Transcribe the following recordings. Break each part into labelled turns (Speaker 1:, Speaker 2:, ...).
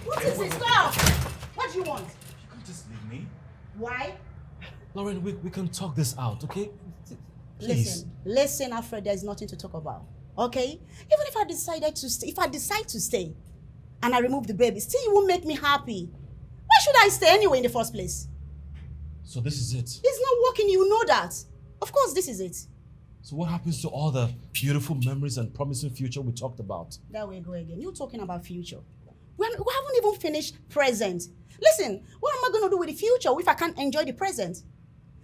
Speaker 1: What is this? Stop! What do you want?
Speaker 2: You can't just leave me.
Speaker 1: Why?
Speaker 2: Lauren, we can talk this out, okay? Please.
Speaker 1: Listen, Alfred, there's nothing to talk about. Okay? Even if I decided to stay, if I decide to stay and I remove the baby, still you won't make me happy. Why should I stay anyway in the first place?
Speaker 2: So this is it?
Speaker 1: It's not working, you know that. Of course, this is it.
Speaker 2: So what happens to all the beautiful memories and promising future we talked about?
Speaker 1: There we go again. You're talking about future. We haven't even finished present. Listen, what am I going to do with the future if I can't enjoy the present?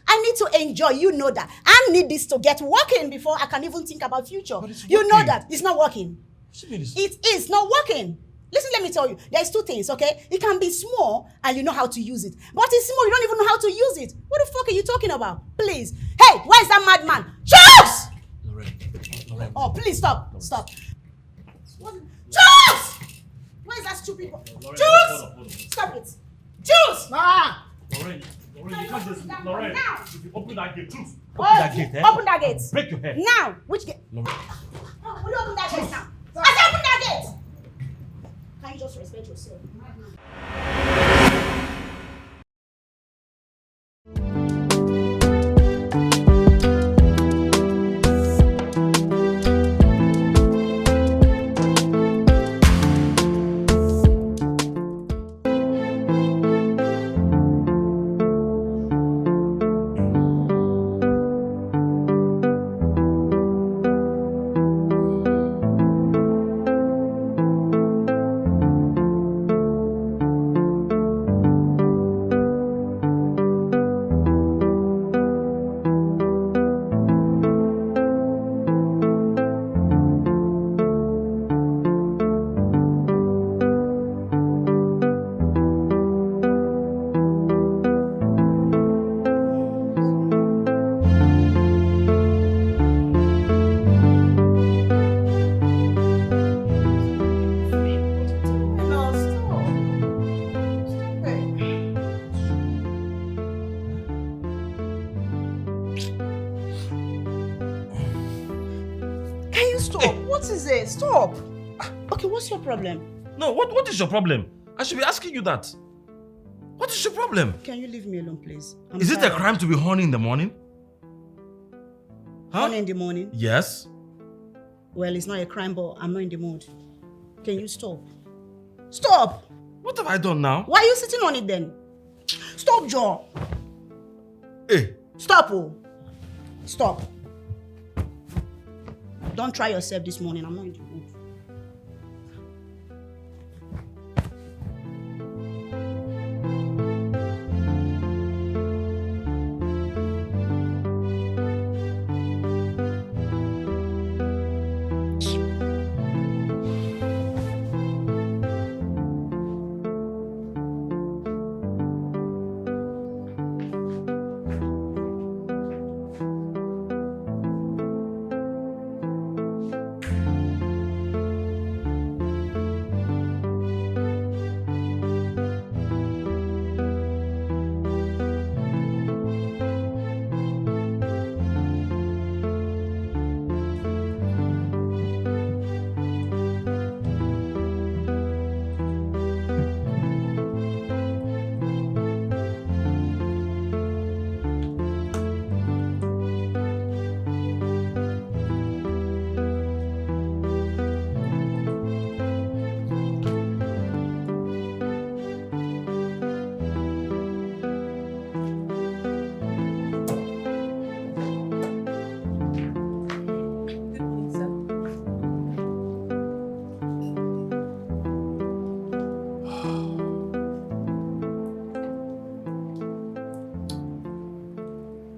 Speaker 1: I need to enjoy, you know that. I need this to get working before I can even think about future. You know that. It's not working. It is not working. Listen, let me tell you. There's two things, okay? It can be small and you know how to use it. But it's small, you don't even know how to use it. What the fuck are you talking about? Please. Hey, where is that madman? Charles!
Speaker 2: Lorraine.
Speaker 1: Oh, please stop. Stop. Charles! Where is that stupid boy? Jules! Stop it. Jules!
Speaker 2: Lorraine, you can't just... Lorraine, if you open that gate, Jules.
Speaker 1: Open that gate, eh? Open that gate.
Speaker 2: Break your head.
Speaker 1: Now. Which gate?
Speaker 2: Lorraine.
Speaker 1: Will you open that gate now? I said open that gate! Can you just respect yourself? Stop. Okay, what's your problem?
Speaker 2: No, what is your problem? I should be asking you that. What is your problem?
Speaker 1: Can you leave me alone, please?
Speaker 2: Is it a crime to be horny in the morning? Huh?
Speaker 1: Horny in the morning?
Speaker 2: Yes.
Speaker 1: Well, it's not a crime, but I'm not in the mood. Can you stop? Stop!
Speaker 2: What have I done now?
Speaker 1: Why are you sitting on it then? Stop, Joe.
Speaker 2: Hey.
Speaker 1: Stop, oh. Stop. Don't try yourself this morning. I'm not in the mood.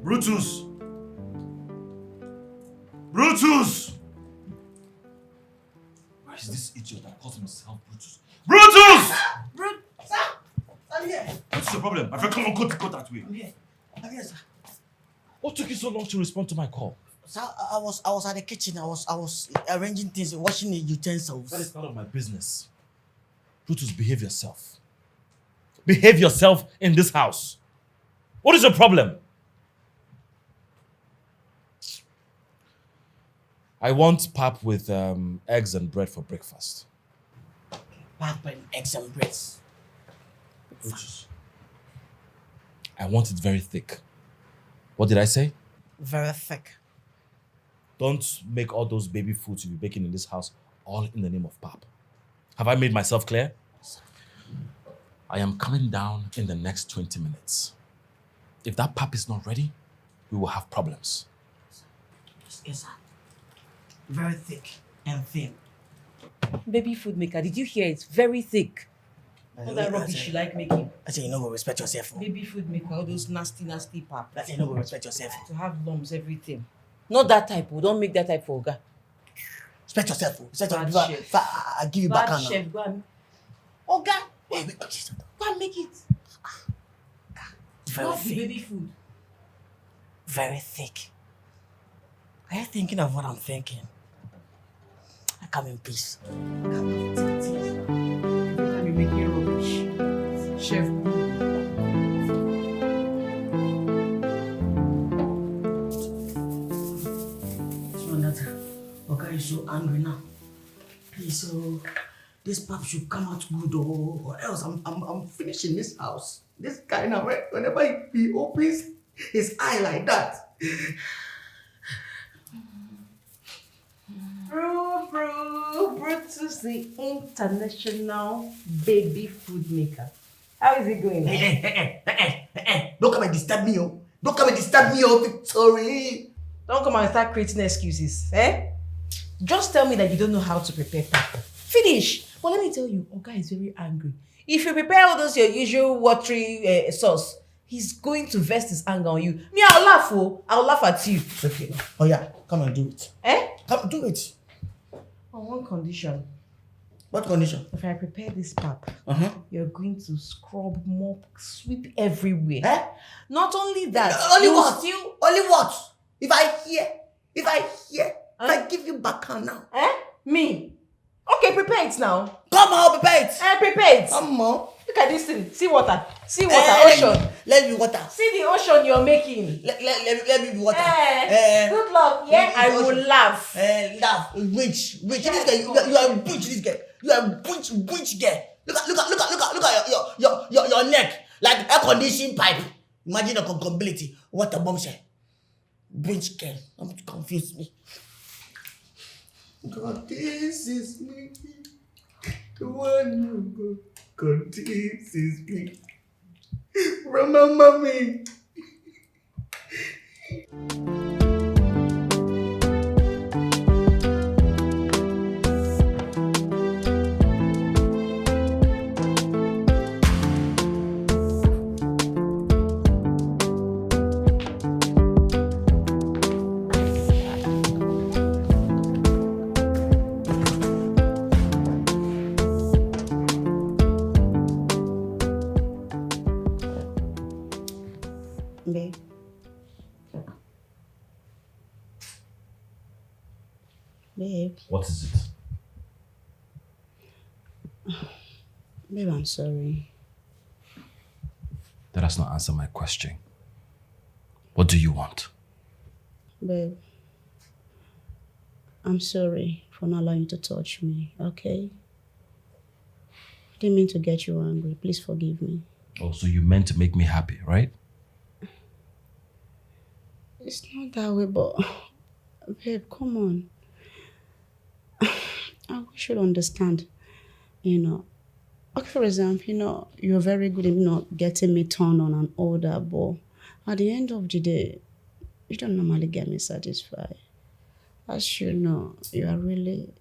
Speaker 2: Brutus! Brutus! Why is this idiot that calls himself Brutus? Brutus!
Speaker 3: Sir! I'm here.
Speaker 2: What's your problem? My friend, come on, go that way.
Speaker 3: I'm here, sir.
Speaker 2: What took you so long to respond to my call?
Speaker 3: Sir, I was at the kitchen. I was arranging things, washing the utensils.
Speaker 2: That is none of my business. Brutus, behave yourself. Behave yourself in this house. What is your problem? I want pap with eggs and bread for breakfast.
Speaker 3: pap and eggs and breads.
Speaker 2: Brutus, I want it very thick. What did I say?
Speaker 3: Very thick.
Speaker 2: Don't make all those baby foods you'll be baking in this house all in the name of pap. Have I made myself clear? I am coming down in the next 20 minutes. If that pap is not ready, we will have problems.
Speaker 3: Yes, sir. Very thick and thin.
Speaker 4: Baby food maker, did you hear it? Very thick. All that rubbish you like making.
Speaker 3: I say you know go respect yourself.
Speaker 4: Baby food maker, all those nasty pap.
Speaker 3: I say you know go respect yourself.
Speaker 4: To have lumps, everything. Not that type. We don't make that type for Oga.
Speaker 3: Respect yourself. Respect
Speaker 4: Bad
Speaker 3: yourself.
Speaker 4: chef.
Speaker 3: I give you
Speaker 4: Bad
Speaker 3: back now.
Speaker 4: chef, go and... Oga, go and make it.
Speaker 3: Very
Speaker 4: Not the
Speaker 3: thick.
Speaker 4: baby food.
Speaker 3: Very thick. Are you thinking of what I'm thinking? I come in peace.
Speaker 4: Every time you make rubbish. Chef.
Speaker 3: So that Oga is so angry now. Please, so this pap should come out good, or else I'm finishing this house. This guy now, whenever he opens his eye like that.
Speaker 4: Brutus, the international baby food maker. How is it going?
Speaker 3: Don't come and disturb me, oh. Don't come and disturb me, oh, Victory.
Speaker 4: Don't come and start creating excuses, eh? Just tell me that you don't know how to prepare pap. Finish. But let me tell you, Oga is very angry. If you prepare all those your usual watery sauce, he's going to vest his anger on you. Me, I'll laugh, oh. I'll laugh at you.
Speaker 3: Okay. Oh yeah, come and do it.
Speaker 4: Eh?
Speaker 3: Come do it.
Speaker 4: On one condition.
Speaker 3: What condition?
Speaker 4: If I prepare this pap,
Speaker 3: Uh-huh.
Speaker 4: you're going to scrub, mop, sweep everywhere.
Speaker 3: Eh?
Speaker 4: Not only that,
Speaker 3: Only
Speaker 4: you
Speaker 3: what?
Speaker 4: still...
Speaker 3: Only what? If I give you back now.
Speaker 4: Eh? Me? Okay, prepare it now.
Speaker 3: Come on, prepare it.
Speaker 4: Prepare it.
Speaker 3: Come on.
Speaker 4: Look at this thing. See water. See water. Ocean.
Speaker 3: Let me water.
Speaker 4: See the ocean you're making.
Speaker 3: Let me be water.
Speaker 4: Good luck. Yeah, I will laugh.
Speaker 3: Laugh. Witch. This guy. You are a witch. This guy. You are a witch guy. Look at your neck like air conditioning pipe. Imagine the compatibility. What a bombshell. Witch girl. Don't confuse me. God, this is me. The one you go. God, this is me. Remember me.
Speaker 1: Babe. Babe.
Speaker 2: What is it?
Speaker 1: Babe, I'm sorry.
Speaker 2: That does not answer my question. What do you want?
Speaker 1: Babe. I'm sorry for not allowing you to touch me, okay? Didn't mean to get you angry. Please forgive me.
Speaker 2: Oh, so you meant to make me happy, right?
Speaker 1: It's not that way, but babe, come on. I should understand, Okay, for example, you're very good in, getting me turned on and all that, but at the end of the day, you don't normally get me satisfied. As you know, you are really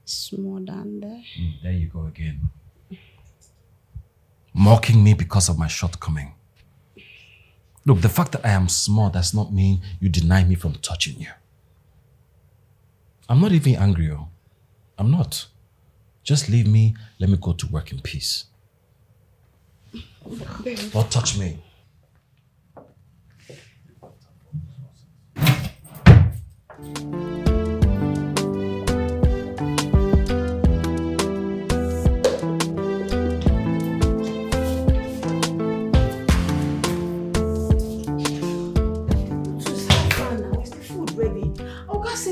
Speaker 1: small down there.
Speaker 2: There you go again. Mocking me because of my shortcoming. Look, the fact that I am small does not mean you deny me from touching you. I'm not even angry, oh. I'm not. Just leave me, let me go to work in peace. Don't touch me.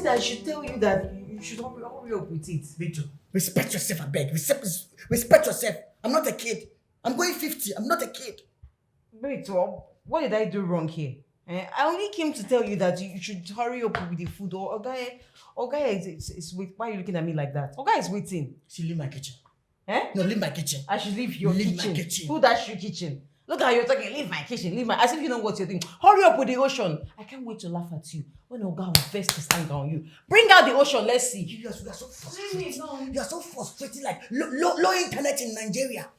Speaker 4: I should tell you that should hurry up with it.
Speaker 3: Victor, respect yourself, I beg. Respect yourself. I'm not a kid. I'm going 50. I'm not a kid.
Speaker 4: Wait, what did I do wrong here? I only came to tell you that you should hurry up with the food. Or guy is wait. Why are you looking at me like that? Guy is waiting.
Speaker 3: See, leave my kitchen.
Speaker 4: Eh?
Speaker 3: No, leave my kitchen.
Speaker 4: I should leave your
Speaker 3: Leave
Speaker 4: kitchen.
Speaker 3: my kitchen.
Speaker 4: Who that's your kitchen? Look how you're talking. Leave my kitchen. Leave my. As if you know what you're doing. Hurry up with the ocean. I can't wait to laugh at you when Oga will vest his anger on you. Bring out the ocean. Let's see.
Speaker 3: You are so frustrating. You are so frustrating. Like low internet in Nigeria.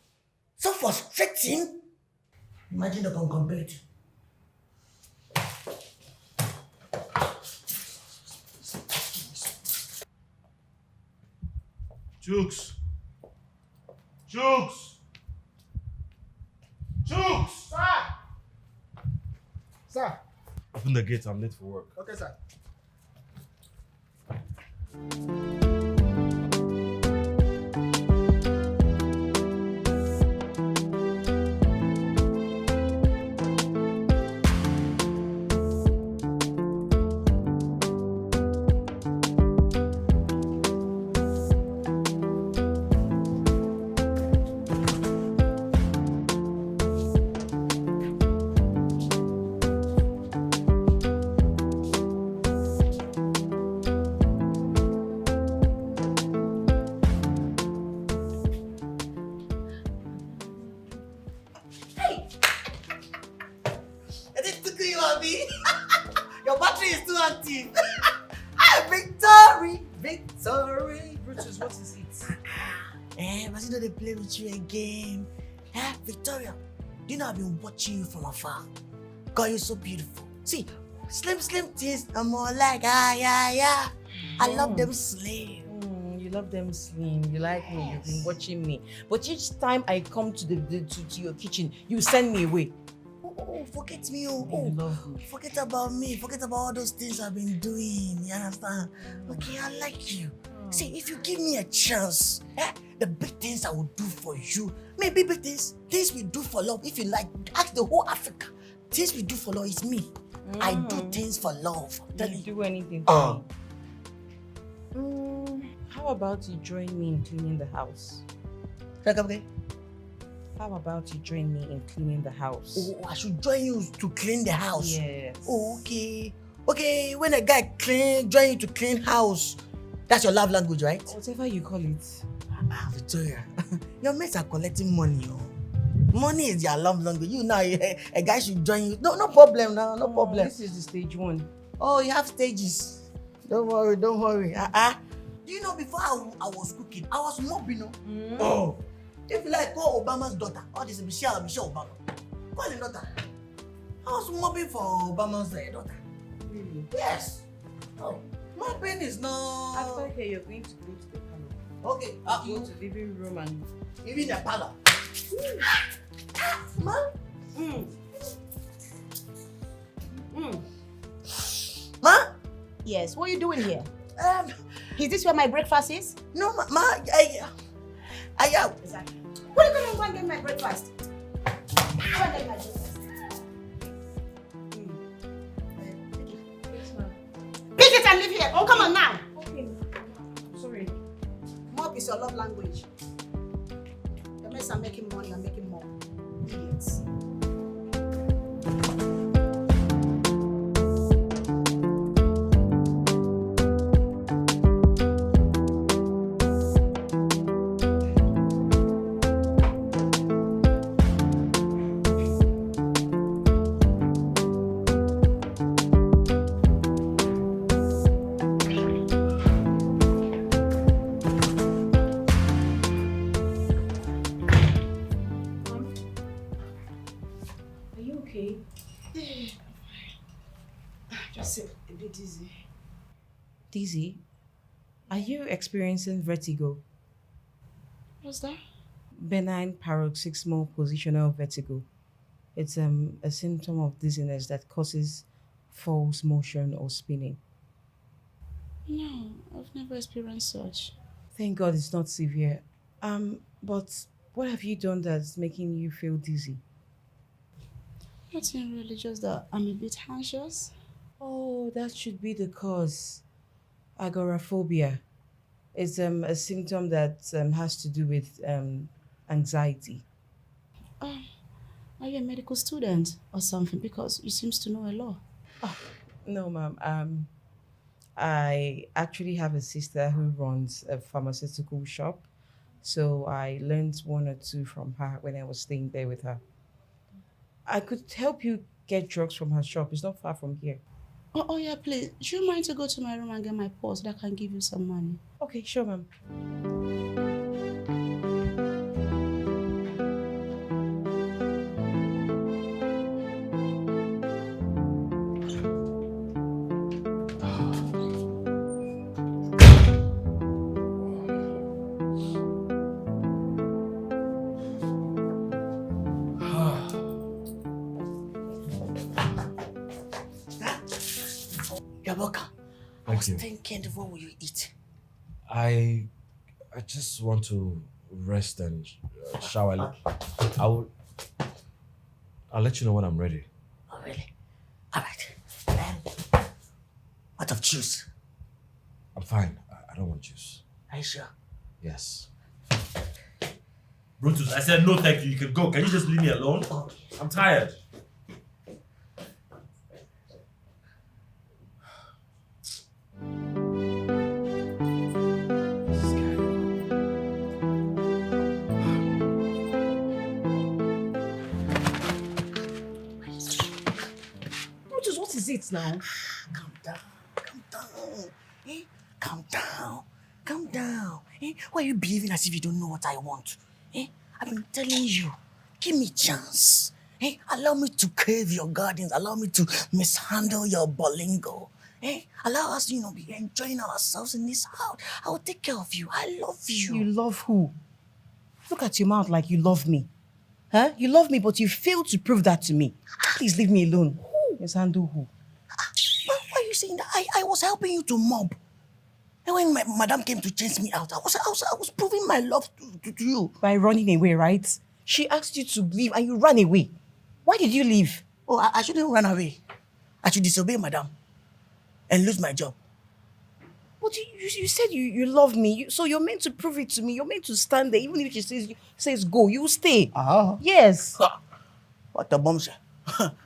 Speaker 3: So frustrating. Imagine the compatibility.
Speaker 2: Jukes! Jukes! Jukes!
Speaker 5: Sir! Sir!
Speaker 2: Open the gate, I'm late for work.
Speaker 5: Okay, sir.
Speaker 3: Is it tickle you, Abby? Your battery is too active. Victory! Victory!
Speaker 4: Brutus, what is it?
Speaker 3: But you know they play with you again. Victoria, do you know I've been watching you from afar? God, you're so beautiful. See, slim things are more like, yeah. I love them slim.
Speaker 4: You love them slim. You like me. You've been watching me. But each time I come to to your kitchen, you send me away.
Speaker 3: Oh, forget me.
Speaker 4: You love me.
Speaker 3: Forget about me. Forget about all those things I've been doing. You understand? Okay, I like you. See, if you give me a chance, the big things I will do for you, maybe big things we do for love. If you like, ask the whole Africa. Things we do for love is me. I do things for love.
Speaker 4: You do anything for me. How about you join me in cleaning the house?
Speaker 3: Okay.
Speaker 4: How about you join me in cleaning the house?
Speaker 3: Oh, I should join you to clean the house.
Speaker 4: Yes.
Speaker 3: Oh, okay. Okay, when a guy join you to clean house, that's your love language, right?
Speaker 4: Whatever you call it.
Speaker 3: Victoria, your mates are collecting money. Money is your love language. You know, a guy should join you. No problem now, no problem.
Speaker 4: This is the stage 1.
Speaker 3: Oh, you have stages. Don't worry. Do you know before I was cooking, I was mopping. Oh, if you like, call Obama's daughter. Oh, this is Michelle Obama. Call her daughter. I was mopping for Obama's daughter.
Speaker 4: Really?
Speaker 3: Yes. Oh, mopping is not.
Speaker 4: After here, you're going to go to the parlor.
Speaker 3: Okay.
Speaker 4: Go to the living room and.
Speaker 3: Even the parlor. Ma? Ma?
Speaker 1: Yes, what are you doing here? Is this where my breakfast is?
Speaker 3: No, ma,
Speaker 1: Exactly. What are you going to go and get my breakfast? Go and get my breakfast.
Speaker 4: Yes, ma'am.
Speaker 1: Pick it and leave here. Oh, come on now.
Speaker 4: Okay. Sorry.
Speaker 1: Mop is your love language. The mess are making money and making more. Idiots. Just a bit dizzy.
Speaker 4: Dizzy, are you experiencing vertigo?
Speaker 1: What's that?
Speaker 4: Benign paroxysmal positional vertigo. It's a symptom of dizziness that causes false motion or spinning.
Speaker 1: No, I've never experienced such.
Speaker 4: Thank God it's not severe. But what have you done that's making you feel dizzy?
Speaker 1: Nothing really, just that I'm a bit anxious.
Speaker 4: Oh, that should be the cause. Agoraphobia. It's a symptom that has to do with anxiety.
Speaker 1: Are you a medical student or something? Because you seems to know a lot.
Speaker 4: No, ma'am. I actually have a sister who runs a pharmaceutical shop. So I learned one or two from her when I was staying there with her. I could help you get drugs from her shop. It's not far from here.
Speaker 1: Oh yeah, please. Do you mind to go to my room and get my purse that can give you some money?
Speaker 4: Okay, sure, ma'am.
Speaker 3: You're welcome. I
Speaker 2: Thank
Speaker 3: was
Speaker 2: you.
Speaker 3: thinking, what will you eat?
Speaker 2: I just want to rest and shower. I'll let you know when I'm ready.
Speaker 3: Oh, really? All right. What of juice?
Speaker 2: I'm fine. I don't want juice.
Speaker 3: Are you sure?
Speaker 2: Yes. Brutus, I said no thank you. You can go. Can you just leave me alone?
Speaker 3: Okay.
Speaker 2: I'm tired.
Speaker 4: Brutus, what is it now?
Speaker 3: Calm down. Calm down. Eh? Calm down. Calm down. Eh? Why are you behaving as if you don't know what I want? Eh? I've been telling you. Give me chance. Eh? Allow me to crave your gardens. Allow me to mishandle your bolingo. Eh? Allow us, be enjoying ourselves in this house. I will take care of you. I love you.
Speaker 4: You love who? Look at your mouth like you love me. Huh? You love me, but you failed to prove that to me. Please leave me alone. Who? Yes, handle who?
Speaker 3: But why are you saying that? I was helping you to mob. And when my madam came to chase me out, I was proving my love to you.
Speaker 4: By running away, right? She asked you to leave and you ran away. Why did you leave?
Speaker 3: Oh, I shouldn't run away. I should disobey madam and lose my job.
Speaker 4: But you said you love me, so you're meant to prove it to me. You're meant to stand there. Even if she says go, you stay.
Speaker 3: Ah.
Speaker 4: Yes.
Speaker 3: What a bombshell.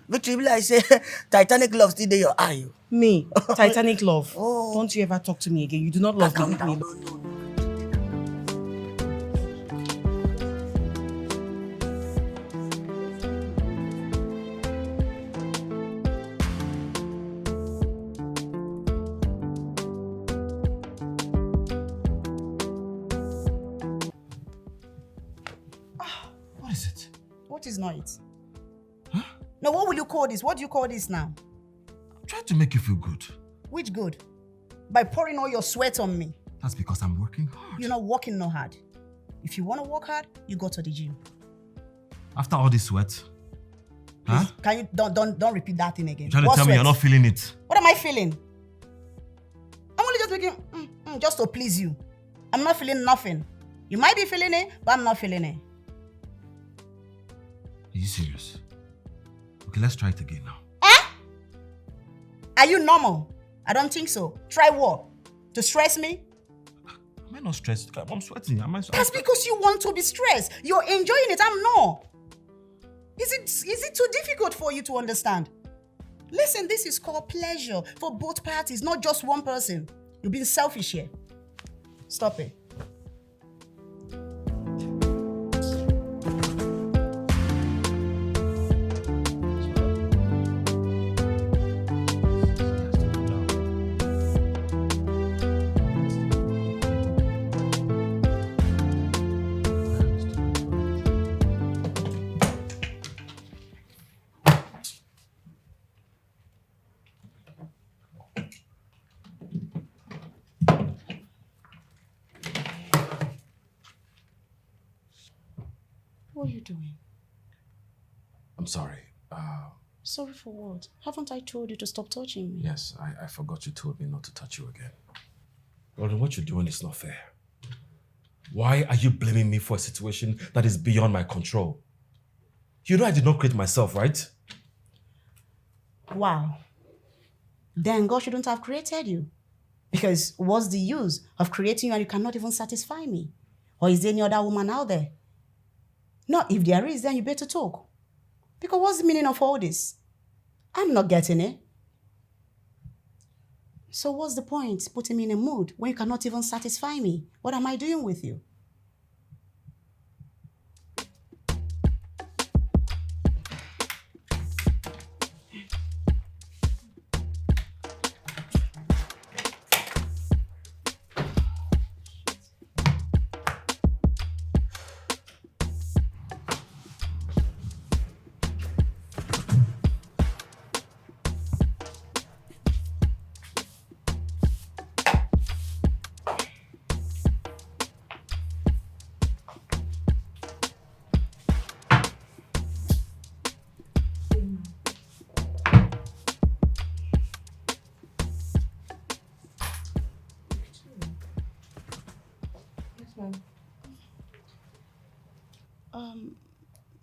Speaker 3: Victory, be like say, Titanic love still there your eye.
Speaker 4: Me, Titanic love.
Speaker 3: Oh.
Speaker 4: Don't you ever talk to me again. You do not love me.
Speaker 3: Calm
Speaker 4: Leave me
Speaker 3: down.
Speaker 4: alone.
Speaker 3: No.
Speaker 2: What is it?
Speaker 1: What is not it? Now, what will you call this? What do you call this now?
Speaker 2: I'm trying to make you feel good.
Speaker 1: Which good? By pouring all your sweat on me.
Speaker 2: That's because I'm working hard.
Speaker 1: You're not working no hard. If you want to work hard, you go to the gym.
Speaker 2: After all this sweat, huh?
Speaker 1: Please, can you don't repeat that thing again?
Speaker 2: You're trying to
Speaker 1: What
Speaker 2: tell me
Speaker 1: sweat?
Speaker 2: you're not feeling it.
Speaker 1: What am I feeling? I'm only just making just to please you. I'm not feeling nothing. You might be feeling it, but I'm not feeling it.
Speaker 2: Are you serious? Okay, let's try it again now.
Speaker 1: Are you normal? I don't think so. Try what? To stress me?
Speaker 2: Am I not stressed? I'm sweating.
Speaker 1: That's because you want to be stressed. You're enjoying it. I'm not. Is it too difficult for you to understand? Listen, this is called pleasure for both parties, not just one person. You're being selfish here. Stop it. What are you doing?
Speaker 2: I'm sorry.
Speaker 1: Sorry for what? Haven't I told you to stop touching me?
Speaker 2: Yes, I forgot you told me not to touch you again. Gordon, what you're doing is not fair. Why are you blaming me for a situation that is beyond my control? You know I did not create myself, right?
Speaker 1: Wow. Then God shouldn't have created you. Because what's the use of creating you and you cannot even satisfy me? Or is there any other woman out there? No, if there is, then you better talk. Because what's the meaning of all this? I'm not getting it. So what's the point putting me in a mood when you cannot even satisfy me? What am I doing with you?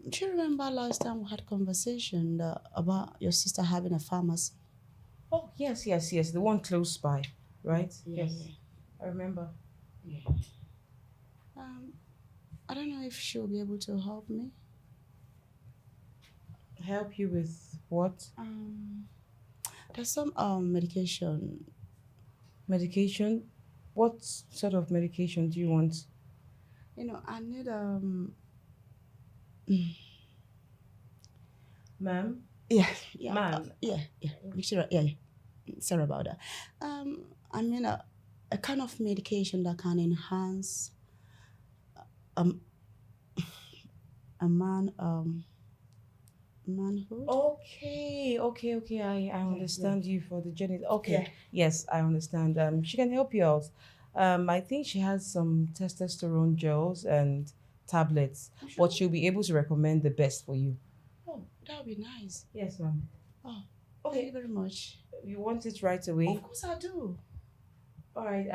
Speaker 1: Do you remember last time we had conversation about your sister having a pharmacy?
Speaker 4: Oh, yes. The one close by, right?
Speaker 1: Yeah,
Speaker 4: yes.
Speaker 1: yeah.
Speaker 4: I remember.
Speaker 1: I don't know if she'll be able to help me.
Speaker 4: Help you with what?
Speaker 1: There's some medication.
Speaker 4: Medication? What sort of medication do you want?
Speaker 1: I need
Speaker 4: Ma'am?
Speaker 1: yeah,
Speaker 4: Ma'am?
Speaker 1: yeah. Make sure, yeah. Sorry about that. I mean a kind of medication that can enhance a man manhood.
Speaker 4: Okay. I understand you for the journey. Okay.
Speaker 1: Yeah.
Speaker 4: Yes, I understand. She can help you out. I think she has some testosterone gels and tablets, but she'll be able to recommend the best for you.
Speaker 1: Oh, that would be nice.
Speaker 4: Yes, ma'am.
Speaker 1: Oh, thank you very much.
Speaker 4: You want it right away?
Speaker 1: Of course I do.
Speaker 4: All right.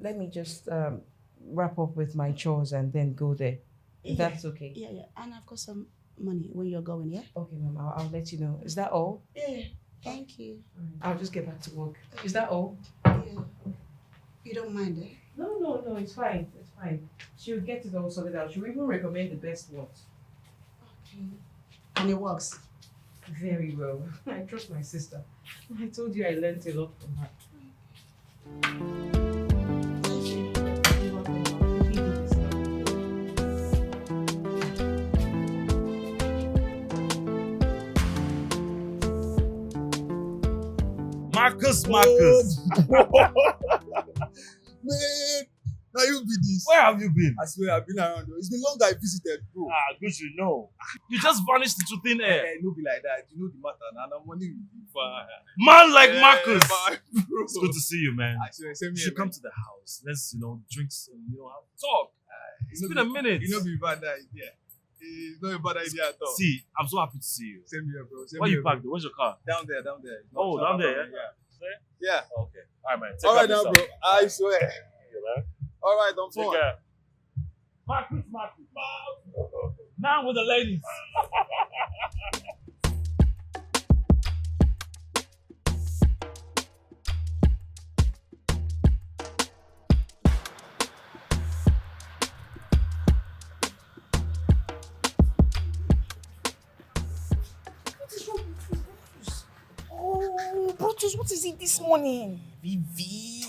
Speaker 4: Let me just wrap up with my chores and then go there. If that's okay.
Speaker 1: Yeah. And I've got some money when you're going, yeah?
Speaker 4: Okay, ma'am. I'll let you know. Is that all?
Speaker 1: Yeah. Thank you.
Speaker 4: I'll just get back to work. Is that all?
Speaker 1: Yeah. You don't mind, eh?
Speaker 4: No. It's fine. It's fine. She'll get it all sorted out. She'll even recommend the best ones.
Speaker 1: Okay. And it works.
Speaker 4: Very well. I trust my sister. I told you I learned a lot from her.
Speaker 2: Marcus.
Speaker 5: Man, now you be this.
Speaker 2: Where have you been?
Speaker 5: I swear I've been around. Though. It's been long I visited, bro.
Speaker 2: Good you know. You just vanished into thin air.
Speaker 5: No be like that. You know the matter. Now I'm money with you.
Speaker 2: Man like Marcus.
Speaker 5: Bro.
Speaker 2: It's good to see you, man.
Speaker 5: I swear, send
Speaker 2: You
Speaker 5: me
Speaker 2: should come to the house. Let's, drink some, have talk. It's been a minute.
Speaker 5: You know, be bad idea. It's not a bad idea at all.
Speaker 2: See, I'm so happy to see you.
Speaker 5: Same here, bro. Same
Speaker 2: Where
Speaker 5: here,
Speaker 2: you parked? Where's your car?
Speaker 5: Down there.
Speaker 2: Oh, down there, yeah?
Speaker 5: Yeah.
Speaker 2: Okay. All right, man. Take
Speaker 5: All
Speaker 2: care
Speaker 5: right
Speaker 2: of
Speaker 5: now,
Speaker 2: yourself.
Speaker 5: bro. I swear.
Speaker 2: Yeah, man.
Speaker 5: All right, I'm
Speaker 2: Take
Speaker 5: fine.
Speaker 2: care. Marcus. Now with the ladies.
Speaker 3: Oh, Brutus, what is it this morning? Vivi.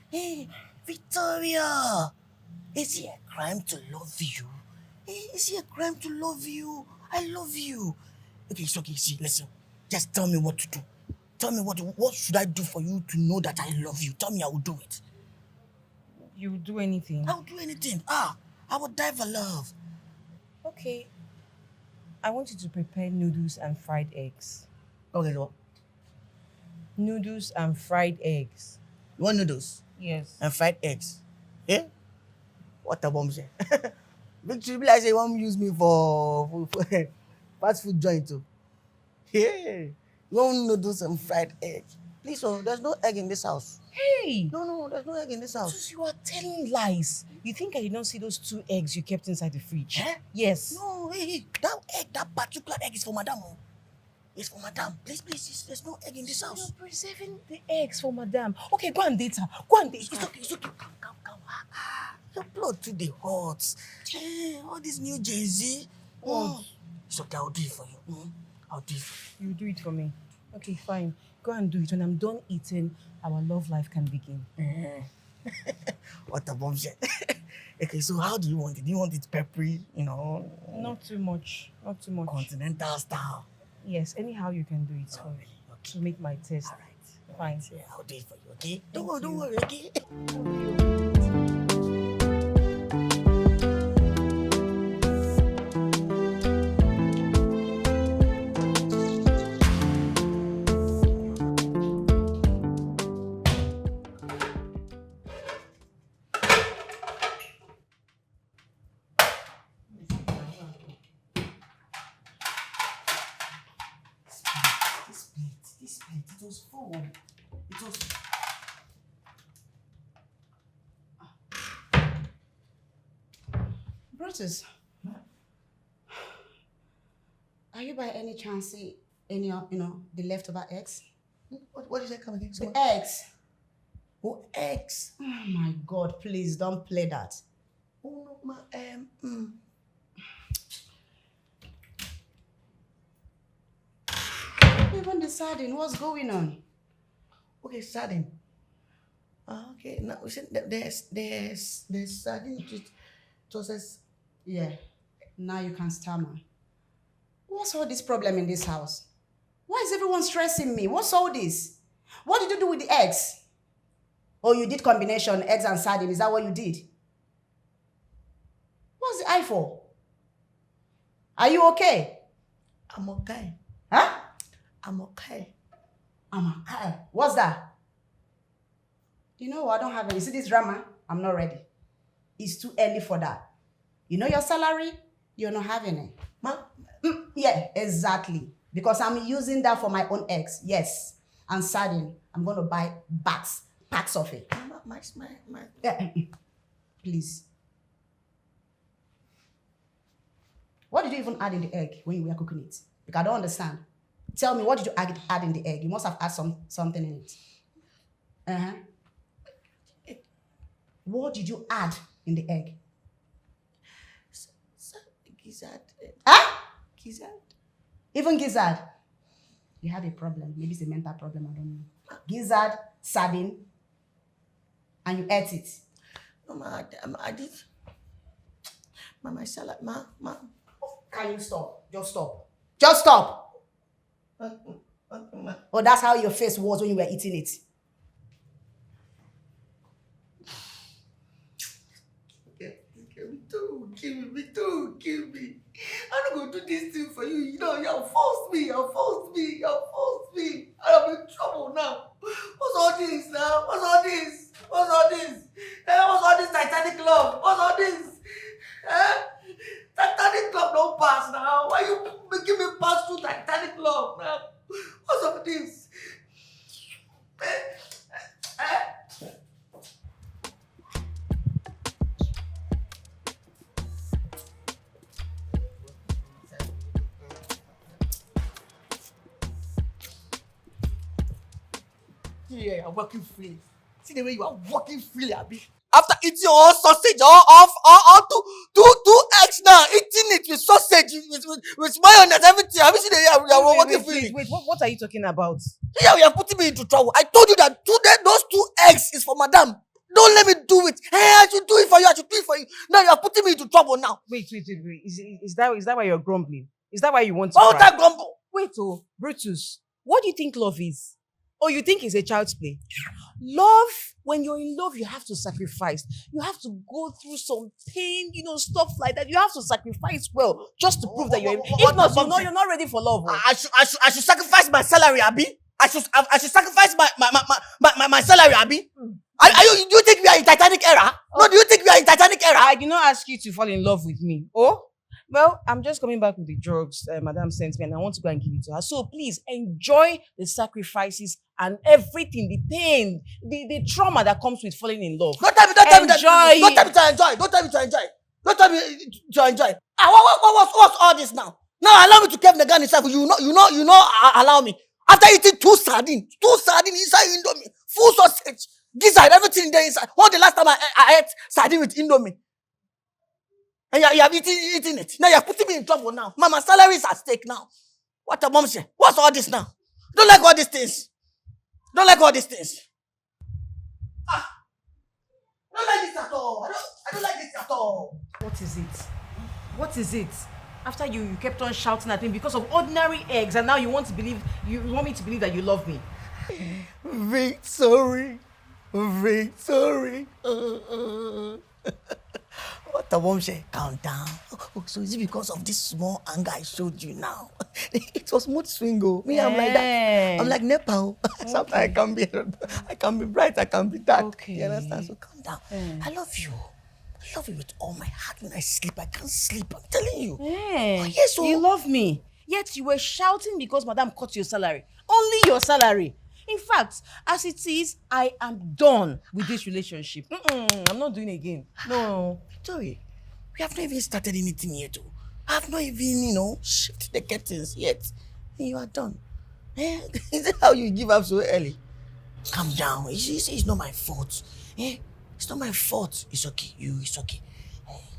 Speaker 3: Hey, Victoria. Is it a crime to love you? Hey, is it a crime to love you? I love you. Okay, it's okay. See, listen. Just tell me what to do. Tell me what should I do for you to know that I love you? Tell me I will do it.
Speaker 4: You would do anything?
Speaker 3: I will do anything. I will die for love.
Speaker 4: Okay. I want you to prepare noodles and fried eggs.
Speaker 3: Okay, so
Speaker 4: Noodles and fried eggs.
Speaker 3: you want noodles
Speaker 4: Yes.
Speaker 3: and fried eggs? Eh? What a bomb say. Victory be like say you want use me for fast food joint too. Yeah. You want noodles and fried eggs? Please, there's no egg in this house.
Speaker 4: Hey!
Speaker 3: No, there's no egg in this house.
Speaker 4: Sus, you are telling lies. You think I did not see those 2 eggs you kept inside the fridge?
Speaker 3: Eh?
Speaker 4: Yes.
Speaker 3: No, hey, that particular egg is for Madame. It's for madam. Please, there's no egg in this house.
Speaker 4: You're preserving the eggs for madam. Okay, go and date her. Go and date her.
Speaker 3: It's okay. Calm. Your blood too dey hot. All this new Gen Z. It's okay, I'll do it for you. I'll do it for you.
Speaker 4: You do it for me. Okay, fine. Go and do it. When I'm done eating, our love life can begin.
Speaker 3: What a bombshell. Okay, so how do you want it? Do you want it peppery,
Speaker 4: Not too much.
Speaker 3: continental style?
Speaker 4: Yes, anyhow you can do it for me.
Speaker 3: Okay.
Speaker 4: To make my taste.
Speaker 3: All right.
Speaker 4: Fine.
Speaker 3: Yeah, I'll do it for you, okay? Don't worry, okay? This plate, it was full. It was...
Speaker 1: Brutus, are you by any chance see any of, the leftover eggs?
Speaker 3: What is that coming again?
Speaker 1: The eggs.
Speaker 3: Oh, eggs.
Speaker 1: Oh my God, please don't play that.
Speaker 3: Oh, no,
Speaker 1: Even the sardine, what's going on?
Speaker 3: Okay, sardine. Okay, now we said there's sardine process.
Speaker 1: Yeah, now you can stammer. What's all this problem in this house? Why is everyone stressing me? What's all this? What did you do with the eggs? Oh, you did combination, eggs and sardine. Is that what you did? What's the eye for? Are you okay?
Speaker 3: I'm okay.
Speaker 1: Huh?
Speaker 3: I'm okay.
Speaker 1: I'm okay. What's that? You know what? I don't have any. See this drama? I'm not ready. It's too early for that. You know your salary? You're not having it.
Speaker 3: Ma?
Speaker 1: Yeah, exactly. Because I'm using that for my own eggs. Yes. And sardine. I'm going to buy packs of it.
Speaker 3: My.
Speaker 1: Yeah. Please. What did you even add in the egg when you were cooking it? Because I don't understand. Tell me, what did you add in the egg? You must have added something in it. Uh-huh. What did you add in the egg?
Speaker 3: Gizzard.
Speaker 1: Huh?
Speaker 3: Gizzard.
Speaker 1: Even gizzard. You have a problem. Maybe it's a mental problem, I don't know. Gizzard, sardine, and you ate it.
Speaker 3: No, ma, I did. My salad, ma.
Speaker 1: Can you stop? Just stop. Just stop.
Speaker 3: Ma.
Speaker 1: Oh, that's how your face was when you were eating it.
Speaker 3: Me too. Kill me. I'm not going to do this thing for you. You have forced me. I'm in trouble now. What's all this now? What's all this? What's all this Titanic love? What's all this? Titanic love don't pass now. Why you making me pass through Titanic love now? What's all this? Yeah, I'm working freely. See the way you are working freely, Abi. After eating all sausage, all two eggs now, eating it with sausage, with mayonnaise, everything. Have you seen the way you are working freely?
Speaker 4: Wait, what are you talking about?
Speaker 3: Yeah, you are putting me into trouble. I told you that those 2 eggs is for madam. Don't let me do it. Hey, I should do it for you. Now you are putting me into trouble now.
Speaker 4: Wait. Is that why you're grumbling? Is that why you want to
Speaker 3: Why would
Speaker 4: cry?
Speaker 3: I grumble?
Speaker 4: Wait, Brutus, what do you think love is? Or you think it's a child's play? Love, when you're in love, you have to sacrifice. You have to go through some pain, stuff like that. You have to sacrifice well, just to prove that you're in. If not, you're not ready for love.
Speaker 3: I should sacrifice my salary, Abi. I should sacrifice my salary, Abi. Do you think we are in Titanic era? No, do you think we are in Titanic era?
Speaker 4: I did not ask you to fall in love with me. Oh? Well, I'm just coming back with the drugs Madam sent me, and I want to go and give it to her. So please enjoy the sacrifices and everything, the pain, the trauma that comes with falling in love.
Speaker 3: Don't tell me to enjoy. What's all this now? Now allow me to keep the gun inside. Allow me. After eating two sardines inside Indomie, full sausage, gizzard, everything there inside. What the last time I ate sardine with Indomie? And you have eaten it. Now you're putting me in trouble now. Mama, salary is at stake now. What a mom say? What's all this now? Don't like all these things. Don't like all these things. I don't like this at all. I don't like this at all.
Speaker 4: What is it? What is it? After you kept on shouting at me because of ordinary eggs, and now you want me to believe that you love me.
Speaker 3: Victory. What the mom say? Calm down. Oh, so is it because of this small anger I showed you now? It was mood swing. Me, I'm like that. I'm like Nepal. Sometimes I can be bright, I can be dark.
Speaker 4: Okay.
Speaker 3: You understand? So calm down. I love you. I love you with all my heart. When I sleep, I can't sleep. I'm telling you. Oh, yes,
Speaker 4: You love me. Yet you were shouting because Madam cut your salary. Only your salary. In fact, as it is, I am done with this relationship. I'm not doing it again. No.
Speaker 3: Victoria, we have not even started anything yet. I have not even, shifted the curtains yet. And you are done. Is that how you give up so early? Calm down. It's not my fault. It's not my fault. It's okay. It's okay.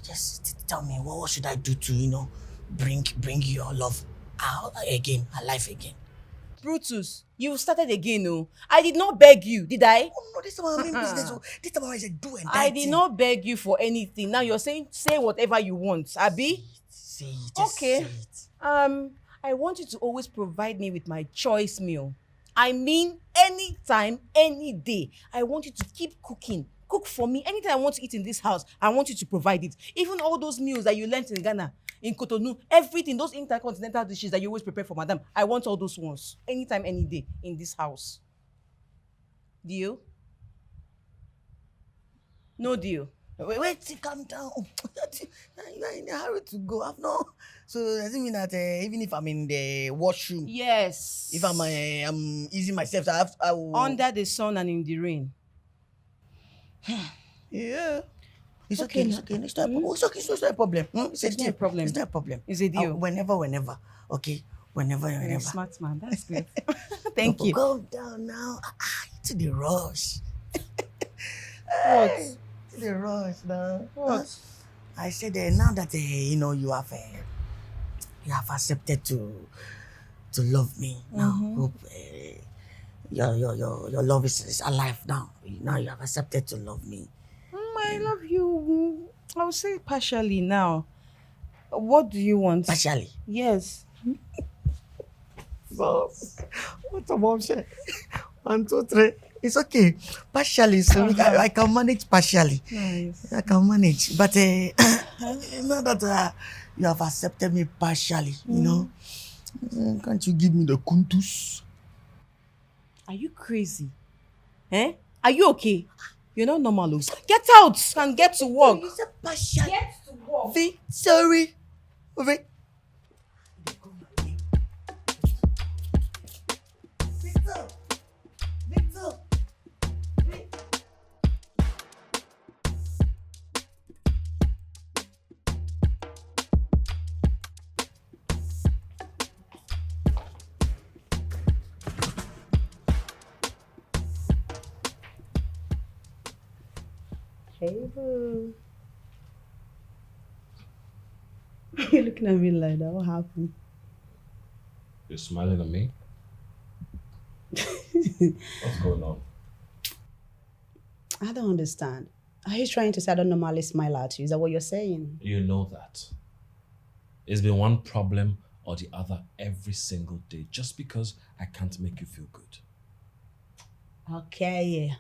Speaker 3: Just tell me, what should I do to, bring your love out again, alive again?
Speaker 4: Brutus, you started again, no? I did not beg you, did I?
Speaker 3: Oh, no, this is my main business. This is what I said, do and
Speaker 4: I did not beg you for anything. Now you're saying, say whatever you want, Abi?
Speaker 3: Say it, just
Speaker 4: Okay.
Speaker 3: say it.
Speaker 4: I want you to always provide me with my choice meal. I mean, anytime, any day. I want you to keep cooking. Cook for me. Anything I want to eat in this house, I want you to provide it. Even all those meals that you learnt in Ghana, in Cotonou, everything, those intercontinental dishes that you always prepare for Madam, I want all those ones. Anytime, any day in this house. Deal? No deal.
Speaker 3: Wait, calm down. You are in a hurry to go. I've no. So does it mean that even if I'm in the washroom,
Speaker 4: Yes.
Speaker 3: if I'm easing myself, I will.
Speaker 4: Under the sun and in the rain.
Speaker 3: Yeah. It's okay.
Speaker 4: Okay.
Speaker 3: It's okay. It's not a problem. It's okay. It's not a problem.
Speaker 4: It's not a problem.
Speaker 3: It's not a problem.
Speaker 4: It's a deal.
Speaker 3: Whenever. Okay. Whenever.
Speaker 4: You're a smart man. That's good. Thank you.
Speaker 3: Calm down now. To the rush.
Speaker 4: What?
Speaker 3: To the rush now.
Speaker 4: What?
Speaker 3: I said now that you have accepted to love me now. Hope your love is alive now. Now you have accepted to love me.
Speaker 4: I love you. I will say partially now. What do you want?
Speaker 3: Partially.
Speaker 4: Yes.
Speaker 3: So, what a mom say? 1, 2, 3. It's okay. Partially, so I can manage partially.
Speaker 4: Nice.
Speaker 3: I can manage. But now that you have accepted me partially, can't you give me the kuntus?
Speaker 4: Are you crazy? Are you okay? You're not normal. Get out and get to work.
Speaker 3: You said partially.
Speaker 4: Get to work.
Speaker 3: Sorry. Victor.
Speaker 1: Hey, boo. You're looking at me like that. What happened?
Speaker 2: You're smiling at me? What's going on?
Speaker 1: I don't understand. Are you trying to say I don't normally smile at you? Is that what you're saying?
Speaker 2: You know that. It's been one problem or the other every single day just because I can't make you feel good.
Speaker 1: Okay, yeah.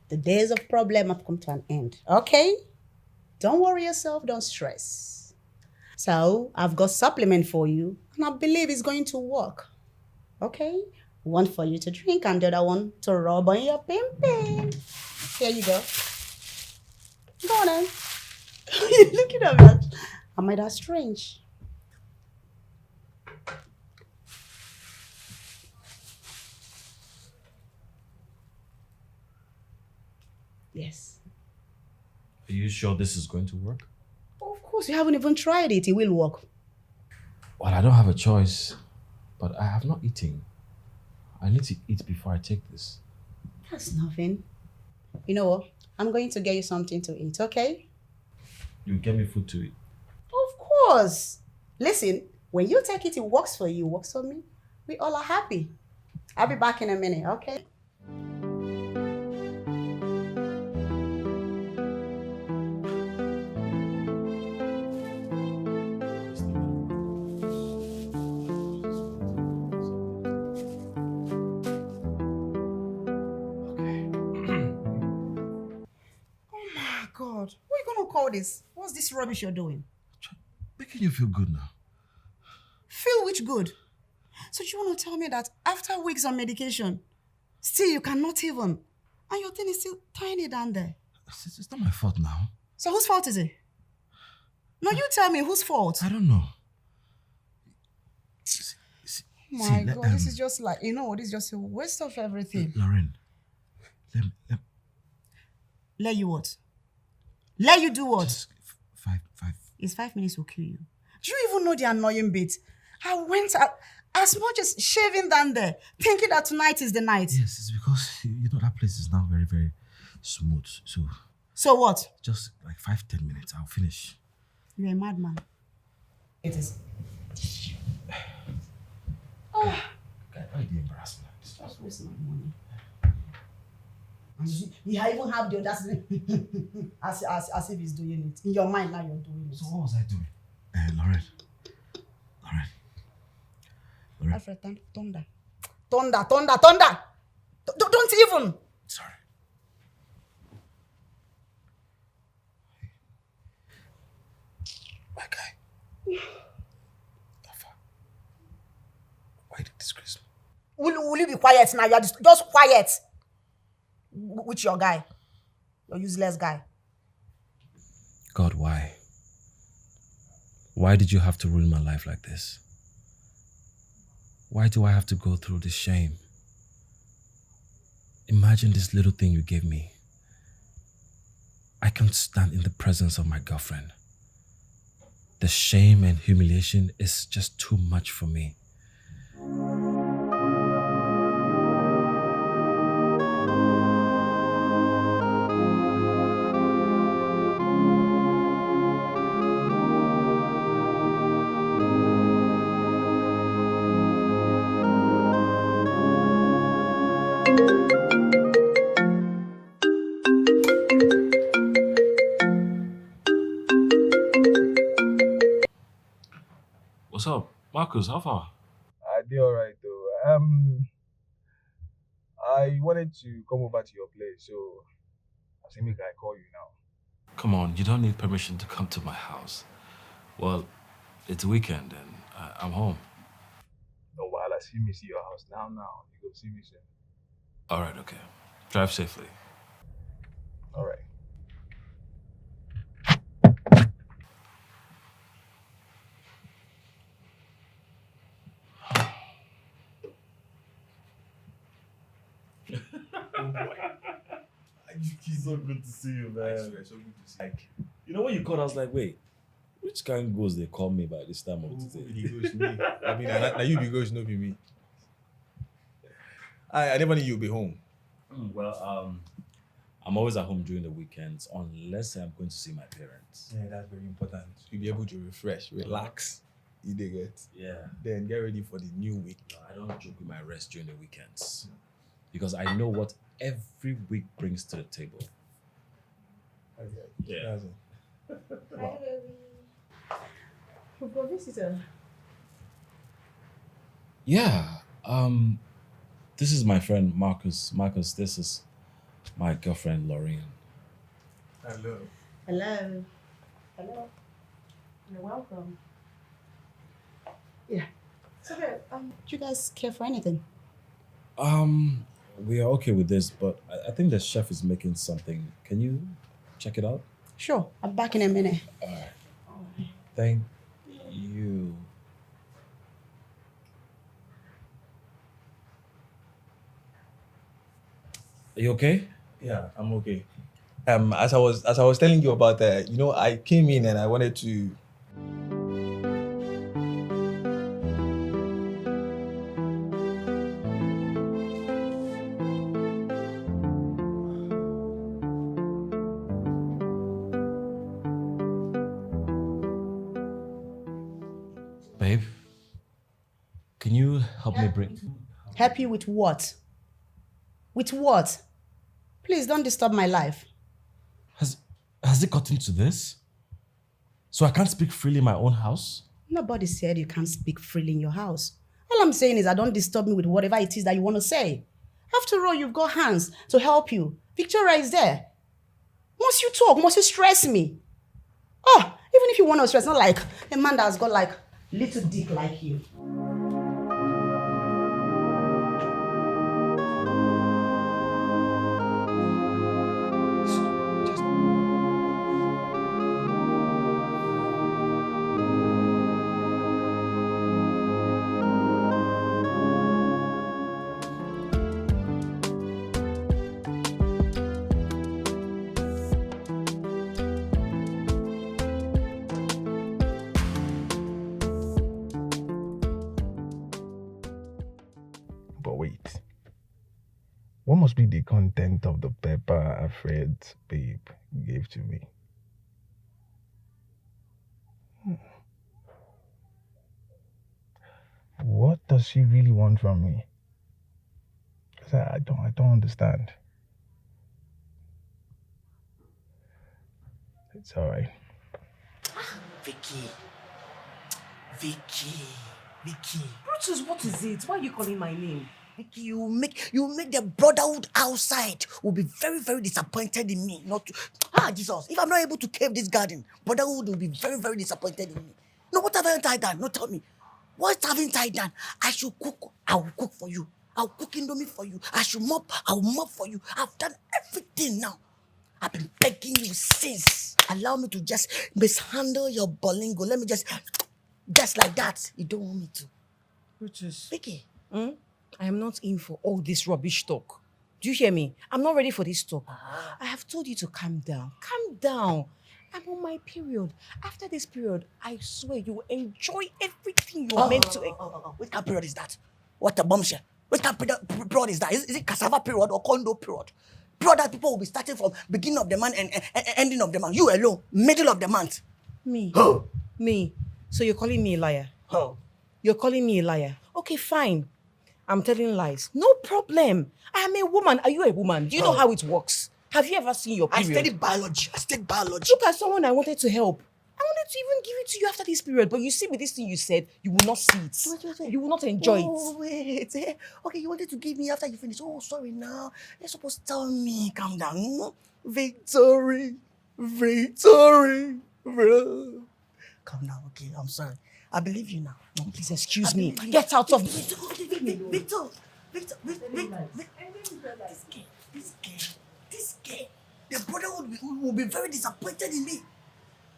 Speaker 1: The days of problem have come to an end. Okay? Don't worry yourself. Don't stress. So, I've got supplement for you, and I believe it's going to work. Okay? One for you to drink, and the other one to rub on your pim-pim. Here you go. Go on then. You're looking at me. Am I that strange? Yes.
Speaker 2: Are you sure this is going to work?
Speaker 1: Of course, you haven't even tried it. It will work.
Speaker 2: Well, I don't have a choice, but I have not eaten. I need to eat before I take this.
Speaker 1: That's nothing. You know what? I'm going to get you something to eat, okay?
Speaker 2: You get me food to eat.
Speaker 1: Of course. Listen, when you take it, it works for you, works for me. We all are happy. I'll be back in a minute, okay? God, what are you gonna call this? What's this rubbish you're doing?
Speaker 2: Making you feel good now.
Speaker 1: Feel which good? So you want to tell me that after weeks on medication, still you cannot even, and your thing is still tiny down there?
Speaker 2: It's not my fault now.
Speaker 1: So whose fault is it? No, you tell me whose fault.
Speaker 2: I don't know.
Speaker 1: My God, this is just like, this is just a waste of everything.
Speaker 2: Lauren,
Speaker 1: Let you what? Let you do what?
Speaker 2: Just five.
Speaker 1: It's 5 minutes will kill you. Do you even know the annoying bit? I went out as much as shaving down there, thinking that tonight is the night.
Speaker 2: Yes, it's because that place is now very, very smooth.
Speaker 1: So what?
Speaker 2: Just like 5-10 minutes, I'll finish.
Speaker 1: You're a madman. It is. Oh.
Speaker 2: God, why the embarrassment?
Speaker 1: Just waste my money. And you even have the audacity as if he's doing it. In your mind now you're doing it.
Speaker 2: So what was I doing? Lauren.
Speaker 1: Alfred, thunder. Don't even.
Speaker 2: Sorry. My guy. Alpha. Why did you disgrace me?
Speaker 1: Will you be quiet now? You're just quiet. With your guy. Your useless guy.
Speaker 2: God, why? Why did you have to ruin my life like this? Why do I have to go through this shame? Imagine this little thing you gave me. I can't stand in the presence of my girlfriend. The shame and humiliation is just too much for me. What's up? Marcus, how far?
Speaker 5: I did alright though. I wanted to come over to your place, so I said make I call you now.
Speaker 2: Come on, you don't need permission to come to my house. Well, it's weekend and I'm home.
Speaker 5: No, while I see me see your house now. You go see me soon.
Speaker 2: All right, okay. Drive safely.
Speaker 5: Alright.
Speaker 2: So good to see you, man.
Speaker 5: I swear, so good to see you.
Speaker 2: When you called, I was like, wait, which kind of ghost they call me by this time of the day?
Speaker 5: He goes me. I mean, now you be ghost, no be me. I never knew you'd be home.
Speaker 2: Well, I'm always at home during the weekends unless I'm going to see my parents.
Speaker 5: Yeah, that's very important. You'll be able to refresh, relax. You dig it?
Speaker 2: Yeah.
Speaker 5: Then get ready for the new week.
Speaker 2: No, I don't joke with my rest during the weekends because I know what every week brings to the table.
Speaker 5: Okay.
Speaker 2: Yeah.
Speaker 5: That's it.
Speaker 1: Hi, baby. We've got a visitor.
Speaker 2: Yeah. This is my friend Marcus. Marcus, this is my girlfriend Lorraine.
Speaker 5: Hello.
Speaker 1: Hello. Hello. You're welcome. Yeah. So, do you guys care for anything?
Speaker 2: We are okay with this, but I think the chef is making something. Can you check it out?
Speaker 1: Sure. I'm back in a minute.
Speaker 2: Thank you. Are you okay?
Speaker 5: Yeah, I'm okay. As I was telling you about that, I came in and I wanted to.
Speaker 2: Can you help me bring...
Speaker 1: Help you with what? With what? Please don't disturb my life.
Speaker 2: Has it gotten to this? So I can't speak freely in my own house?
Speaker 1: Nobody said you can't speak freely in your house. All I'm saying is don't disturb me with whatever it is that you want to say. After all, you've got hands to help you. Victoria is there. Must you talk? Must you stress me? Oh, even if you want to stress, not like a man that has got like little dick like you.
Speaker 5: But wait. What must be the content of the paper Alfred's babe gave to me? What does she really want from me? 'Cause I don't understand. It's alright.
Speaker 3: Vicky.
Speaker 4: Brutus, what is it? Why are you calling my name?
Speaker 3: Vicky, you make the brotherhood outside will be very, very disappointed in me. Not to, Jesus, if I'm not able to cave this garden, brotherhood will be very, very disappointed in me. No, what haven't I done? No, tell me. What haven't I done? I should cook. I will cook for you. I'll cook Indomie for you. I should mop. I'll mop for you. I've done everything now. I've been begging you since. Allow me to just mishandle your bolingo. Let me just like that. You don't want me to.
Speaker 4: Brutus.
Speaker 3: Vicky.
Speaker 4: I am not in for all this rubbish talk. Do you hear me? I'm not ready for this talk. I have told you to calm down. Calm down. I'm on my period. After this period, I swear you will enjoy everything you are meant to.
Speaker 3: Which kind of period is that? What a bombshell. Which kind of period is that? Is it cassava period or condo period? Period that people will be starting from beginning of the month and ending of the month. You alone, middle of the month.
Speaker 4: Me?
Speaker 3: Oh.
Speaker 4: Me? So you're calling me a liar?
Speaker 3: Oh.
Speaker 4: You're calling me a liar? Okay, fine. I'm telling lies. No problem. I am a woman. Are you a woman? Do you know how it works? Have you ever seen your
Speaker 3: I
Speaker 4: period?
Speaker 3: studied biology.
Speaker 4: Look at someone I wanted to help. I wanted to even give it to you after this period, but you see with this thing you said, you will not see it.
Speaker 3: Wait.
Speaker 4: You will not enjoy
Speaker 3: Oh, wait. Okay, you wanted to give me after you finish. Oh, sorry now. You're supposed to tell me. Calm down. Victory. Bro. Calm down, okay? I'm sorry. I believe you now.
Speaker 4: it. Please excuse me.
Speaker 3: believe you.
Speaker 4: Get out of me.
Speaker 3: Victor. This girl. The brother will be very disappointed in me.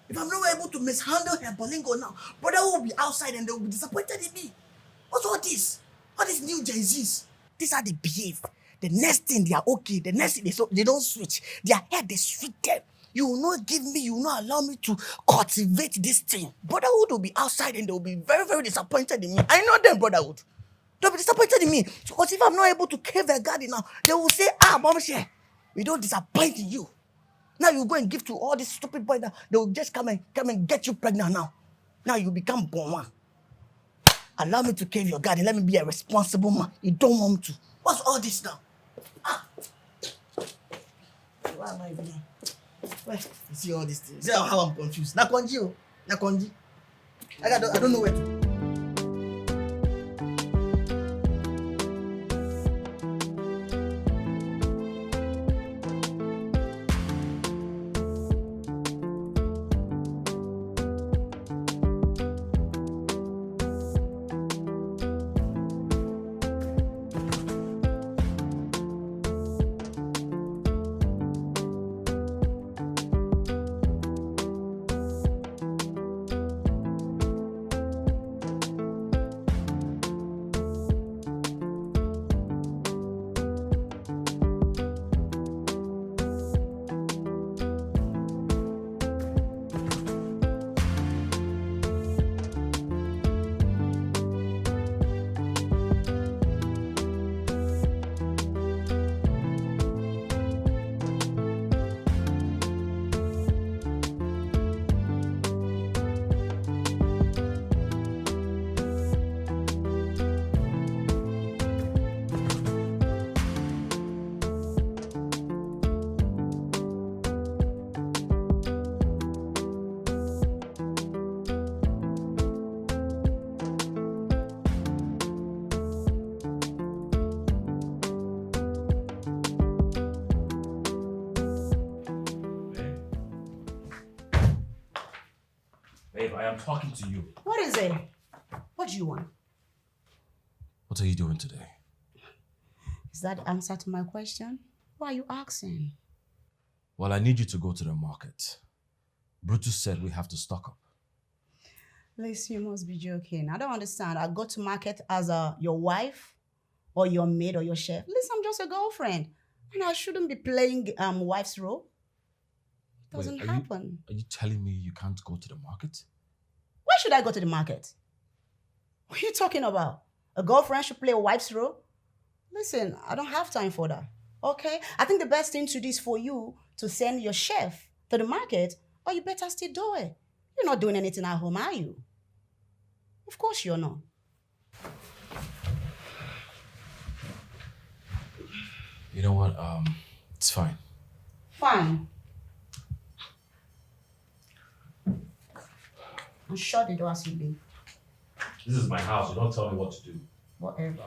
Speaker 3: If I'm not able to mishandle her bolingo now, brother will be outside and they will be disappointed in me. What's all this? All these new Gen Zs. These are the behave. The next thing they are okay. The next thing they don't switch. Their head they switch them. You will not give me, you will not allow me to cultivate this thing. Brotherhood will be outside and they will be very, very disappointed in me. I know them, brotherhood. They'll be disappointed in me. Because if I'm not able to cave a garden now, they will say, Mama Share, we don't disappoint in you. Now you go and give to all these stupid boys now. They will just come and get you pregnant now. Now you become born one. Allow me to cave your garden. Let me be a responsible man. You don't want me to. What's all this now? Why am I even here? Why? You see all these things. See how I'm confused. Nakonji. I don't know where to.
Speaker 2: I am talking to you.
Speaker 1: What is it? What do you want?
Speaker 2: What are you doing today?
Speaker 1: Is that the answer to my question? Why are you asking?
Speaker 2: Well, I need you to go to the market. Brutus said we have to stock up.
Speaker 1: Liz, you must be joking. I don't understand. I go to market as your wife or your maid or your chef. Liz, I'm just a girlfriend. And I shouldn't be playing wife's role. It doesn't happen.
Speaker 2: Are you telling me you can't go to the market?
Speaker 1: Why should I go to the market? What are you talking about? A girlfriend should play a wife's role? Listen, I don't have time for that. Okay? I think the best thing to do is for you to send your chef to the market, or you better still do it. You're not doing anything at home, are you? Of course you're not.
Speaker 2: You know what? It's fine.
Speaker 1: Fine. And shut the door as you leave.
Speaker 2: This is my house. You don't tell me what to do.
Speaker 1: Whatever.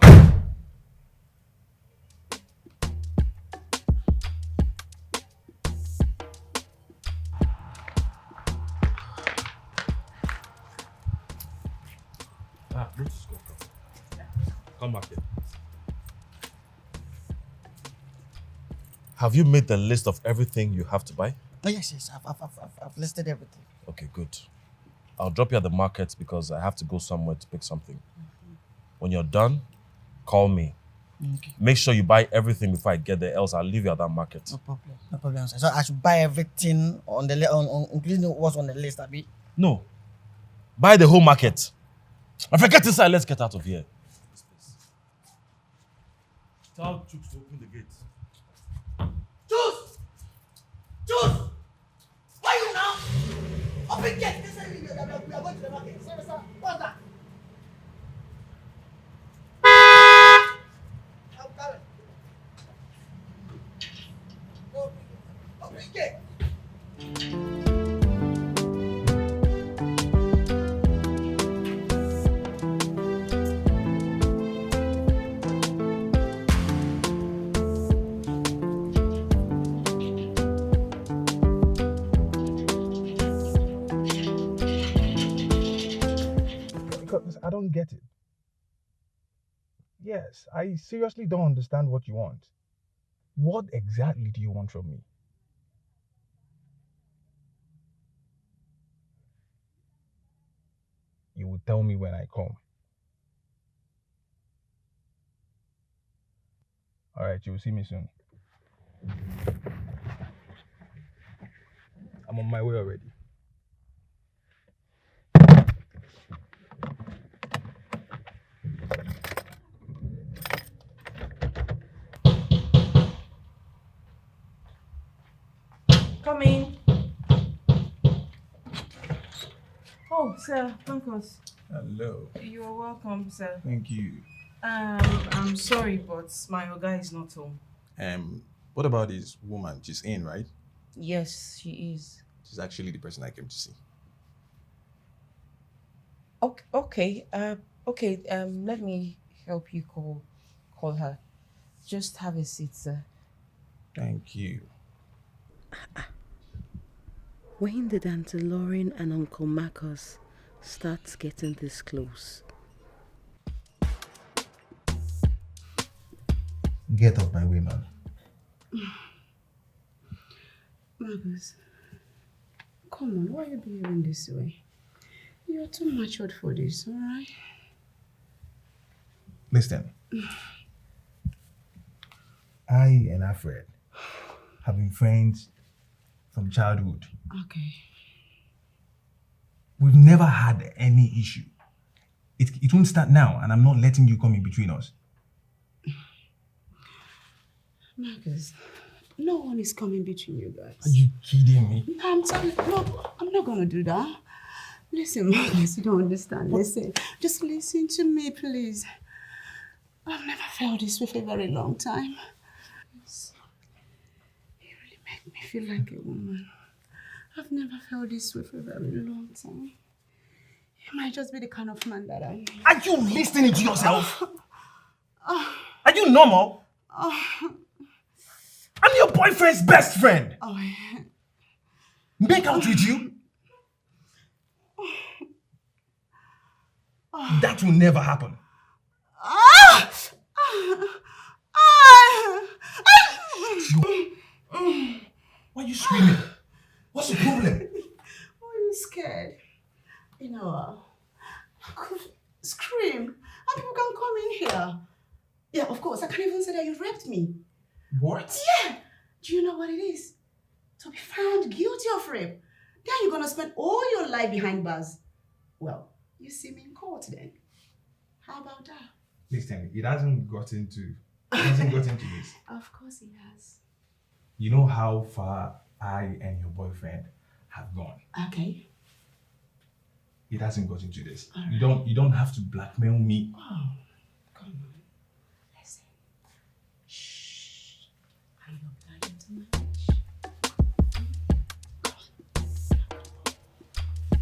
Speaker 2: Brutus, go. Come back here. Have you made the list of everything you have to buy?
Speaker 3: Oh, yes. I've listed everything.
Speaker 2: Okay, good. I'll drop you at the market because I have to go somewhere to pick something. When you're done, call me.
Speaker 3: Okay.
Speaker 2: Make sure you buy everything before I get there, else I'll leave you at that market.
Speaker 3: No problem, sir. So I should buy everything on the including what's on the list, Abi?
Speaker 2: No. Buy the whole market. I forget inside. Let's get out of here. Tell Chooks to open the gate.
Speaker 3: Choose! Why you now? Open gate! We are going to the market. Sir, what's that? I'm coming. Open gate!
Speaker 5: Because I don't get it. Yes, I seriously don't understand what you want. What exactly do you want from me? You will tell me when I come. All right, you will see me soon. I'm on my way already.
Speaker 4: Come in. Oh, sir, Uncles.
Speaker 5: Hello.
Speaker 4: You are welcome, sir.
Speaker 5: Thank you.
Speaker 4: I'm sorry, but my Oga is not home.
Speaker 5: What about this woman? She's in, right?
Speaker 4: Yes, she is.
Speaker 5: She's actually the person I came to see.
Speaker 4: Okay. Let me help you call her. Just have a seat, sir.
Speaker 5: Thank you.
Speaker 6: When did Auntie Lauren and Uncle Marcus start getting this close?
Speaker 5: Get off my way, man.
Speaker 1: Marcus, come on, why are you behaving this way? You're too matured for this, alright?
Speaker 5: Listen. I and Alfred have been friends from childhood.
Speaker 1: Okay.
Speaker 5: We've never had any issue. It won't start now, and I'm not letting you come in between us.
Speaker 1: Marcus, no one is coming between you guys.
Speaker 5: Are you kidding me?
Speaker 1: No, I'm telling you, no, I'm not gonna do that. Listen, Marcus, you don't understand. Listen, just listen to me, please. I've never felt this way for a very long time. You really make me feel like a woman. I've never felt this way for a very long time. You might just be the kind of man that I need.
Speaker 5: Are you listening to yourself? Are you normal? I'm your boyfriend's best friend.
Speaker 1: Oh, yeah.
Speaker 5: Make out with you? That will never happen.
Speaker 1: Ah!
Speaker 5: Why are you screaming? What's the problem?
Speaker 1: Why are you scared? You know, I could scream and people can come in here. Yeah, of course. I can't even say that you raped me.
Speaker 5: What?
Speaker 1: Yeah. Do you know what it is? To be found guilty of rape. Then you're going to spend all your life behind bars. Well, you see me in court then. How about that?
Speaker 5: Listen, it hasn't gotten to this.
Speaker 1: Of course it has.
Speaker 5: You know how far I and your boyfriend have gone.
Speaker 1: Okay.
Speaker 5: It hasn't gotten to this. You don't have to blackmail me.
Speaker 1: Oh, come on. Listen. Shh. I love lying too much.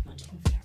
Speaker 1: Not even fair.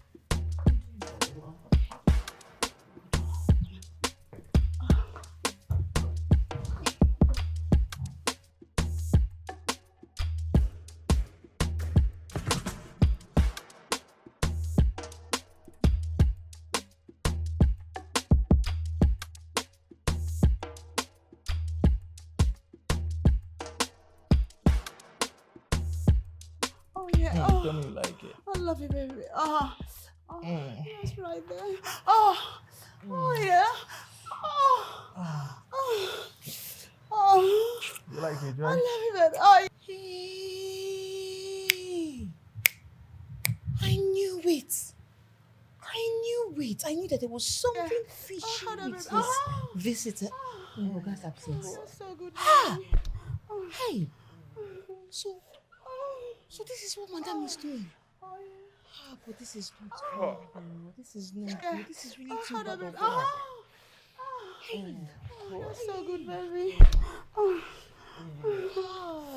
Speaker 1: Oh yeah. Oh,
Speaker 5: Tell me you like it.
Speaker 1: I love you, baby. That's right there. Oh yeah. Oh.
Speaker 5: You like it,
Speaker 1: I
Speaker 5: right?
Speaker 1: love you, baby. Oh.
Speaker 4: I knew it. I knew that there was something fishy with this visitor. Oh, God's absence.
Speaker 1: That's so good.
Speaker 4: Ah!
Speaker 1: Oh.
Speaker 4: Hey, so this is what Madame is doing.
Speaker 1: Oh, yeah.
Speaker 4: Ah, but this is not good. This is not good. This is really too bad of her. Hey.
Speaker 1: You're so good, baby. Oh, yeah.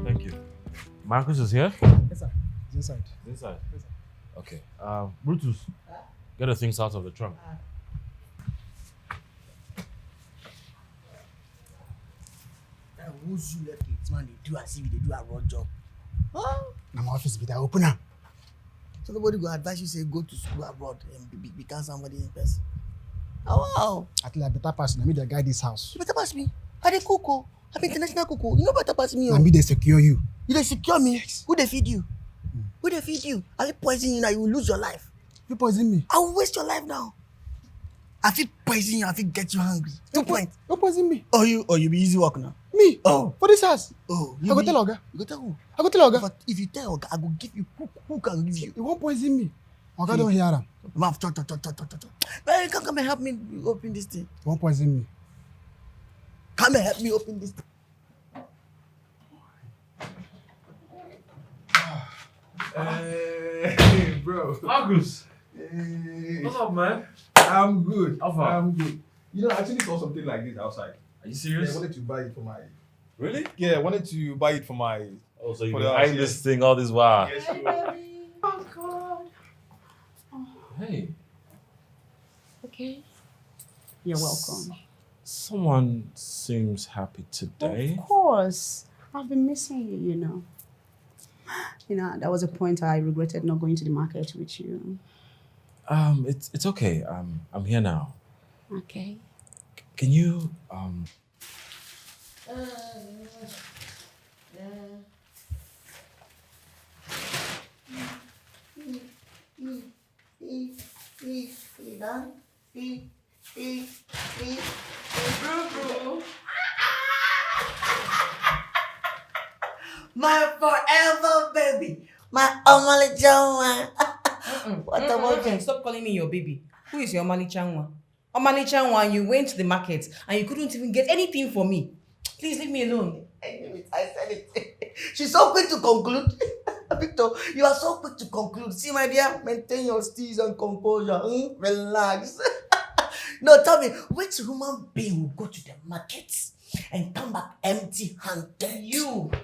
Speaker 2: Thank you. Marcus is here?
Speaker 5: Yes, sir. It's inside.
Speaker 2: Inside. Okay. Brutus, get the things out of the trunk.
Speaker 3: Who's you left it, man? They do as if they do a raw job.
Speaker 5: Now my office be there. Open up.
Speaker 3: So nobody go advise you say go to school abroad and become somebody in person. Oh wow!
Speaker 5: At least I better pass. Let me dey guide this house.
Speaker 3: You better pass me. I dey cook oh. I'm international cook oh. You know better pass me oh.
Speaker 5: Let me dey secure you.
Speaker 3: You dey secure me. Yes. Who dey feed you? Who dey feed you? I will poison you now. You will lose your life.
Speaker 5: You poison me.
Speaker 3: I will waste your life now. I fit poison you. I fit get you hungry. 2 points.
Speaker 5: You poison me.
Speaker 3: Oh you be easy work now.
Speaker 5: Me?
Speaker 3: Oh.
Speaker 5: For this house?
Speaker 3: Oh.
Speaker 5: I go tell Oga.
Speaker 3: You go tell who?
Speaker 5: I go tell Oga.
Speaker 3: But if you tell Oga, I go give you who can give you.
Speaker 5: You won't poison me. Oga don't hear him.
Speaker 3: Mouth cho. Well, you can come and help me open this thing.
Speaker 5: You won't poison me.
Speaker 3: Come and help me open this thing.
Speaker 5: Hey, bro.
Speaker 2: Marcus!
Speaker 5: Hey.
Speaker 2: What's up, man?
Speaker 5: I'm good.
Speaker 2: How far?
Speaker 5: I'm good. You know, I actually saw something like this outside.
Speaker 2: Are you
Speaker 5: Yeah,
Speaker 2: serious?
Speaker 5: I wanted to buy it for my.
Speaker 2: Really?
Speaker 5: Yeah, I wanted to buy it for my.
Speaker 2: Oh, so you've
Speaker 5: For
Speaker 2: been
Speaker 5: the
Speaker 2: eyeing
Speaker 5: house,
Speaker 2: this thing all this while.
Speaker 5: Yes,
Speaker 1: Hey, baby. Oh, God.
Speaker 2: Hey,
Speaker 1: Okay. You're welcome.
Speaker 2: someone seems happy today.
Speaker 1: Of course. I've been missing you, you know. You know, there was a point I regretted not going to the market with you.
Speaker 2: It's okay. I'm here now.
Speaker 1: Okay.
Speaker 2: Can you
Speaker 3: My forever baby. My Omali Joma. What the boyfriend?
Speaker 4: Stop calling me your baby. Who is your Omali Chanwa? Omali Chanwa, you went to the market and you couldn't even get anything for me. Please leave me alone.
Speaker 3: I knew it. I said it. She's so quick to conclude. Victor, you are so quick to conclude. See, my dear, maintain your steeze and composure. Relax. No, tell me, which human being will go to the market and come back empty-handed?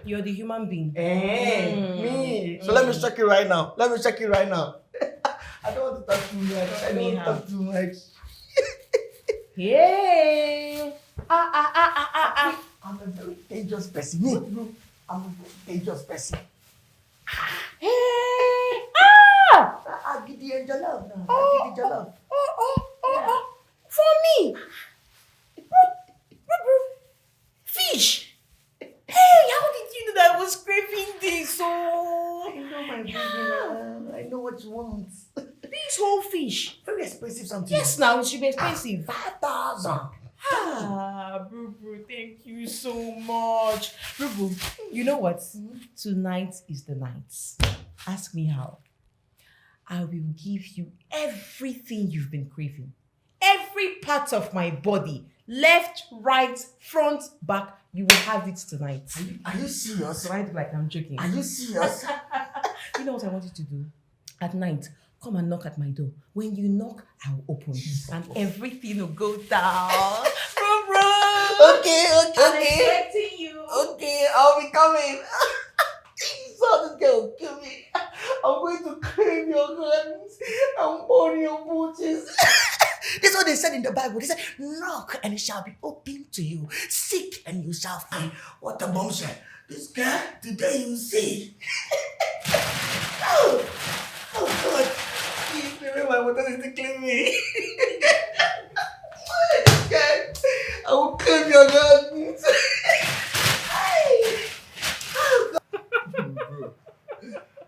Speaker 4: You're the human being.
Speaker 3: Me. So let me check it right now. I don't want to talk too much. I don't want to talk too much.
Speaker 4: Yeah.
Speaker 3: I'm a very dangerous person. Me. I'm a very dangerous person.
Speaker 4: Hey.
Speaker 3: I'll give the angel love now. I'll give the love.
Speaker 4: For me. Fish. Hey, how did you know that I was craving this? Oh,
Speaker 3: I know my baby now. I know what you want.
Speaker 4: this whole fish.
Speaker 3: Very expensive something.
Speaker 4: Yes, now it should be expensive.
Speaker 3: 5,000.
Speaker 4: Boo, thank you so much. Boo, you know what? Tonight is the night. Ask me how. I will give you everything you've been craving. Every part of my body. Left, right, front, back. You will have it tonight.
Speaker 3: Are you serious?
Speaker 4: So I look like I'm joking.
Speaker 3: Are you serious?
Speaker 4: You know what I want you to do? At night, come and knock at my door. When you knock, I'll open. And everything will go down.
Speaker 3: Okay.
Speaker 4: I'm expecting you.
Speaker 3: Okay, I'll be coming. So this girl will kill me. I'm going to claim your guns and burn your booties. This is what they said in the Bible. They said, knock and it shall be opened to you. Seek and you shall find. What a bombshell. This girl, today you see. Oh God. Please remember my water is to kill me. This guy, I will claim your guns.
Speaker 5: Bro,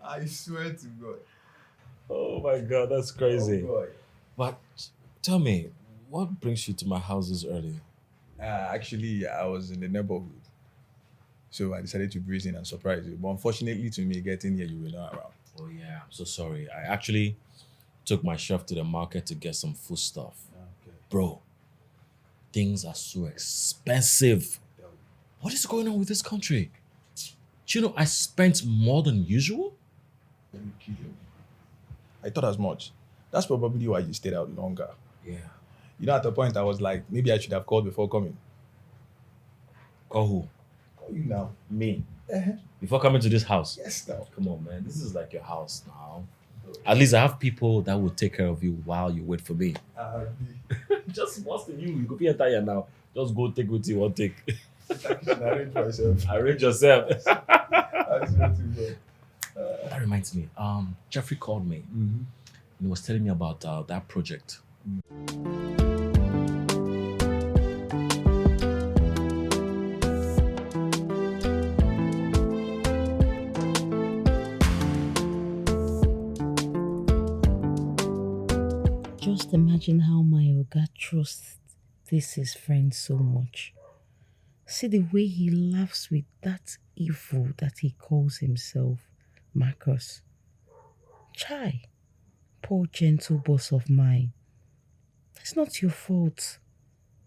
Speaker 5: I swear to God.
Speaker 2: Oh my God, that's crazy.
Speaker 5: Oh boy.
Speaker 2: But tell me, what brings you to my house this early?
Speaker 5: Actually, I was in the neighborhood. So I decided to breeze in and surprise you. But unfortunately to me, getting here, you were not around.
Speaker 2: Oh yeah, I'm so sorry. I actually took my chef to the market to get some food stuff.
Speaker 5: Okay.
Speaker 2: Bro, things are so expensive. What is going on with this country? Do you know I spent more than usual?
Speaker 5: Are you kidding? I thought as much. That's probably why you stayed out longer.
Speaker 2: Yeah.
Speaker 5: You know, at the point I was like, maybe I should have called before coming.
Speaker 2: Call who?
Speaker 5: Call you now.
Speaker 2: Me. Before coming to this house?
Speaker 5: Yes, now.
Speaker 2: Come on, man. This is like your house now. At least I have people that will take care of you while you wait for me. Just what's the you? You could be a tire now. Just go take what you want to take.
Speaker 5: Arrange myself.
Speaker 2: Arrange yourself.
Speaker 5: I swear to God.
Speaker 2: That reminds me. Jeffrey called me.
Speaker 5: Mm-hmm.
Speaker 2: He was telling me about that project.
Speaker 6: Just imagine how my Oga trusts this his friend so much. See the way he laughs with that evil that he calls himself, Marcus. Chai, poor gentle boss of mine. It's not your fault.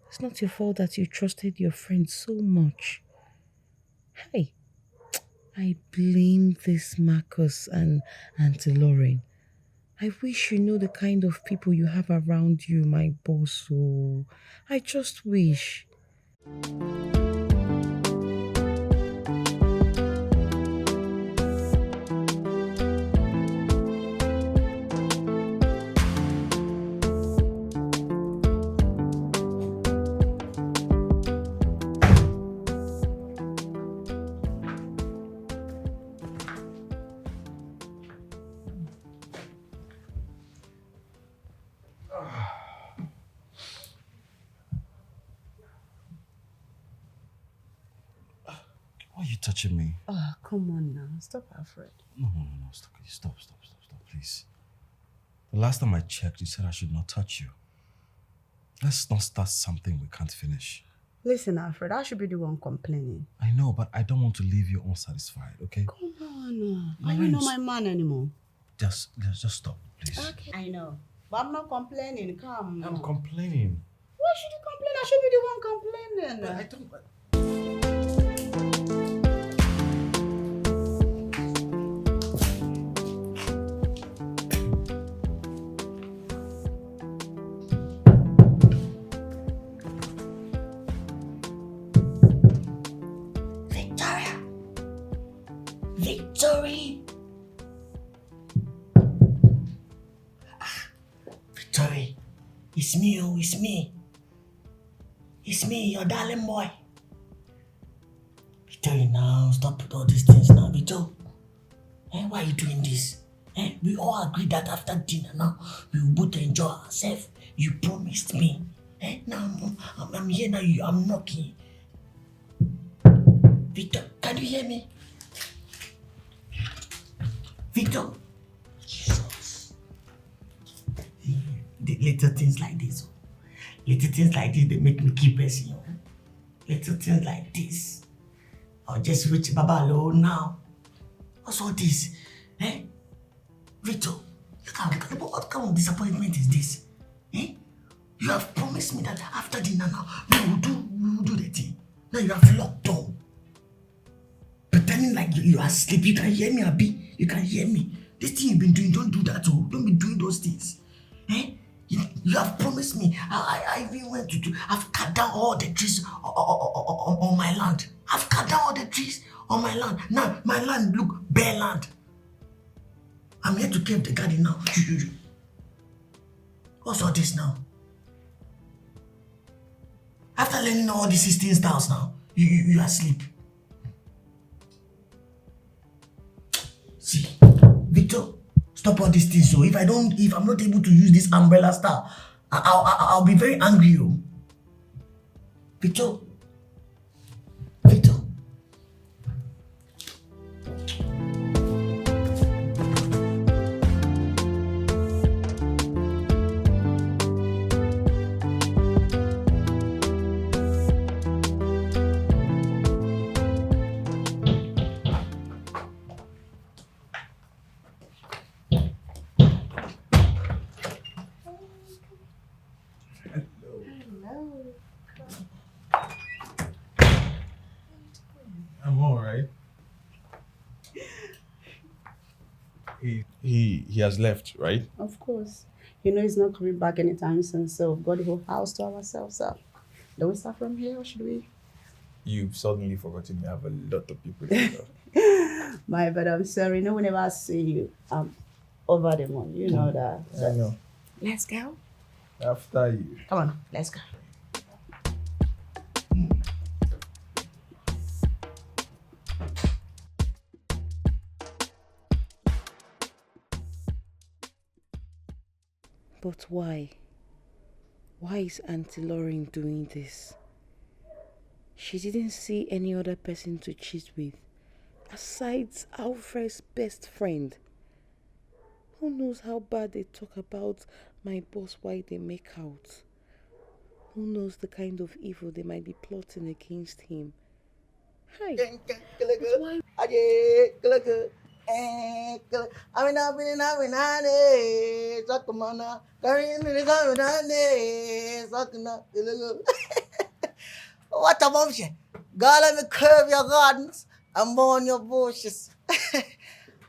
Speaker 6: It's not your fault that you trusted your friend so much. Hey, I blame this Marcus and Auntie Lauren. I wish you knew the kind of people you have around you, my boss. Oh, I just wish.
Speaker 2: Why are you touching me?
Speaker 1: Oh, come on now. Stop, Alfred.
Speaker 2: No. Stop, please. The last time I checked, you said I should not touch you. Let's not start something we can't finish.
Speaker 1: Listen, Alfred, I should be the one complaining.
Speaker 2: I know, but I don't want to leave you unsatisfied, okay?
Speaker 1: Come on. Are you not my man anymore?
Speaker 2: Just stop, please.
Speaker 1: Okay. I know. But I'm not complaining. Come on.
Speaker 2: I'm complaining.
Speaker 1: Why should you complain? I should be the one complaining.
Speaker 2: I don't...
Speaker 3: Victory! Victory! It's me, oh, it's me. It's me, your darling boy. Victory, now stop with all these things now, Victor. Why are you doing this? We all agreed that after dinner now, we will both enjoy ourselves. You promised me. Now I'm here now, I'm knocking. Victor, can you hear me? Victor. Jesus. The little things like this. Little things like this, they make me keep pressing. Little things like this. I'll just reach Baba alone now. What's all this? Victor, what kind of disappointment is this? You have promised me that after dinner now, we will do the thing. Now you have locked door. Pretending like you are asleep. You can hear me, Abi. You can hear me. This thing you've been doing, don't do that. Oh. Don't be doing those things. You have promised me. I even went to I've cut down all the trees on my land. I've cut down all the trees on my land. Now my land look bare land. I'm here to keep the garden now. What's all this now? After learning all the 16 styles now, you are asleep. See, Victor, stop all these things. So if I'm not able to use this umbrella style, I'll be very angry. Oh. Victor.
Speaker 5: I'm all right. He has left, right?
Speaker 1: Of course. You know he's not coming back anytime soon, so we've got the whole house to ourselves. So, do we start from here or should we?
Speaker 5: You've suddenly forgotten you have a lot of people here.
Speaker 1: My bad, I'm sorry. No, whenever I see you, I'm over the moon. You know that. So,
Speaker 5: I know.
Speaker 1: let's go.
Speaker 5: After you.
Speaker 1: Come on, let's go.
Speaker 6: But why? Why is Auntie Lauren doing this? She didn't see any other person to cheat with, aside Alfred's best friend. Who knows how bad they talk about my boss while they make out? Who knows the kind of evil they might be plotting against him? Hi. Why?
Speaker 3: What a bombshell. God, let me curve your gardens and mourn your bushes.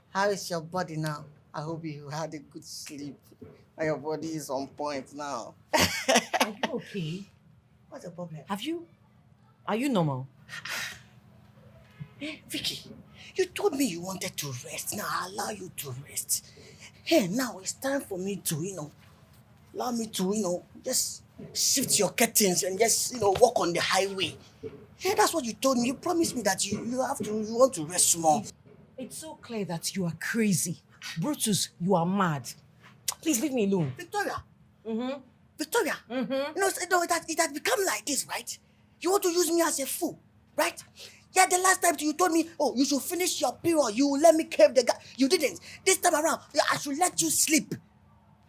Speaker 3: How is your body now? I hope you had a good sleep. And your body is on point now.
Speaker 4: Are you okay?
Speaker 3: What's the problem?
Speaker 4: Are you normal?
Speaker 3: Hey, Vicky, you told me you wanted to rest. Now I'll allow you to rest. Hey, now it's time for me to, allow me to, just shift your curtains and just, walk on the highway. Hey, that's what you told me. You promised me that you want to rest more.
Speaker 4: It's so clear that you are crazy. Brutus, you are mad. Please leave me alone.
Speaker 3: Victoria.
Speaker 4: Mm-hmm.
Speaker 3: Victoria.
Speaker 4: Mm-hmm.
Speaker 3: It has become like this, right? You want to use me as a fool, right? Yeah, the last time you told me, oh, you should finish your period. You will let me curve the guy. You didn't. This time around, I should let you sleep.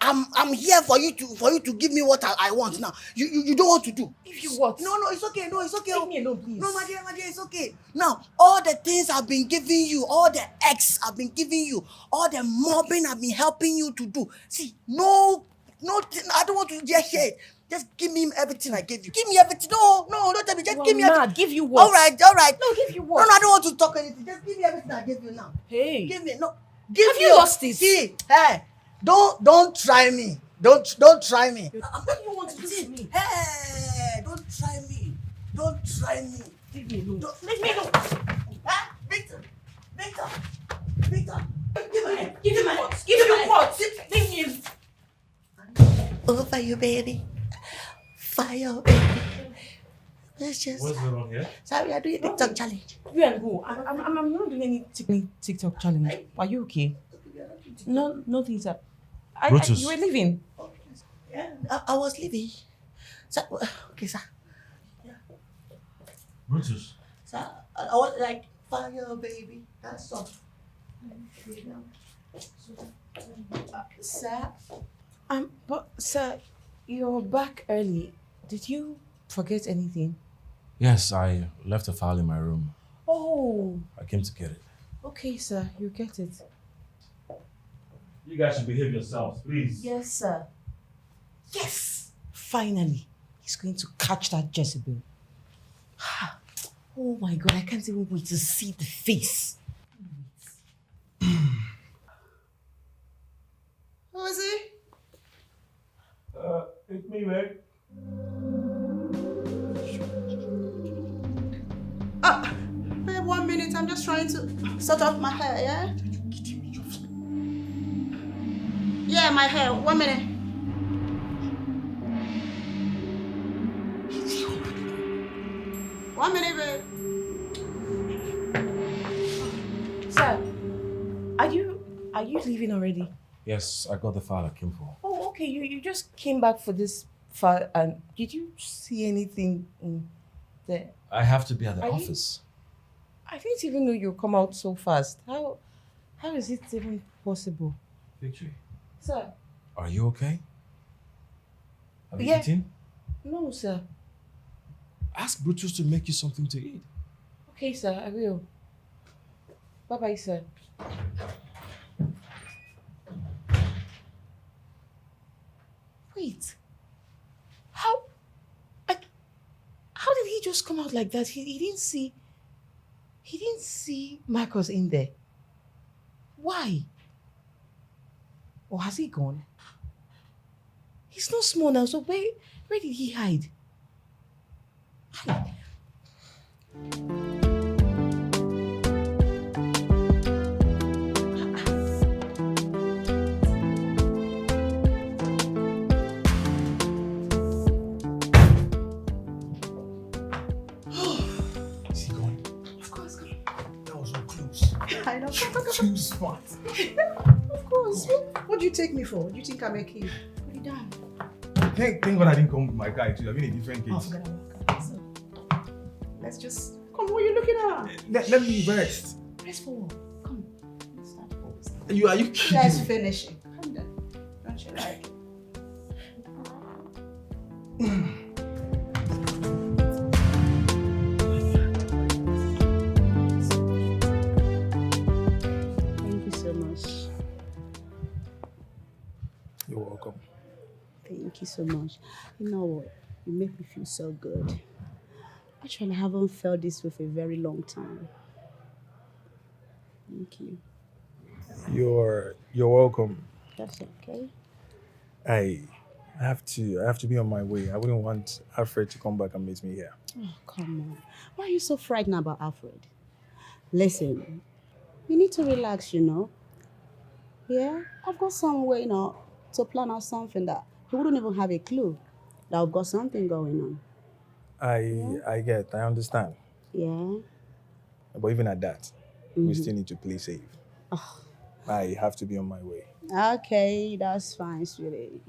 Speaker 3: I'm here for you to give me what I want now. You don't want to do.
Speaker 4: If you what?
Speaker 3: No, it's okay. No, it's okay.
Speaker 4: Leave me alone, please.
Speaker 3: No, my dear, it's okay. Now, all the things I've been giving you, all the eggs I've been giving you, all the mobbing I've been helping you to do. See, no, I don't want to just hear it. Just give me everything I gave you. Give me everything. No, don't tell me. Just give me everything.
Speaker 4: Give you what?
Speaker 3: All right.
Speaker 4: No, give you what?
Speaker 3: No, I don't want to talk anything. Just give me everything I gave you now.
Speaker 4: Hey.
Speaker 3: Give me, no. Give
Speaker 4: Have
Speaker 3: me
Speaker 4: you lost this?
Speaker 3: See, hey, don't try me. Don't try me.
Speaker 4: What do you want to do to me?
Speaker 3: Hey, don't try me. Don't try me.
Speaker 4: Leave me alone.
Speaker 3: Leave me alone. Victor. Fire, baby. Fire, baby. Let's just.
Speaker 2: What's going on here?
Speaker 3: Sorry, we are doing TikTok challenge.
Speaker 4: You and who? I'm not doing any TikTok challenge. Are you okay? No, nothing, sir.
Speaker 2: Brutus.
Speaker 4: You were leaving.
Speaker 3: Yeah, I was leaving. So, okay, sir.
Speaker 2: Brutus.
Speaker 3: So, I was like, fire, baby. That's all.
Speaker 4: Sir, but sir, you're back early. Did you forget anything?
Speaker 2: Yes, I left a file in my room.
Speaker 4: Oh,
Speaker 2: I came to get it.
Speaker 4: okay, sir. You get it.
Speaker 2: You guys should behave yourselves, please.
Speaker 4: Yes, sir. Yes! Finally, he's going to catch that Jezebel. Oh my God, I can't even wait to see the face.
Speaker 1: Who is he?
Speaker 2: It's me, man.
Speaker 1: Babe, 1 minute. I'm just trying to sort out my hair, yeah? Yeah, my hair. 1 minute. One minute, babe.
Speaker 4: Sir, are you leaving already?
Speaker 2: Yes, I got the file I came for.
Speaker 4: Oh, okay. You just came back for this file, and did you see anything in there?
Speaker 2: I have to be at the
Speaker 4: Are you-
Speaker 2: office.
Speaker 4: I didn't even know you come out so fast. How is it even possible?
Speaker 2: Victory,
Speaker 4: Sir,
Speaker 2: are you okay? Have you
Speaker 4: Yeah.
Speaker 2: eaten?
Speaker 4: no, sir.
Speaker 2: Ask Brutus to make you something to eat.
Speaker 4: Okay, sir, I will. Bye-bye, sir. Wait. How did he just come out like that? He didn't see Marcus in there. Why? Or has he gone? He's not small now, so where did he hide?
Speaker 5: Is he gone?
Speaker 1: Of course, come.
Speaker 5: That was so close.
Speaker 1: I know.
Speaker 5: Too smart.
Speaker 1: Of course. What do you take me for? Do you think I'm a kid? Put it down.
Speaker 5: Thank God I didn't come with my guy too. I've been a different
Speaker 1: Oh,
Speaker 5: case.
Speaker 1: forget about that. So, let's just come. What are you looking at?
Speaker 5: Let me rest.
Speaker 1: Press forward. Come. Let's start forward.
Speaker 5: Are you kidding?
Speaker 1: Let's finish it. Come down. Don't you like it? Thank you so much.
Speaker 5: You're welcome.
Speaker 1: Thank you so much. You know what? You make me feel so good. Actually, I haven't felt this way for a very long time. Thank you.
Speaker 5: You're welcome.
Speaker 1: That's okay.
Speaker 5: I have to be on my way. I wouldn't want Alfred to come back and meet me here.
Speaker 1: Oh, come on. Why are you so frightened about Alfred? Listen, you need to relax, you know. Yeah? I've got some way, to plan out something that he wouldn't even have a clue that I've got something going on.
Speaker 5: I understand.
Speaker 1: Yeah?
Speaker 5: But even at that, we still need to play safe. I have to be on my way.
Speaker 1: Okay, that's fine, sweetie.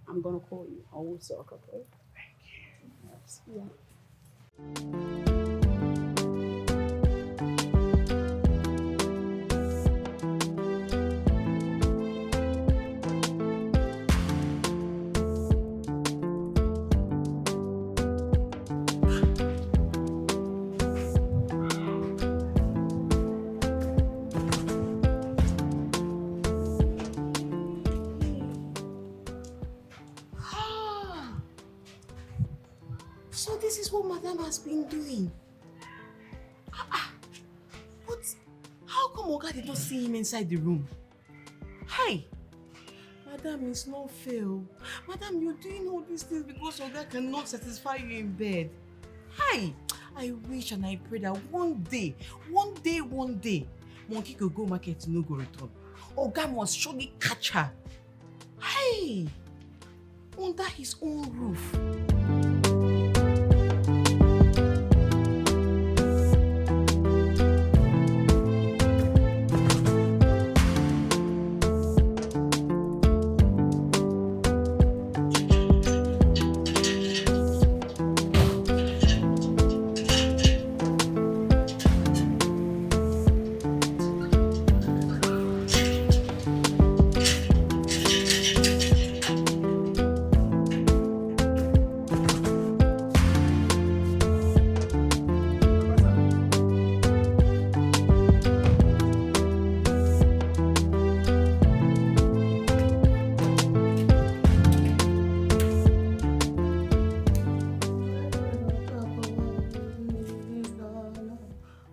Speaker 1: I'm gonna call you. I will talk, okay? Thank you. Yeah.
Speaker 4: So this is what Madame has been doing. What? How come Oga did not see him inside the room? Hey, Madame, it's not fair. Madame, you're doing all these things because Oga cannot satisfy you in bed. Hey, I wish and I pray that one day, Monkey could go market to no go return. Oga must surely catch her. Hey.
Speaker 1: under his own roof.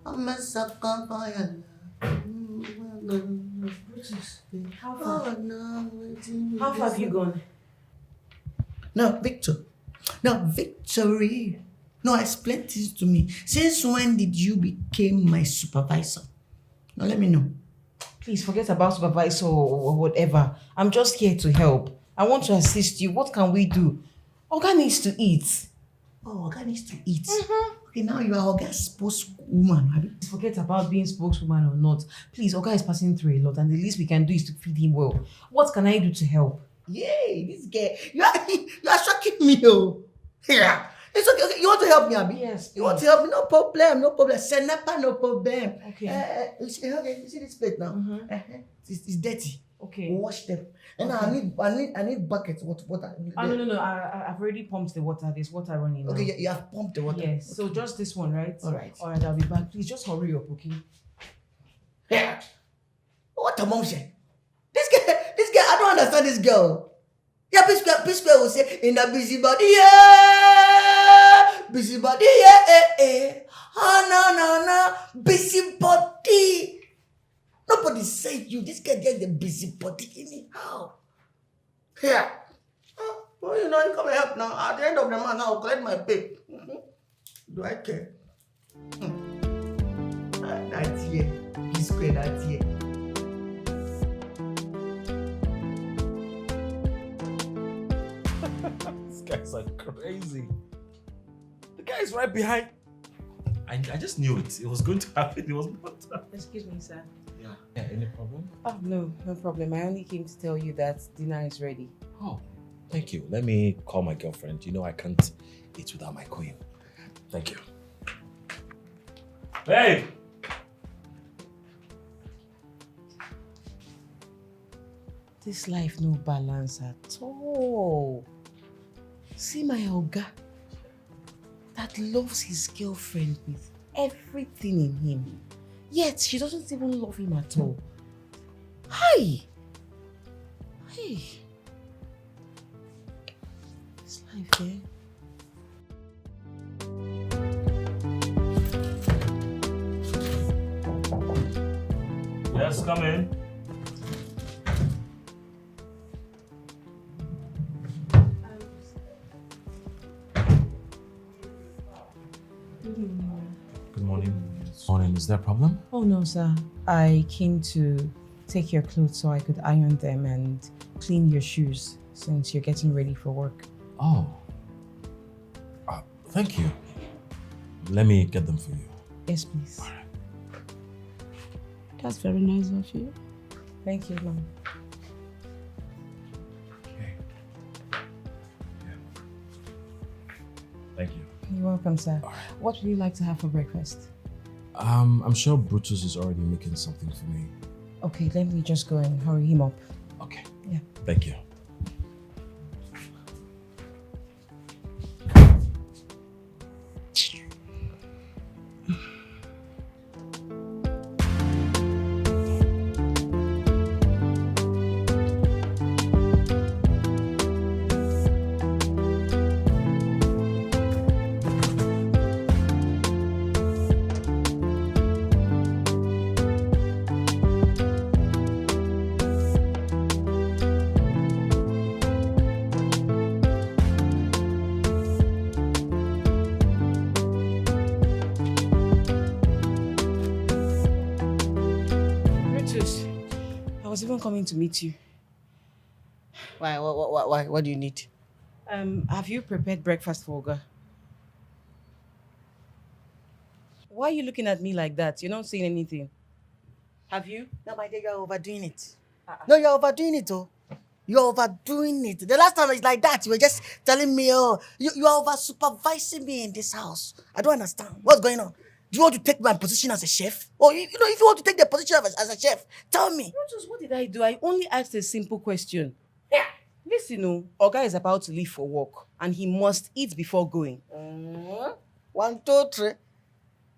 Speaker 3: I'm a sucker for your love.
Speaker 4: How far? How far have you gone?
Speaker 3: No, Victor. No, Victory. No, explain this to me. Since when did you become my supervisor? Now let me know.
Speaker 4: Please forget about supervisor or whatever. I'm just here to help. I want to assist you. What can we do? Oga needs to eat.
Speaker 3: Oh, Oga needs to eat. Okay, now you are Oga's spokeswoman. Abi?
Speaker 4: Forget about being spokeswoman or not. Please, Oga is passing through a lot and the least we can do is to feed him well. What can I do to help?
Speaker 3: Yay, this guy. You are shocking me, oh. Yeah. It's okay. You want to help me, Abi?
Speaker 4: Yes,
Speaker 3: You want to help me? No problem. No problem. Senapa, no problem.
Speaker 4: Okay.
Speaker 3: You see this plate now? It's dirty.
Speaker 4: Okay.
Speaker 3: Wash them. And now I need buckets. Water.
Speaker 4: No. I've already pumped the water. There's water running now.
Speaker 3: Okay, you have pumped the water.
Speaker 4: Yes.
Speaker 3: Okay.
Speaker 4: So just this one, right?
Speaker 3: All right.
Speaker 4: All right, I'll be back. Please just hurry up, okay?
Speaker 3: Yeah. What a mom said. This guy, I don't understand this girl. Yeah, P-Square will say, in the busybody, yeah. Busybody, yeah. No. Busybody. Nobody said you. This guy gets the busybody anyhow. Yeah. Well, you come and help now. At the end of the month, I'll collect my pay. Do I care? That's here. P-Square, that's here.
Speaker 2: These guys are crazy. The guy is right behind. I just knew it. It was going to happen. It was not.
Speaker 4: Excuse me, sir.
Speaker 2: Yeah, any problem?
Speaker 4: Oh, no problem. I only came to tell you that dinner is ready.
Speaker 2: Oh, thank you. Let me call my girlfriend. You know I can't eat without my queen. Thank you. Hey!
Speaker 4: This life no balance at all. See my Oga that loves his girlfriend with everything in him. Yet she doesn't even love him at all. Hi! Hey! This life, eh?
Speaker 2: Yes, come in. Good morning. Morning. Is there a problem?
Speaker 4: Oh no, sir. I came to take your clothes so I could iron them and clean your shoes since you're getting ready for work.
Speaker 2: Oh. Thank you. Let me get them for you.
Speaker 4: Yes, please.
Speaker 2: All right.
Speaker 1: That's very nice of you.
Speaker 4: Thank you, ma'am.
Speaker 2: Okay. Yeah. Thank you.
Speaker 4: You're welcome, sir.
Speaker 2: All right.
Speaker 4: What would you like to have for breakfast?
Speaker 2: I'm sure Brutus is already making something for me.
Speaker 4: Okay, let me just go and hurry him up.
Speaker 2: Okay.
Speaker 4: Yeah.
Speaker 2: Thank you.
Speaker 4: I was even coming to meet you.
Speaker 3: Why? What do you need?
Speaker 4: Have you prepared breakfast for Oga? Why are you looking at me like that? You're not saying anything. Have you?
Speaker 3: No, my dear, you're overdoing it. No, you're overdoing it, oh. You're overdoing it. The last time it's like that, you were just telling me, oh, you are over supervising me in this house. I don't understand. What's going on? Do you want to take my position as a chef? Or, if you want to take the position as a chef, tell me.
Speaker 4: Brutus, what did I do? I only asked a simple question. Yeah. Listen, Oga is about to leave for work and he must eat before going.
Speaker 3: 1, 2, 3.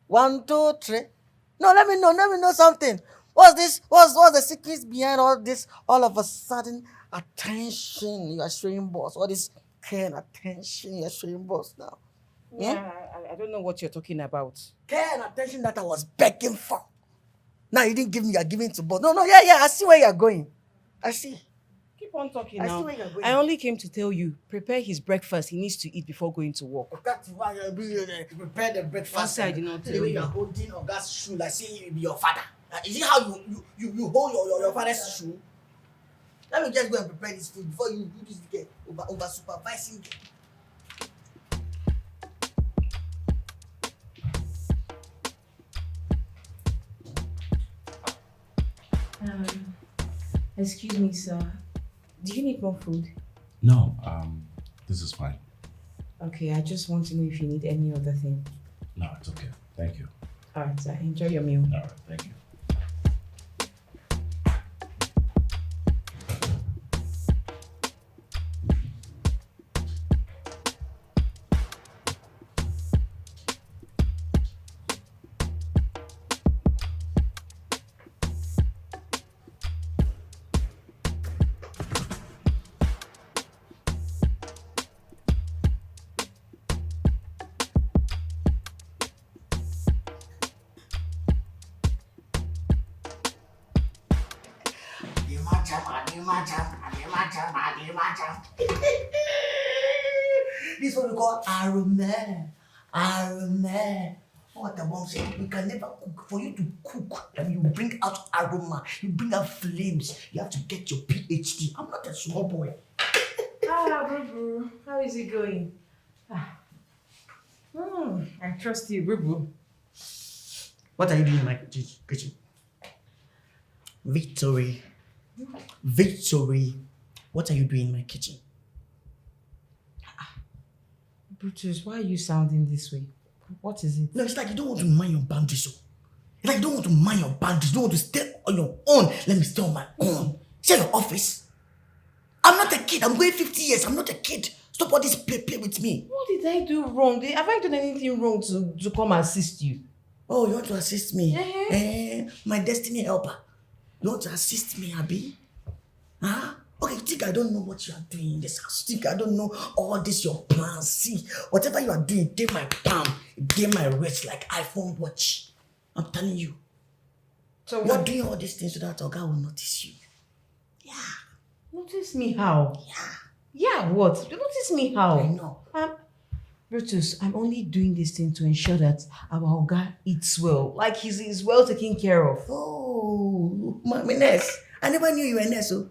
Speaker 3: 1, 2, 3. No, let me know something. What's this? What's the secrets behind all this? All of a sudden, attention you are showing boss. All this care and attention you are showing boss now.
Speaker 4: Yeah, I don't know what you're talking about.
Speaker 3: Care and attention that I was begging for. Now you didn't give me, you're giving to boss. No, yeah, I see where you're going. I see.
Speaker 4: Keep on talking
Speaker 3: I see
Speaker 4: now.
Speaker 3: where you're going.
Speaker 4: I only came to tell you, prepare his breakfast. He needs to eat before going to work.
Speaker 3: That's why you're prepare the breakfast.
Speaker 4: Once I did not
Speaker 3: The
Speaker 4: tell
Speaker 3: way
Speaker 4: you.
Speaker 3: you're holding Oga's shoe like saying he be your father. Is it how you hold your father's shoe? Let me just go and prepare this food before you do this again. Over supervising.
Speaker 4: Excuse me, sir. Do you need more food?
Speaker 2: No, this is fine.
Speaker 4: Okay, I just want to know if you need any other thing.
Speaker 2: No, it's okay. Thank you.
Speaker 4: All right, sir. Enjoy your meal.
Speaker 2: All right, thank you.
Speaker 3: This is what we call aroma. Aroma. What the mom said, we can never cook. For you to cook, and you bring out aroma, you bring out flames. You have to get your PhD. I'm not a small boy.
Speaker 4: Boo. How is it going? I trust you, Boo.
Speaker 3: What are you doing in my kitchen? Victory. What are you doing in my kitchen?
Speaker 4: Brutus, why are you sounding this way? What is it?
Speaker 3: No, it's like you don't want to mind your boundaries. It's like you don't want to mind your boundaries. You don't want to stay on your own. Let me stay on my own. Share your office. I'm not a kid. I'm going 50 years. I'm not a kid. Stop all this play with me.
Speaker 4: What did I do wrong? Have I done anything wrong to come assist you?
Speaker 3: Oh, you want to assist me?
Speaker 4: Yeah.
Speaker 3: My destiny helper. You want to assist me, Abby? Huh? Okay, you think I don't know what you are doing in this house? You think I don't know all this your plans? See, whatever you are doing, take my palm, take my wrist like iPhone watch. I'm telling you.
Speaker 4: So
Speaker 3: You are doing all these things so that Oga will notice you. Yeah.
Speaker 4: Notice me how?
Speaker 3: Yeah.
Speaker 4: Yeah, what? Notice me how?
Speaker 3: I know.
Speaker 4: Brutus, I'm only doing this thing to ensure that our Oga eats well. Like he's well taken care of.
Speaker 3: Oh, Mommy Ness. I never knew you were a nurse, oh.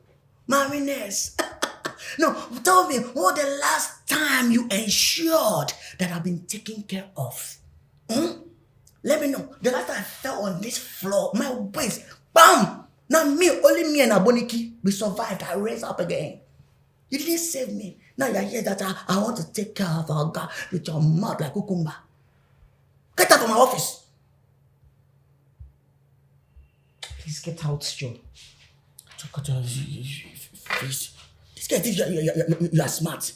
Speaker 3: Mommy Ness. No, tell me, what the last time you ensured that I've been taken care of? Let me know. The last time I fell on this floor, my waist, bam! Now only me and Aboniki, we survived. I raised up again. You didn't save me. Now you're here that I want to take care of our God with your mouth like cucumber. Get out of my office.
Speaker 4: Please get out, Joe.
Speaker 3: This guy thinks you are smart.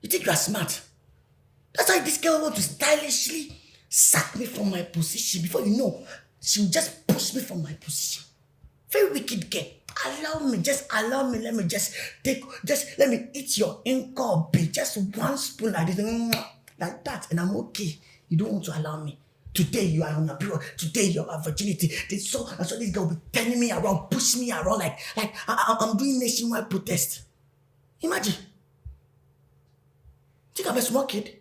Speaker 3: You think you are smart. That's why this girl wants to stylishly sack me from my position. Before you know, she'll just push me from my position. Very wicked girl. Allow me, let me let me eat your incorbi. Just one spoon like this, like that, and I'm okay. You don't want to allow me. Today you are on a period. Today you have virginity. So this girl will be turning me around, pushing me around like I'm doing nationwide protest. Imagine. Think I'm a small kid.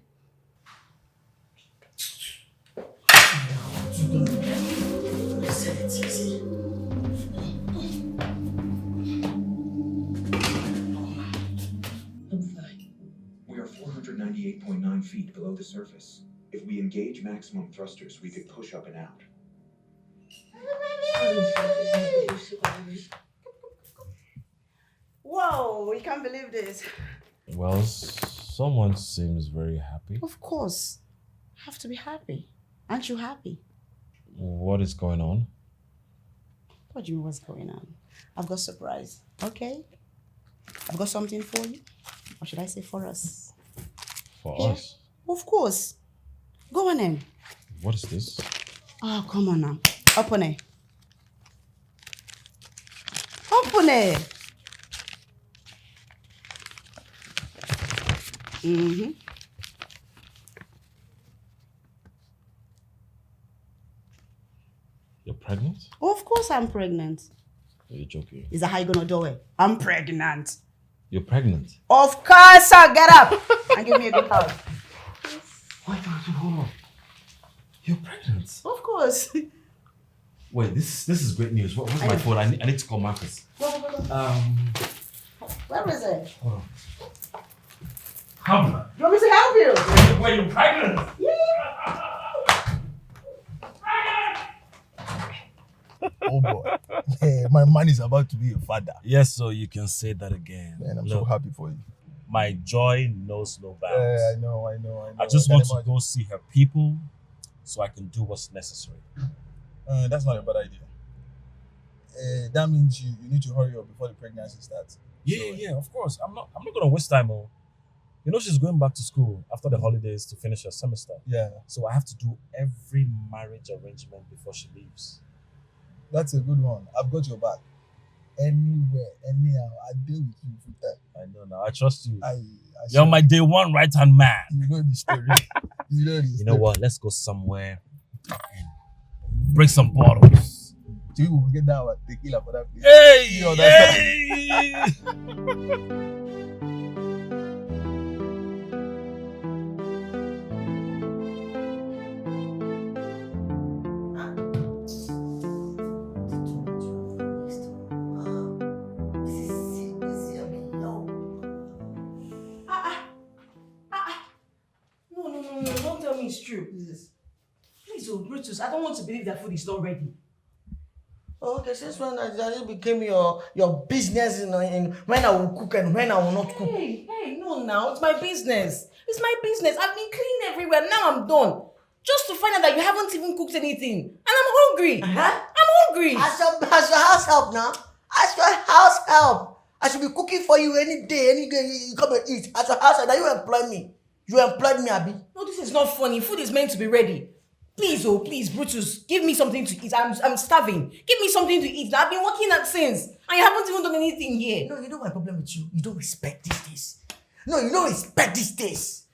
Speaker 7: feet below the surface. If we engage maximum thrusters, we could push up and out.
Speaker 1: Whoa, we can't believe this.
Speaker 2: Well, someone seems very happy.
Speaker 1: Of course. Have to be happy. Aren't you happy?
Speaker 2: What is going on?
Speaker 1: What do you mean what's going on? I've got a surprise. Okay? I've got something for you. Or should I say for us?
Speaker 2: For
Speaker 1: Here?
Speaker 2: us?
Speaker 1: Of course. Go on in.
Speaker 2: What is this?
Speaker 1: Oh, come on now. Open it. Open it. Mm-hmm.
Speaker 2: You're pregnant?
Speaker 1: Of course I'm pregnant.
Speaker 2: You're joking.
Speaker 1: Is that how you gonna do it? I'm pregnant.
Speaker 2: You're pregnant?
Speaker 1: Of course, sir. Get up and give me a good hug.
Speaker 2: Wait, hold on. You're pregnant?
Speaker 1: Of course.
Speaker 2: Wait, this is great news. Where's my phone? I need to call Marcus.
Speaker 1: Where is it?
Speaker 2: Hold on. Come on.
Speaker 1: You want me to help you?
Speaker 2: Wait, you're pregnant?
Speaker 5: Oh boy. Yeah, my man is about to be a father.
Speaker 2: Yes, so you can say that again.
Speaker 5: Man, I'm so happy for you.
Speaker 2: My joy knows no bounds.
Speaker 5: I know.
Speaker 2: I just want to go see her people so I can do what's necessary.
Speaker 5: That's not a bad idea. That means you need to hurry up before the pregnancy starts.
Speaker 2: Yeah, of course. I'm not gonna waste time. You know she's going back to school after the holidays to finish her semester.
Speaker 5: Yeah.
Speaker 2: So I have to do every marriage arrangement before she leaves.
Speaker 5: That's a good one. I've got your back. Anywhere, anyhow, I deal with you full time.
Speaker 2: I know now. I trust you. You're my day one right-hand man.
Speaker 5: You know the story.
Speaker 2: You know what? Let's go somewhere and break some bottles.
Speaker 5: So we will get that one, tequila for that place.
Speaker 2: Hey!
Speaker 5: You understand?
Speaker 4: No, don't tell me it's true. Please, oh, Brutus, I don't want to believe that food is not ready.
Speaker 3: Okay, since when that became your business in when I will cook and when I will not cook?
Speaker 4: Hey, no, now it's my business. It's my business. I've been cleaning everywhere. Now I'm done. Just to find out that you haven't even cooked anything, and I'm hungry. I'm hungry.
Speaker 3: As your house help now. As your house help. I should be cooking for you any day you come and eat. As your house help, now you employ me. You employed me, Abi.
Speaker 4: No, this is not funny. Food is meant to be ready. Please, please, Brutus, give me something to eat. I'm starving. Give me something to eat. Now, I've been working at since, and you haven't even done anything here.
Speaker 3: No, you know my problem with you? You don't respect these days. No, you don't respect these days.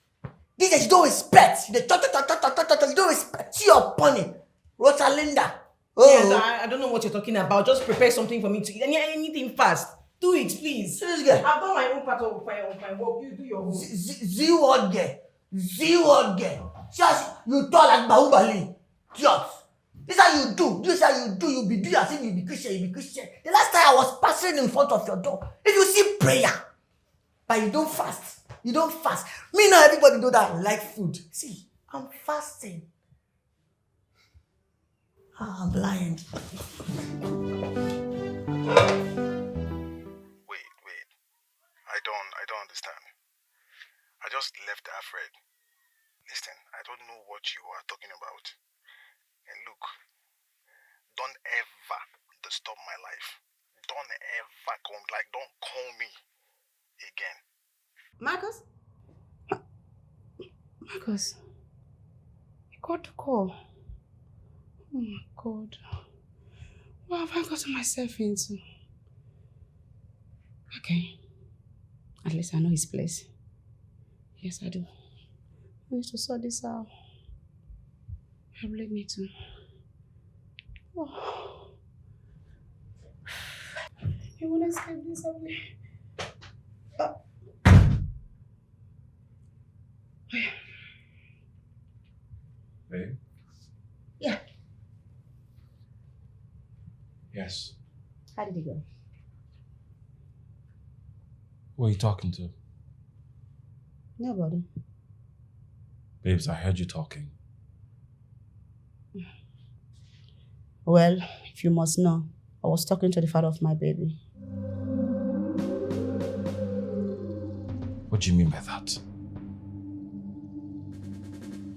Speaker 3: These days you don't respect. You don't respect. See your pony. Rosalinda.
Speaker 4: Yes, I don't know what you're talking about. Just prepare something for me to eat. Anything fast. Do it, please.
Speaker 3: Serious girl.
Speaker 4: I've done my own part of my work. You do your own.
Speaker 3: Z-word girl. Just you talk like Bahubali. Just. This is how you do. You be doing as if you be Christian. The last time I was passing in front of your door, if you see prayer, but you don't fast. Me now, everybody know that I like food. See, I'm fasting. I'm blind.
Speaker 5: Wait. I don't understand. I just left Alfred. Listen, I don't know what you are talking about. And look, don't ever disturb my life. Don't ever don't call me again.
Speaker 1: Marcus? Marcus? You got the call. Oh my God. What have I gotten myself into? Okay. At least I know his place. Yes, I do. I need to sort this out. I really need to. Oh. You want to escape this, Emily?
Speaker 2: Babe?
Speaker 1: Yeah.
Speaker 2: Yes.
Speaker 1: How did it go?
Speaker 2: Who are you talking to?
Speaker 1: Nobody.
Speaker 2: Babes, I heard you talking.
Speaker 1: Well, if you must know, I was talking to the father of my baby.
Speaker 2: What do you mean by that?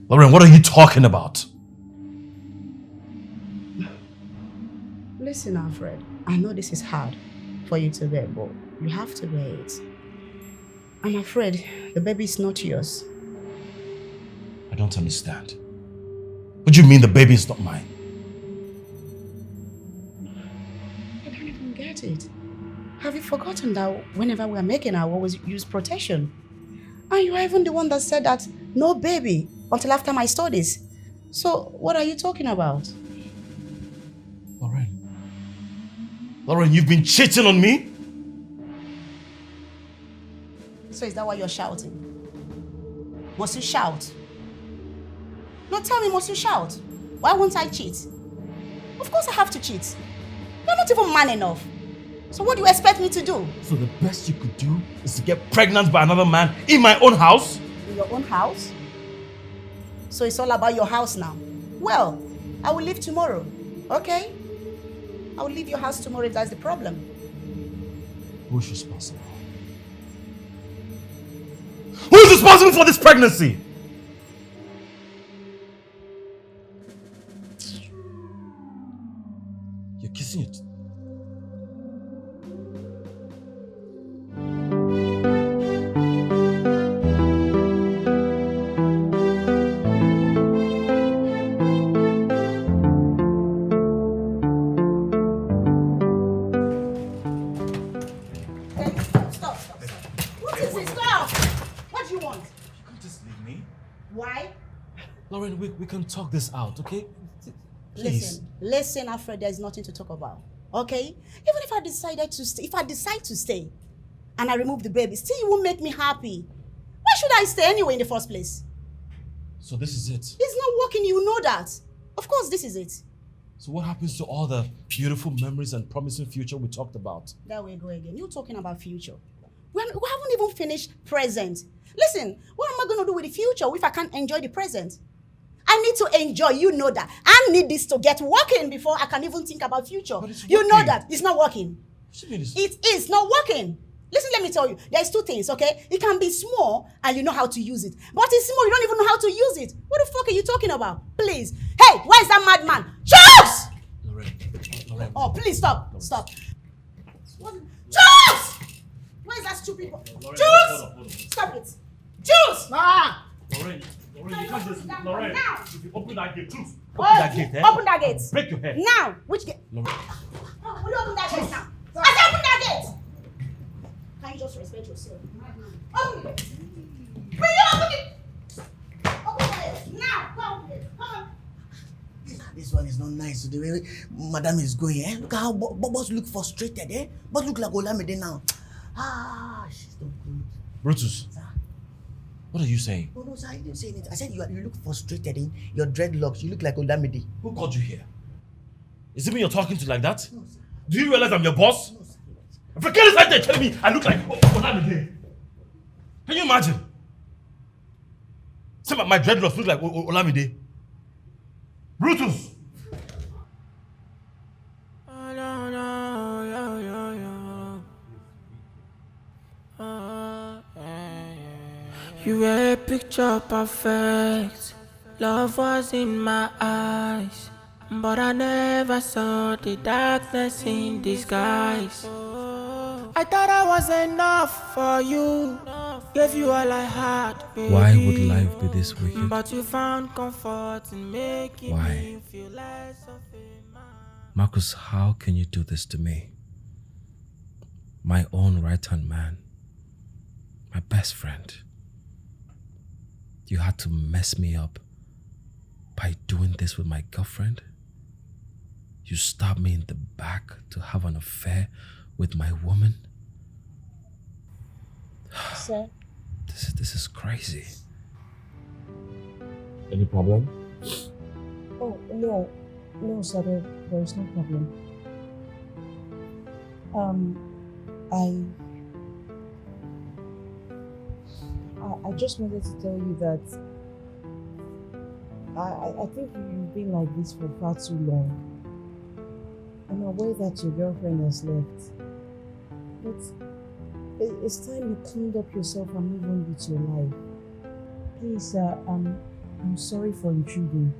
Speaker 2: Lauren, what are you talking about?
Speaker 1: Listen, Alfred, I know this is hard for you to bear, but you have to bear it. I'm afraid the baby is not yours.
Speaker 2: I don't understand. What do you mean the baby is not mine?
Speaker 1: I don't even get it. Have you forgotten that whenever we're making, I always use protection? And you are even the one that said that no baby until after my studies. So what are you talking about?
Speaker 2: Lauren, you've been cheating on me?
Speaker 1: So is that why you're shouting? Must you shout? No, tell me, must you shout? Why won't I cheat? Of course I have to cheat. You're not even man enough. So what do you expect me to do?
Speaker 2: So the best you could do is to get pregnant by another man in my own house?
Speaker 1: In your own house? So it's all about your house now. Well, I will leave tomorrow, okay? I will leave your house tomorrow if that's the problem.
Speaker 2: Who's responsible? Who's responsible for this pregnancy? You're kissing it.
Speaker 1: Stop. What is this? Stop! What do you want?
Speaker 2: You can't just leave me.
Speaker 1: Why?
Speaker 2: Lauren, we can talk this out, okay? Please.
Speaker 1: Listen, Alfred, there's nothing to talk about, okay? Even if I decide to stay, and I remove the baby, still you won't make me happy. Why should I stay anyway in the first place?
Speaker 2: So this is it.
Speaker 1: It's not working, you know that. Of course, this is it.
Speaker 2: So what happens to all the beautiful memories and promising future we talked about?
Speaker 1: There we go again. You're talking about future. We haven't even finished present. Listen, what am I going to do with the future if I can't enjoy the present? I need to enjoy, you know that. I need this to get working before I can even think about future. You know that. It's not working. It is not working. Listen, let me tell you. There's two things, okay? It can be small and you know how to use it. But it's small, you don't even know how to use it. What the fuck are you talking about? Please. Hey, where is that madman? Charles!
Speaker 2: Lauren.
Speaker 1: Oh, please stop. Stop. Charles! Where is that stupid boy? Jules! Stop it. Jules!
Speaker 2: Lauren, you can't just... Lauren, if you open that gate, Jules, open that gate, eh?
Speaker 1: Open that gate.
Speaker 2: Break your head.
Speaker 1: Now. Which gate?
Speaker 2: Lauren.
Speaker 1: Will you open that gate now? I said open that gate! Can you just respect yourself? Open it! Will you open it? Open it! Now! Go open it! Come on!
Speaker 3: This one is not nice. The way Madam is going, eh? Look at how Boss look frustrated, eh? Boss look like Olamide now. She's not good.
Speaker 2: Brutus, what are you saying?
Speaker 3: No, sir, I didn't say anything. I said you look frustrated in your dreadlocks. You look like Olamide.
Speaker 2: Who called you here? Is it me you're talking to like that?
Speaker 3: No, sir.
Speaker 2: Do you realize I'm your boss?
Speaker 3: No, sir.
Speaker 2: Forget it, they're telling me I look like Olamide. Can you imagine? Some of my dreadlocks look like Olamide. Brutus!
Speaker 8: You were picture perfect. Love was in my eyes, but I never saw the darkness in disguise. I thought I was enough for you, gave you all I had, baby.
Speaker 9: Why would life be this wicked?
Speaker 8: But you found comfort in making
Speaker 9: Why?
Speaker 8: me feel less of a man.
Speaker 9: Marcus, how can you do this to me? My own right-hand man, my best friend. You had to mess me up by doing this with my girlfriend? You stabbed me in the back to have an affair with my woman?
Speaker 6: Sir?
Speaker 9: This is crazy.
Speaker 2: Any problem?
Speaker 6: Oh, no. No, sir, there is no problem. I just wanted to tell you that I think you've been like this for far too long. I'm aware that your girlfriend has left. But it's time you cleaned up yourself and move on with your life. Please, I'm sorry for intruding.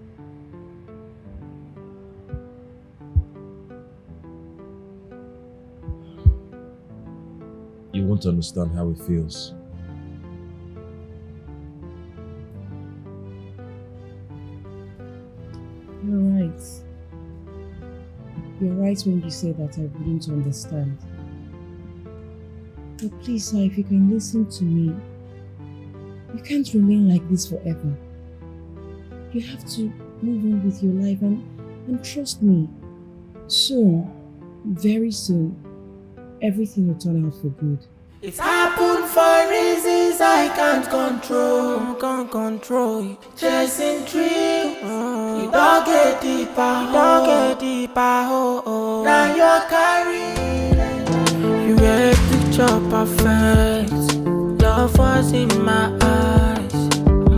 Speaker 9: You won't understand how it feels.
Speaker 6: You're right. You're right when you say that I wouldn't understand. But please, sir, if you can listen to me, you can't remain like this forever. You have to move on with your life and trust me. Soon, very soon, everything will turn out for good.
Speaker 8: It's happened for reasons I can't control. Chasing dreams, you don't get deeper, oh. Now you're carrying. You were picture perfect, love was in my eyes,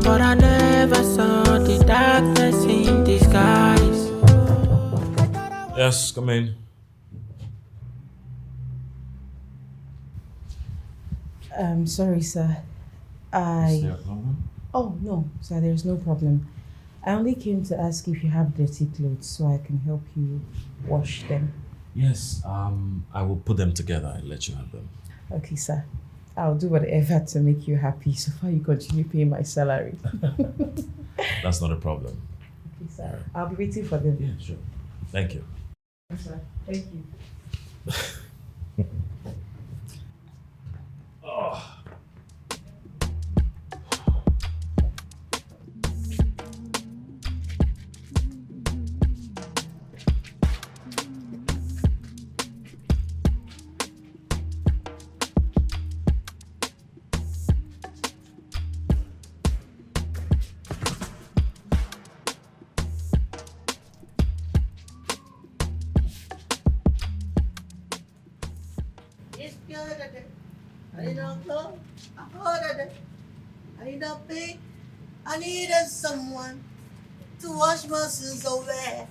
Speaker 8: but I never saw the darkness in disguise.
Speaker 9: Yes, come in.
Speaker 6: Sorry, sir.
Speaker 9: Is there a problem?
Speaker 6: Oh, no, sir, there's no problem. I only came to ask if you have dirty clothes so I can help you wash them.
Speaker 9: Yes, I will put them together and let you have them.
Speaker 6: Okay, sir. I'll do whatever to make you happy so far you continue paying my salary.
Speaker 9: That's not a problem.
Speaker 6: Okay, sir. I'll be waiting for them.
Speaker 9: Yeah, sure. Thank you.
Speaker 6: Yes, sir. Thank you.
Speaker 9: Oh.
Speaker 3: I needed someone to wash my sins away.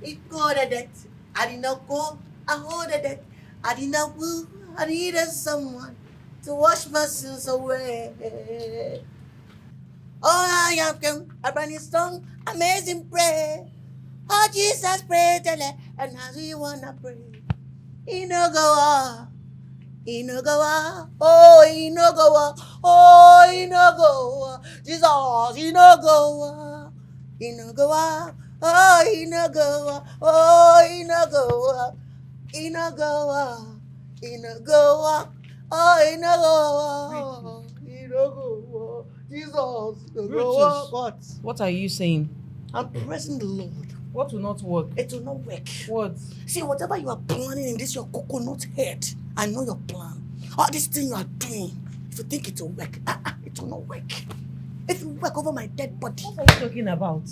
Speaker 3: It got a debt. I did not go. I hold a debt. I did not woo. I needed someone to wash my sins away. Oh, I have come a brand new song, amazing prayer. Oh, Jesus, pray, tell it, and as we wanna pray. Inogoa, Inogoa, oh, Inogoa, oh, Inogoa, Jesus, Inogoa, Inogoa, oh, Inogoa, oh, Inogoa, Inogoa, Inogoa, oh, Inogoa, Inogoa, Jesus, Inogoa.
Speaker 6: What are you saying?
Speaker 3: I'm praising the Lord.
Speaker 6: What will not work?
Speaker 3: It will not work.
Speaker 6: What?
Speaker 3: See, whatever you are planning in this your coconut head, I know your plan. All this thing you are doing, if you think it will work, it will not work. It will work over my dead body.
Speaker 6: What are you talking about?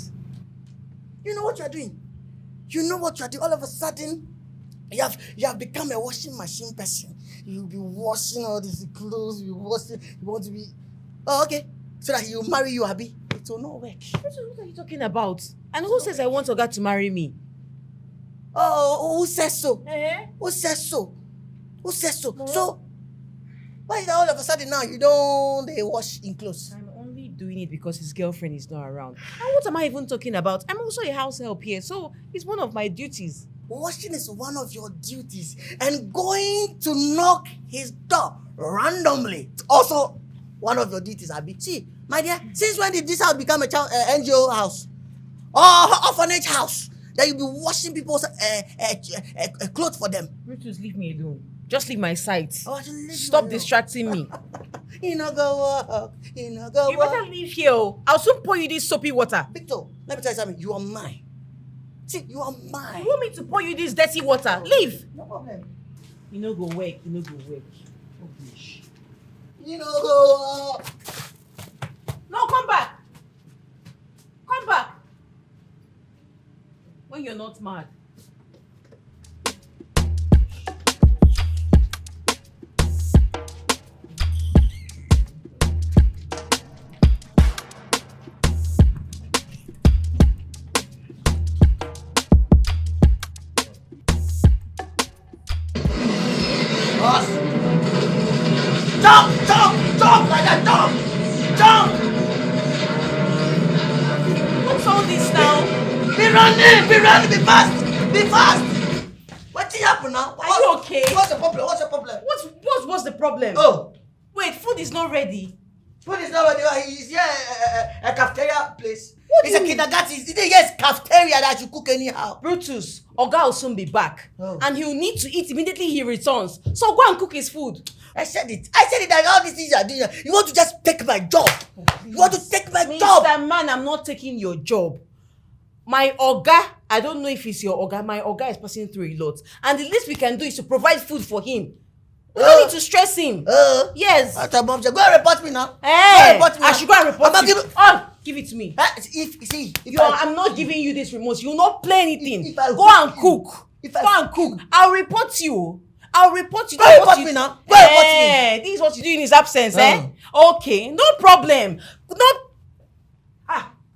Speaker 3: You know what you are doing? You know what you are doing? All of a sudden, you have become a washing machine person. You'll be washing all these clothes, you want to be... Oh, okay. So that he'll marry you, Abi. It will not work.
Speaker 6: What are you talking about? And who says I want Oga to marry me?
Speaker 3: Oh, who says so?
Speaker 6: Eh?
Speaker 3: Who says so? Who says so?
Speaker 6: No.
Speaker 3: So, why is that all of a sudden now you don't wash in clothes?
Speaker 6: I'm only doing it because his girlfriend is not around. And what am I even talking about? I'm also a house help here, so it's one of my duties.
Speaker 3: Washing is one of your duties, and going to knock his door randomly also one of your duties, Abi. See, my dear, since when did this house become a child NGO house or orphanage house that you be washing people's clothes for them?
Speaker 6: Just leave me alone. Just leave my sight.
Speaker 3: Oh, I should leave you
Speaker 6: Stop
Speaker 3: alone.
Speaker 6: distracting me.
Speaker 3: You know go work. You know go
Speaker 6: You
Speaker 3: work.
Speaker 6: better leave here. I'll soon pour you this soapy water.
Speaker 3: Victor, let me tell you something. You are mine. See, you are mine.
Speaker 6: You want me to pour you this dirty water? Leave.
Speaker 3: No problem.
Speaker 6: You know go work. You know go work. Oh, gosh.
Speaker 3: You know go work.
Speaker 6: No, come back. Come back. When you're not mad.
Speaker 3: run, be fast! Be fast! What's happening now?
Speaker 4: Are you okay?
Speaker 3: What's the problem? What's the problem?
Speaker 4: What's the problem?
Speaker 3: Oh!
Speaker 4: Wait, food is not ready.
Speaker 3: Food is not ready. He's here a cafeteria place.
Speaker 4: What
Speaker 3: It's
Speaker 4: do
Speaker 3: a
Speaker 4: you mean?
Speaker 3: kindergarten. Yes, cafeteria that you cook anyhow.
Speaker 4: Brutus, Oga will soon be back.
Speaker 3: Oh.
Speaker 4: And he'll need to eat immediately he returns. So go and cook his food.
Speaker 3: I said it that all these things you are doing. You want to just take my job. You want to take my
Speaker 4: Mr.
Speaker 3: job.
Speaker 4: Man, I'm not taking your job. My Oga, I don't know if it's your Oga. My Oga is passing through a lot. And the least we can do is to provide food for him. We don't need to stress him. Yes.
Speaker 3: Go and report me now.
Speaker 4: Hey,
Speaker 3: Go and report me
Speaker 4: I
Speaker 3: now.
Speaker 4: should go and report
Speaker 3: I'm
Speaker 4: you.
Speaker 3: not
Speaker 4: Give it to me.
Speaker 3: If
Speaker 4: I'm not giving you this remote. You will not play anything.
Speaker 3: If I
Speaker 4: Go and cook. Go and cook. I'll report you. I'll report you.
Speaker 3: Go and report me now. Go and report me.
Speaker 4: This is what you do in his absence, eh? Okay, no problem.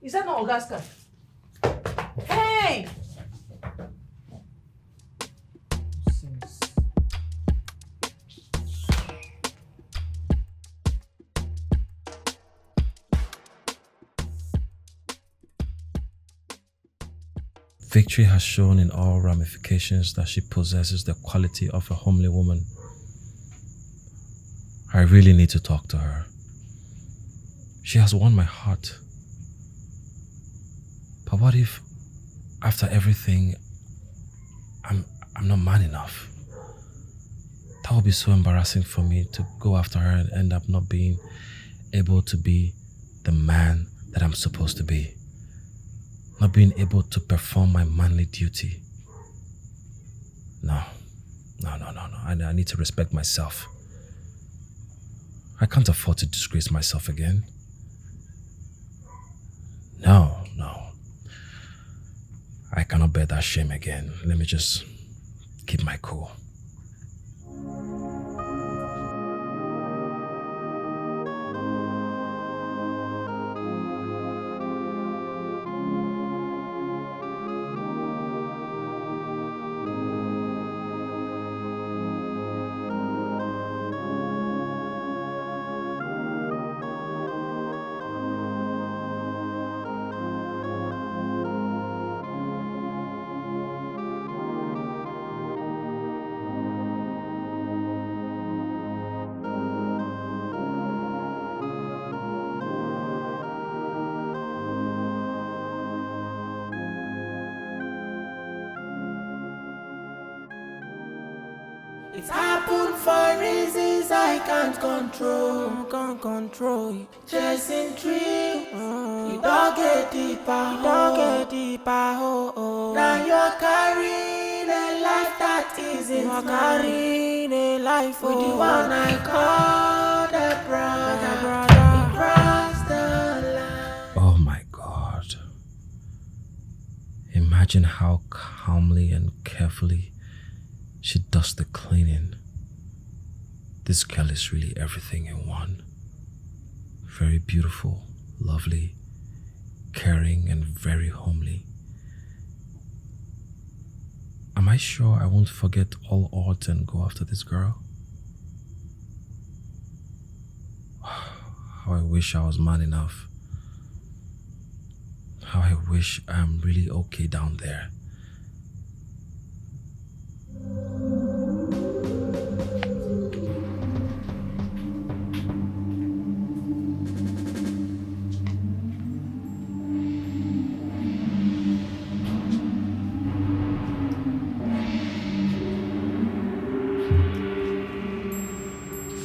Speaker 4: Is that not Oga's car? Hey!
Speaker 9: Victory has shown in all ramifications that she possesses the quality of a homely woman. I really need to talk to her. She has won my heart. But what if, after everything, I'm not man enough? That would be so embarrassing for me to go after her and end up not being able to be the man that I'm supposed to be. Not being able to perform my manly duty. No. I need to respect myself. I can't afford to disgrace myself again. No. I cannot bear that shame again. Let me just keep my cool.
Speaker 8: It's happened for reasons I can't control. Chasing thrill, you don't get deeper, oh. Now you're carrying a life that isn't mine. Carrying a life with the one I call the brother. He crossed the line.
Speaker 9: Oh my God. Imagine how calmly and carefully she does the cleaning. This girl is really everything in one. Very beautiful, lovely, caring, and very homely. Am I sure I won't forget all odds and go after this girl? How I wish I was man enough. How I wish I'm really okay down there.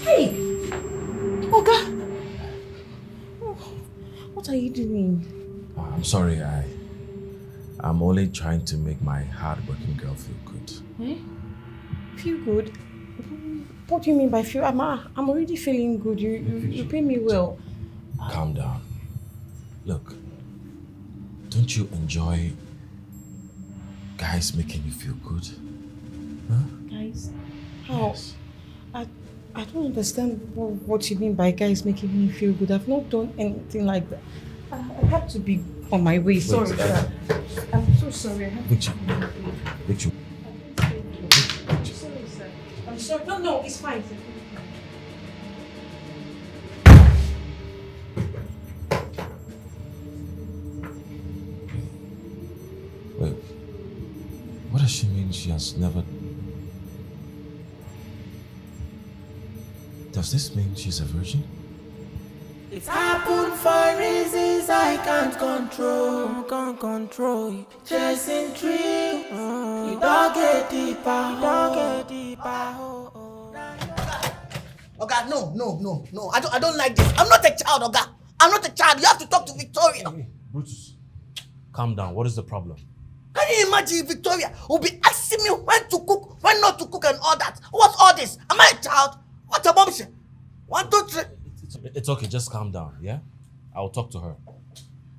Speaker 4: Hey! Oga! What are you doing?
Speaker 9: I'm sorry, I'm only trying to make my hard-working girl feel good.
Speaker 4: Eh? Feel good? What do you mean by feel? I'm already feeling good. You pay me well.
Speaker 9: Calm down. Look, don't you enjoy guys making you feel good? Huh?
Speaker 4: Guys? How?
Speaker 9: Yes.
Speaker 4: I don't understand what you mean by guys making me feel good. I've not done anything like that. I have to be on my way. Sorry, sir. I'm so sorry. I have
Speaker 9: Victor.
Speaker 4: to be on my way.
Speaker 9: Victor.
Speaker 4: Sorry, sir. I'm sorry. No, it's fine, sir.
Speaker 9: Wait, does she mean she has never... Does this mean she's a virgin?
Speaker 8: It's happened for reasons I can't control it. Chasing dreams, you don't get deeper,
Speaker 3: Oga, no. I don't like this. I'm not a child, Oga. I'm not a child. You have to talk to Victoria.
Speaker 2: Hey, Brutus, calm down. What is the problem?
Speaker 3: Can you imagine Victoria will be asking me when to cook, when not to cook and all that? What's all this? Am I a child? What a bombshell. 1, 2, 3.
Speaker 2: It's okay. Just calm down, yeah? I will talk to her.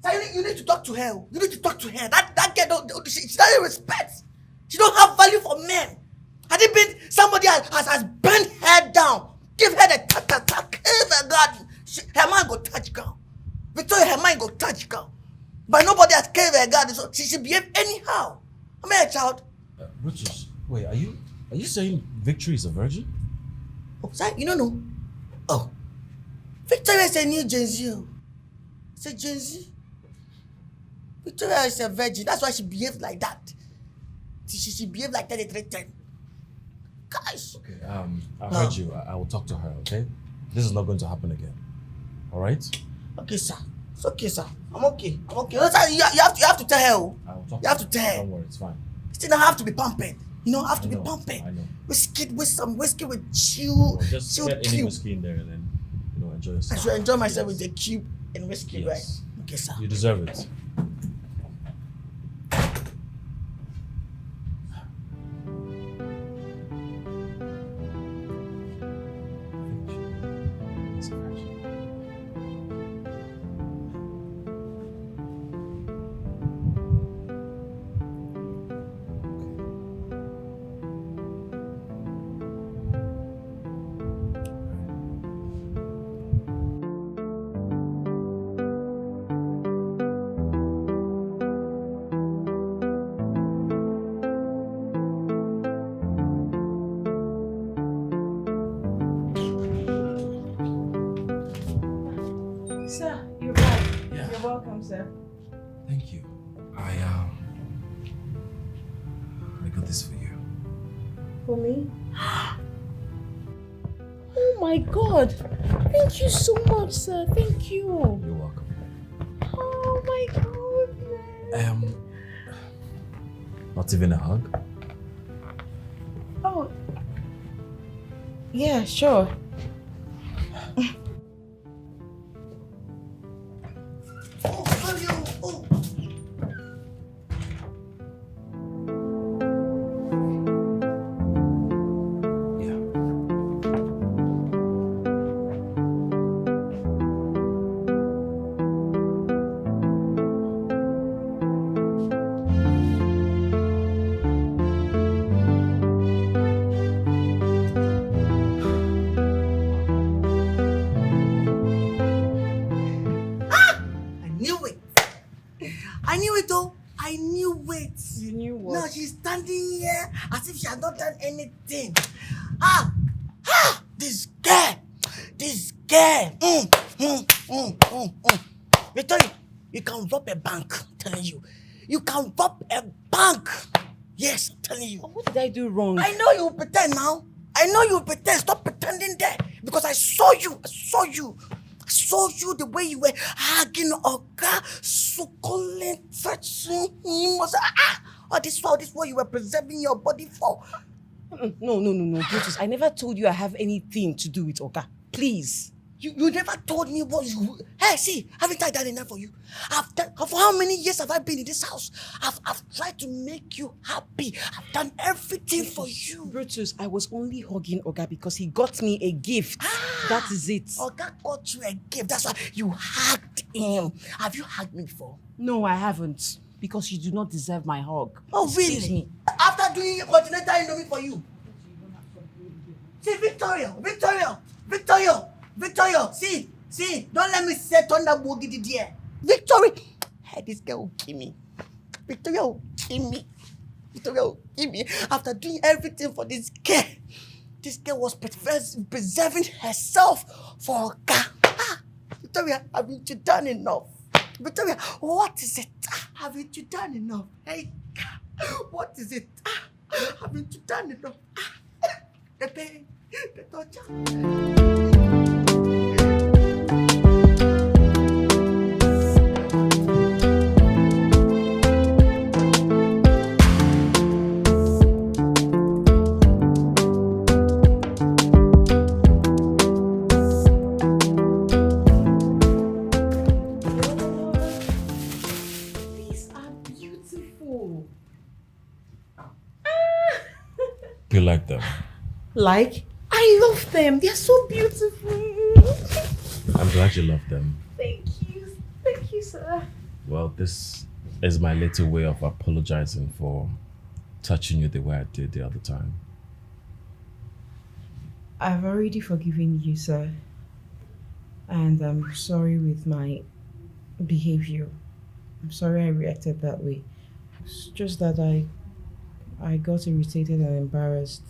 Speaker 3: So you need to talk to her. You need to talk to her. That girl, she doesn't respect. She don't have value for men. Had it been somebody has bent her down, give her the tap, give her garden, her mind go touch girl. Victoria, her mind go touch girl. But nobody has gave her garden, so she should behave anyhow. Am I a child?
Speaker 2: Brutus, wait, are you saying Victory is a virgin?
Speaker 3: Oh, sorry, you don't know. Oh, Victoria is a new Gen Z. It's a Gen Z. Victoria is a virgin. That's why she behaved like that. She behaved like 3310. Gosh.
Speaker 2: Okay, I heard you. I will talk to her, okay? This is not going to happen again. All right?
Speaker 3: Okay, sir. It's okay, sir. I'm okay. No, sir, you have to tell her.
Speaker 2: I will talk
Speaker 3: You have to tell her.
Speaker 2: Don't worry, it's fine.
Speaker 3: Still don't have to be pampered. You know, have to be
Speaker 2: I
Speaker 3: pampered.
Speaker 2: know.
Speaker 3: Whiskey with some whiskey with chill.
Speaker 2: Just get any whiskey in there and then, enjoy
Speaker 3: I
Speaker 2: yourself.
Speaker 3: should enjoy myself with the cube and whiskey,
Speaker 2: Yes.
Speaker 3: right? Okay, sir.
Speaker 2: You deserve it.
Speaker 4: Sir, you're right.
Speaker 9: Yeah.
Speaker 4: You're welcome, sir.
Speaker 9: Thank you. I got this for you.
Speaker 6: For me? Oh my God! Thank you so much, sir. Thank you.
Speaker 9: You're welcome.
Speaker 6: Oh my goodness.
Speaker 2: Not even a hug?
Speaker 6: Oh. Yeah, sure.
Speaker 9: Yeah.
Speaker 3: I knew it though. I knew it.
Speaker 4: You knew what?
Speaker 3: Now she's standing here as if she had not done anything. This girl. Victoria, you can rob a bank, I'm telling you. You can rob a bank. Yes, I'm telling you.
Speaker 4: What did I do wrong?
Speaker 3: I know you pretend now. I know you pretend. Stop pretending there. Because I saw you. I saw you the way you were hugging Oga, suckling, touching him. This is what you were preserving your body for.
Speaker 4: No, Brutus. I never told you I have anything to do with Oga. Please.
Speaker 3: You never told me what you... Hey, see, haven't I done enough for you? For how many years have I been in this house? I've tried to make you happy. I've done everything for you.
Speaker 4: Brutus, I was only hugging Oga because he got me a gift. That is it.
Speaker 3: Oga got you a gift. That's why you hugged him. Have you hugged me before?
Speaker 4: No, I haven't. Because you do not deserve my hug.
Speaker 3: Oh, really?
Speaker 4: Excuse me.
Speaker 3: After doing a continental indomie for you. See, Victoria, see, don't let me say thunder boogie there. Victoria, hey, this girl will kill me. Victoria will kill me. After doing everything for this girl was preserving herself for a car. Victoria, haven't you done enough? Victoria, what is it? Haven't you done enough? Hey, What is it? Having to done enough. The pain, the torture.
Speaker 4: These are beautiful.
Speaker 2: You like them?
Speaker 4: Like, I love them. They're so beautiful.
Speaker 2: I'm glad you love them.
Speaker 4: Thank you. Thank you, sir.
Speaker 2: Well, this is my little way of apologizing for touching you the way I did the other time.
Speaker 6: I've already forgiven you, sir. And I'm sorry with my behavior. I'm sorry I reacted that way. It's just that I got irritated and embarrassed.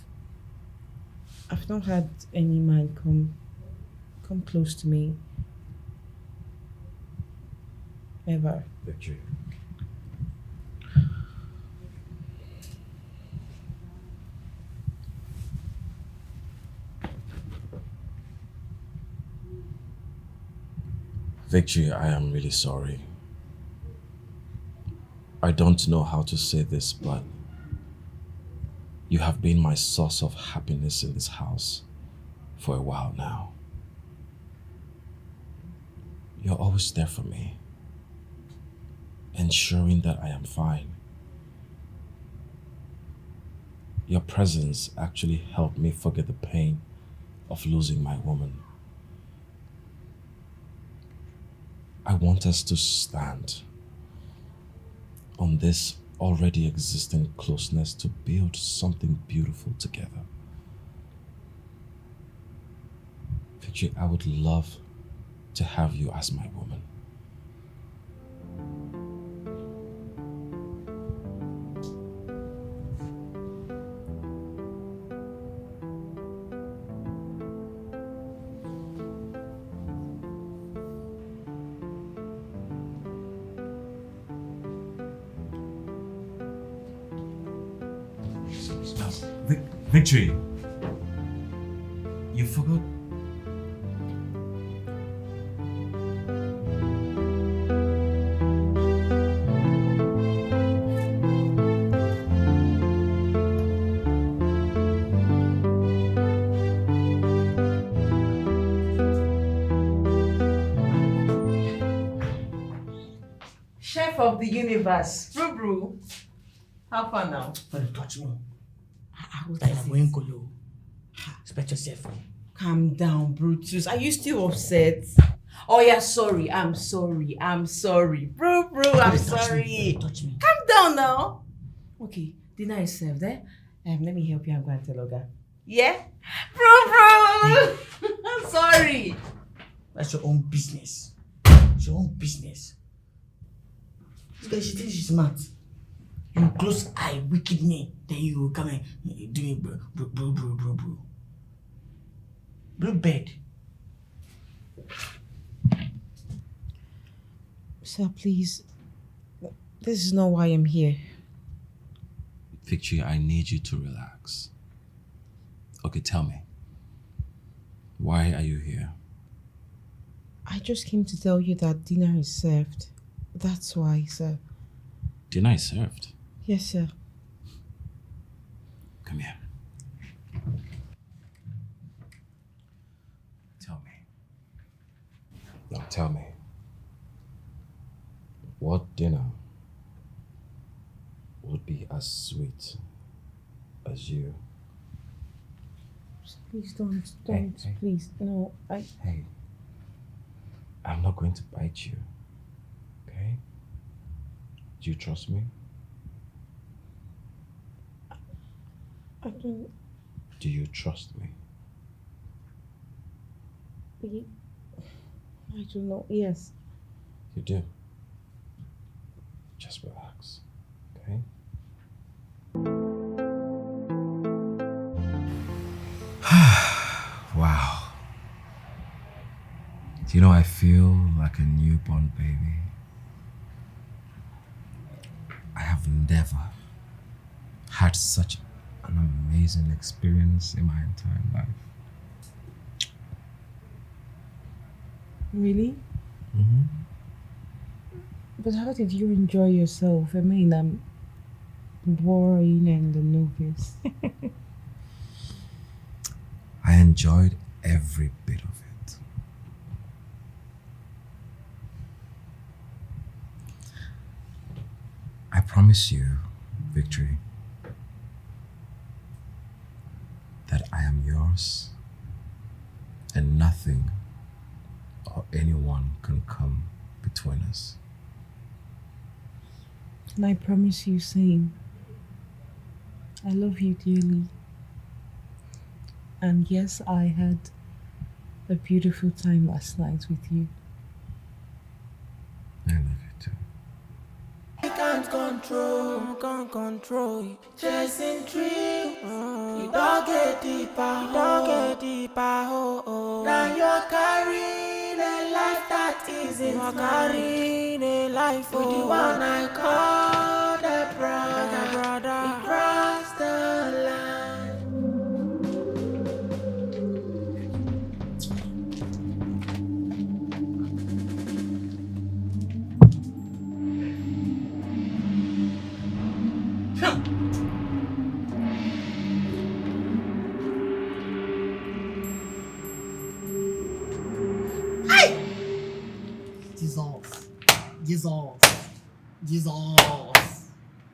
Speaker 6: I've not had any man come close to me. Ever.
Speaker 2: Victory. Victory, I am really sorry. I don't know how to say this, but you have been my source of happiness in this house for a while now. You're always there for me, ensuring that I am fine. Your presence actually helped me forget the pain of losing my woman. I want us to stand on this already existing closeness to build something beautiful together. Victory, I would love to have you as my woman. Victory, you forgot.
Speaker 4: Chef of the universe. Bru Bru. How far now?
Speaker 3: Don't touch me.
Speaker 4: What
Speaker 3: Like
Speaker 4: is
Speaker 3: I'm
Speaker 4: it?
Speaker 3: going colo. Respect yourself.
Speaker 4: Calm down, Brutus. Are you still upset? Oh yeah, sorry. I'm sorry. I'm sorry. Bru Bru, I'm
Speaker 3: Don't touch me.
Speaker 4: sorry.
Speaker 3: Don't touch me.
Speaker 4: Calm down now. Okay, dinner is served, eh? Let me help you and go and tell Oga. Yeah? Bru Bru! I'm sorry.
Speaker 3: That's your own business. It's your own business. This guy, she thinks she's smart. You close eye, wicked me. Then you come and do me, bro. Blue bed.
Speaker 6: Sir, please. This is not why I'm here.
Speaker 2: Victory, I need you to relax. Okay, tell me. Why are you here?
Speaker 6: I just came to tell you that dinner is served. That's why, sir.
Speaker 2: Dinner is served.
Speaker 6: Yes, sir.
Speaker 2: Come here. Tell me. Now tell me. What dinner would be as sweet as you?
Speaker 6: Please don't,
Speaker 2: Hey.
Speaker 6: please. No,
Speaker 2: Hey, I'm not going to bite you. Okay? Do you trust me?
Speaker 6: I don't.
Speaker 2: Do you trust me?
Speaker 6: I don't know. Yes.
Speaker 2: You do. Just relax. Okay? Wow. Do you know I feel like a newborn baby? I have never
Speaker 9: had such an amazing experience in my entire life.
Speaker 6: Really?
Speaker 9: Mm-hmm.
Speaker 6: But how did you enjoy yourself? I mean, I'm boring and a novice.
Speaker 9: I enjoyed every bit of it. I promise you, Victory, that I am yours and nothing or anyone can come between us.
Speaker 6: And I promise you same. I love you dearly. And yes, I had a beautiful time last night with you.
Speaker 9: I love you too.
Speaker 8: I can't control it. Chasing dreams, you don't get deeper, oh. Now you're carrying a life that isn't carrying a life, oh. With the one I call the brother, he crossed the line.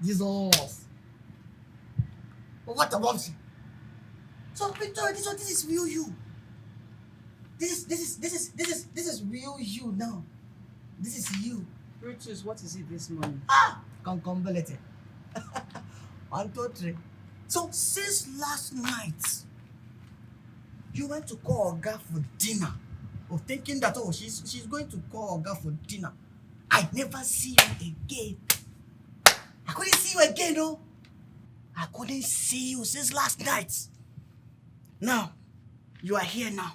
Speaker 3: Jesus. But what about you? So Victor, this is real you. This is real you now. This is you.
Speaker 1: Brutus, what is it this morning?
Speaker 3: Concombility. 1, 2, 3. So since last night, you went to call Oga for dinner, or thinking that she's going to call Oga for dinner. I never see you again. I couldn't see you again, no. I couldn't see you since last night. Now, you are here now.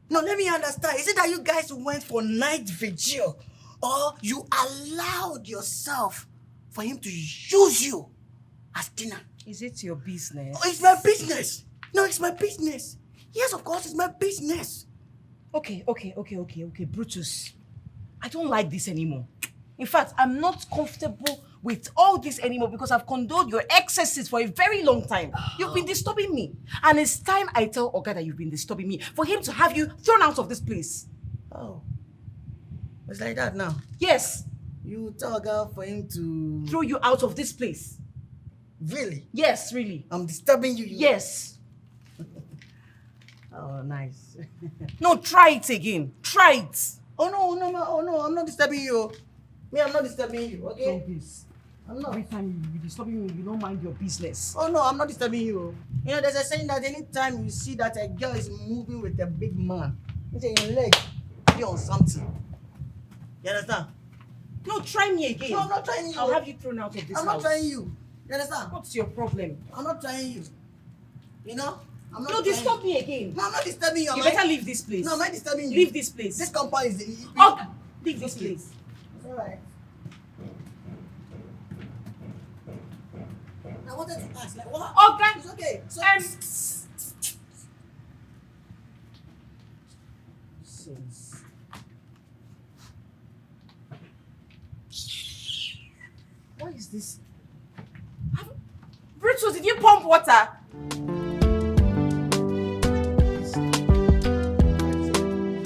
Speaker 3: Now let me understand. Is it that you guys went for night vigil, or you allowed yourself for him to use you as dinner?
Speaker 1: Is it your business?
Speaker 3: Oh, it's my business. No, it's my business. Yes, of course, it's my business.
Speaker 1: Okay, Brutus. I don't like this anymore. In fact, I'm not comfortable with all this anymore because I've condoned your excesses for a very long time. You've been disturbing me. And it's time I tell Oga that you've been disturbing me for him to have you thrown out of this place.
Speaker 3: Oh. It's like that now.
Speaker 1: Yes.
Speaker 3: You tell Oga for him to
Speaker 1: throw you out of this place.
Speaker 3: Really?
Speaker 1: Yes, really.
Speaker 3: I'm disturbing you.
Speaker 1: Yes.
Speaker 3: Oh, nice.
Speaker 1: No, try it again. Try it.
Speaker 3: Oh no, I'm not disturbing you. Me, I'm not disturbing you, okay?
Speaker 1: So this.
Speaker 3: I'm not.
Speaker 1: Every time you be disturbing me, you don't mind your business.
Speaker 3: Oh no, I'm not disturbing you. You know, there's a saying that anytime you see that a girl is moving with a big man, you say your leg be on something. You understand?
Speaker 1: No, try me again.
Speaker 3: No, I'm not trying you.
Speaker 1: I'll have you thrown out of this house.
Speaker 3: I'm not trying you. You understand?
Speaker 1: What's your problem?
Speaker 3: I'm not trying you. You know? I'm not
Speaker 1: No,
Speaker 3: trying
Speaker 1: disturb
Speaker 3: you.
Speaker 1: me again.
Speaker 3: No, I'm not disturbing you.
Speaker 1: You better leave this place.
Speaker 3: No, am I disturbing you?
Speaker 1: Leave this place.
Speaker 3: This compound is...
Speaker 1: Oh, leave this place.
Speaker 3: It's alright. I wanted to ask, like, what?
Speaker 1: Okay.
Speaker 3: It's okay. So,
Speaker 1: what is this? Brutus, did you pump water?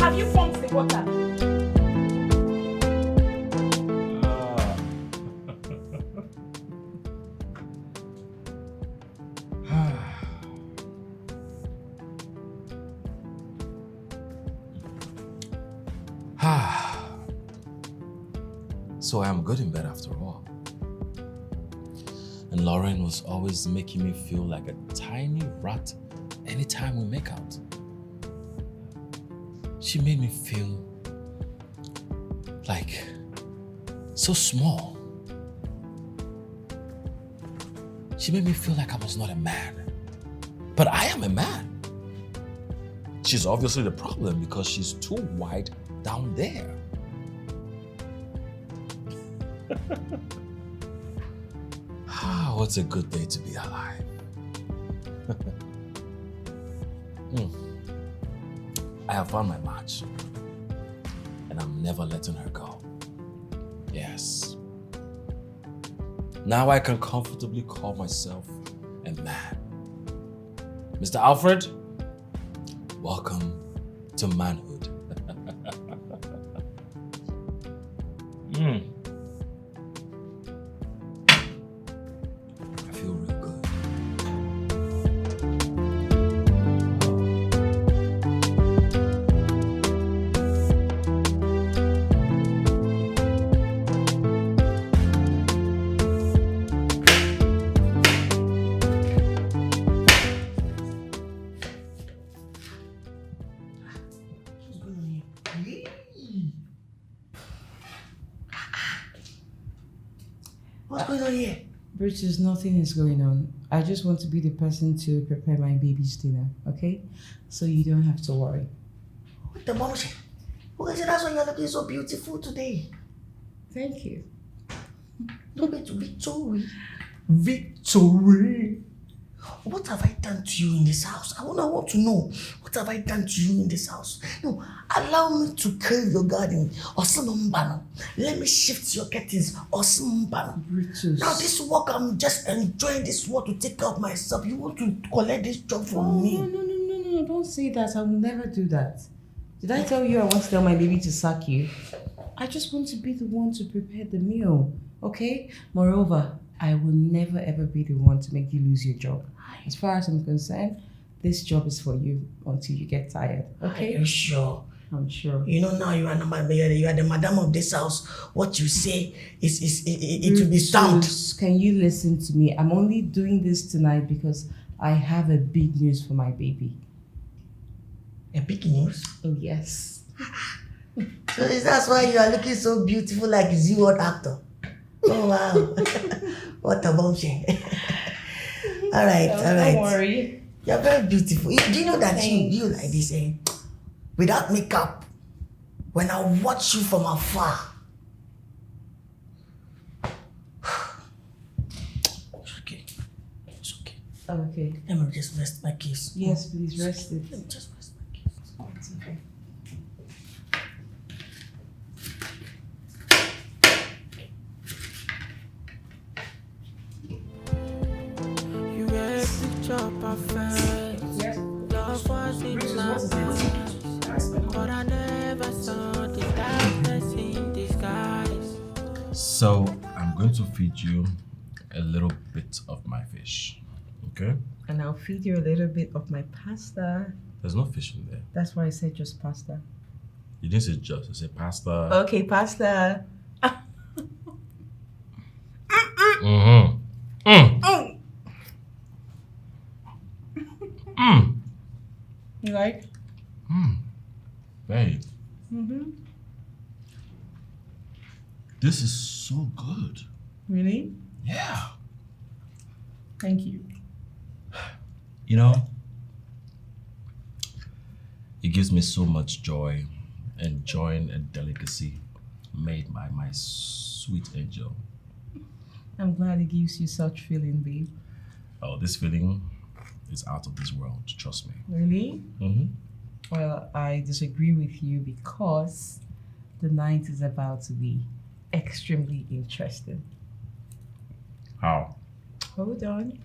Speaker 1: Have you pumped the water?
Speaker 2: So I am good in bed after all. And Lauren was always making me feel like a tiny rat anytime we make out. She made me feel like so small. She made me feel like I was not a man. But I am a man. She's obviously the problem because she's too wide down there. Oh, it's a good day to be alive. I have found my match. And I'm never letting her go. Yes. Now I can comfortably call myself a man. Mr. Alfred, welcome to manhood. I feel real good.
Speaker 3: What's going on here? What's going on here?
Speaker 4: Brutus, nothing is going on. I just want to be the person to prepare my baby's dinner, okay? So you don't have to worry.
Speaker 3: What the mom said? Okay, so that's why you're looking so beautiful today.
Speaker 4: Thank you.
Speaker 3: Don't be too Victory. Victory. What have I done to you in this house? I want to know. What have I done to you in this house? No, allow me to curve your garden. Or let me shift your curtains. Or
Speaker 4: Brutus.
Speaker 3: now this work, I'm just enjoying this work to take care of myself. You want to collect this job from me?
Speaker 4: No, don't say that. I will never do that. Did I tell you I want to tell my baby to suck you? I just want to be the one to prepare the meal, okay? Moreover, I will never ever be the one to make you lose your job. As far as I'm concerned, this job is for you until you get tired, okay?
Speaker 3: Are you sure?
Speaker 4: I'm sure.
Speaker 3: You know now you are the madam of this house. What you say it will be sound.
Speaker 4: Brutus, can you listen to me? I'm only doing this tonight because I have a big news for my baby.
Speaker 3: A big news?
Speaker 4: Oh, yes.
Speaker 3: So is that why you are looking so beautiful like a Z-World actor? Oh wow. What a bombshell. All right.
Speaker 4: Don't worry.
Speaker 3: You're very beautiful. Do you know that you like this, without makeup, when I watch you from afar, it's okay. It's okay.
Speaker 4: Okay.
Speaker 3: Let me just rest my case.
Speaker 4: Yes, please rest it.
Speaker 3: Let me just rest my case.
Speaker 4: It's okay.
Speaker 8: You were a picture perfect. Love was in my eyes, but I never saw the darkness in disguise.
Speaker 2: So I'm going to feed you a little bit of my fish. Okay?
Speaker 4: And I'll feed you a little bit of my pasta.
Speaker 2: There's no fish in there.
Speaker 4: That's why I said just pasta.
Speaker 2: You didn't say just, you said pasta.
Speaker 4: Okay, pasta.
Speaker 2: Mm-hmm.
Speaker 4: You like?
Speaker 2: Babe,
Speaker 4: Mm-hmm.
Speaker 2: this is so good.
Speaker 4: Really?
Speaker 2: Yeah.
Speaker 4: Thank you.
Speaker 2: You know, it gives me so much joy enjoying a delicacy made by my sweet angel.
Speaker 4: I'm glad it gives you such feeling, babe.
Speaker 2: Oh, this feeling is out of this world, trust me.
Speaker 4: Really?
Speaker 2: Mm-hmm.
Speaker 4: Well, I disagree with you because the night is about to be extremely interesting.
Speaker 2: How?
Speaker 4: Hold on.